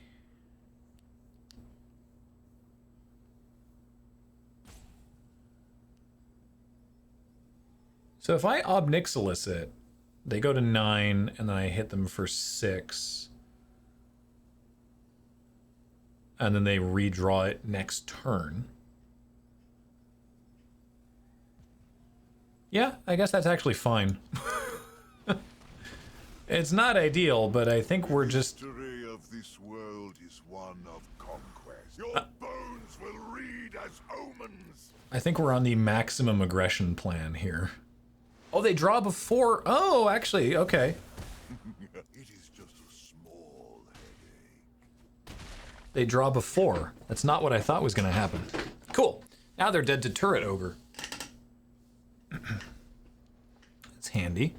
So if I Ob Nixilis it, they go to 9, and then I hit them for 6. And then they redraw it next turn. Yeah, I guess that's actually fine. It's not ideal, but I think we're just... The history of this world is one of conquest. Your bones words will read as omens. I think we're on the maximum aggression plan here. Oh, they draw before. Oh, actually, okay. It is just a small headache. They draw before. That's not what I thought was going to happen. Cool. Now they're dead to turret ogre. It's handy.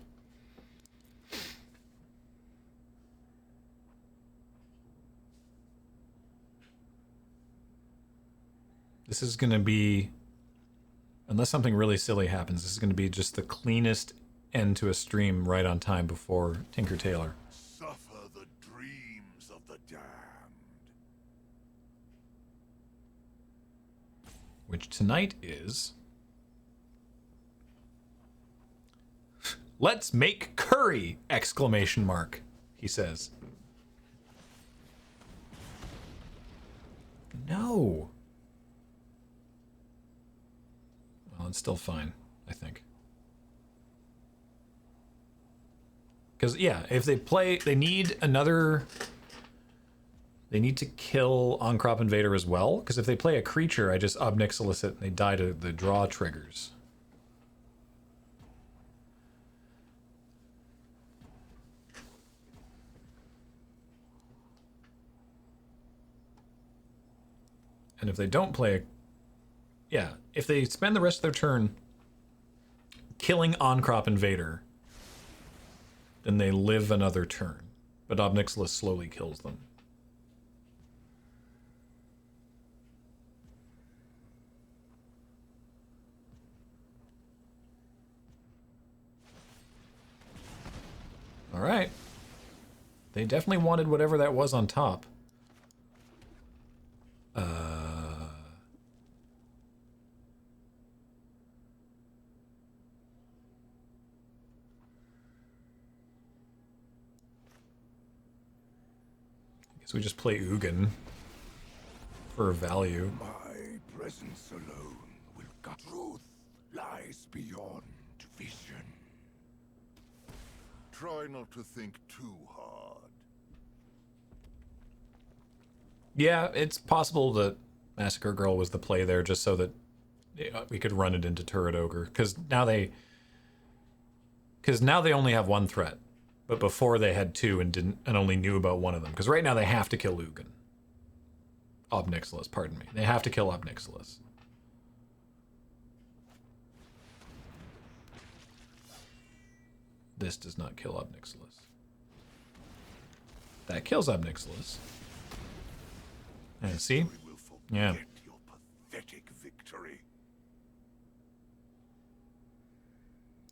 This is going to be, unless something really silly happens, this is going to be just the cleanest end to a stream right on time before Tinker Tailor. Suffer the dreams of the damned. Which tonight is... Let's make curry! Exclamation mark, he says. No. Well, it's still fine, I think. Because, yeah, if they play... They need another... They need to kill On-Crop Invader as well, because if they play a creature, I just Obnixilis it and they die to the draw triggers. And if they don't play a... Yeah, if they spend the rest of their turn killing On-Crop Invader, then they live another turn. But Obnixilis slowly kills them. Alright. They definitely wanted whatever that was on top. I guess we just play Ugin for value. My presence alone will cut. Truth lies beyond vision. Try not to think too hard. Yeah, it's possible that Massacre Girl was the play there just so that we could run it into Turret Ogre. Because now they only have one threat. But before they had two and only knew about one of them. Because right now they have to kill Ugin. Obnixilis, pardon me. They have to kill Obnixilis. This does not kill Obnixilis. That kills Obnixilis. And see? Yeah. Your pathetic victory.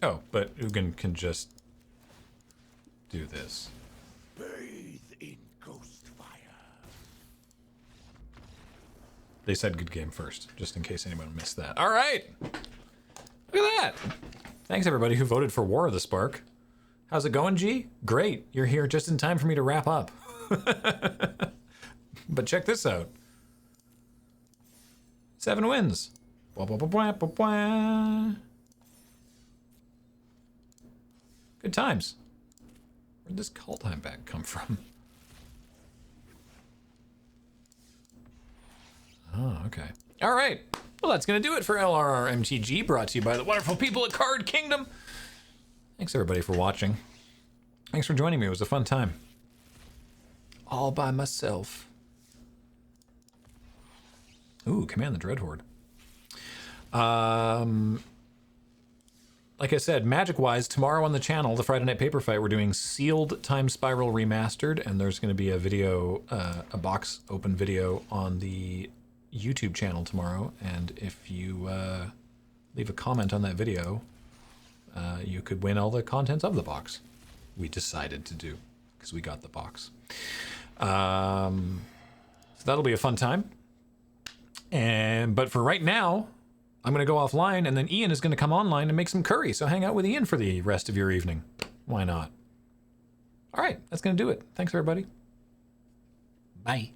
Oh, but Ugin can just do this. Bathe in ghost fire. They said good game first, just in case anyone missed that. All right. Look at that. Thanks, everybody who voted for War of the Spark. How's it going, G? Great. You're here just in time for me to wrap up. But check this out. 7 wins. Blah, blah, blah, blah, blah, blah. Good times. Where'd this Kaldheim bag come from? Oh, okay. All right. Well, that's going to do it for LRRMTG, brought to you by the wonderful people at Card Kingdom. Thanks, everybody, for watching. Thanks for joining me. It was a fun time. All by myself. Ooh, Command the Dreadhorde. Like I said, magic-wise, tomorrow on the channel, the Friday Night Paper Fight, we're doing Sealed Time Spiral Remastered, and there's going to be a video, a box open video on the YouTube channel tomorrow, and if you leave a comment on that video, you could win all the contents of the box. We decided to do, because we got the box. So that'll be a fun time. But for right now, I'm going to go offline, and then Ian is going to come online and make some curry. So hang out with Ian for the rest of your evening. Why not? All right, that's going to do it. Thanks, everybody. Bye.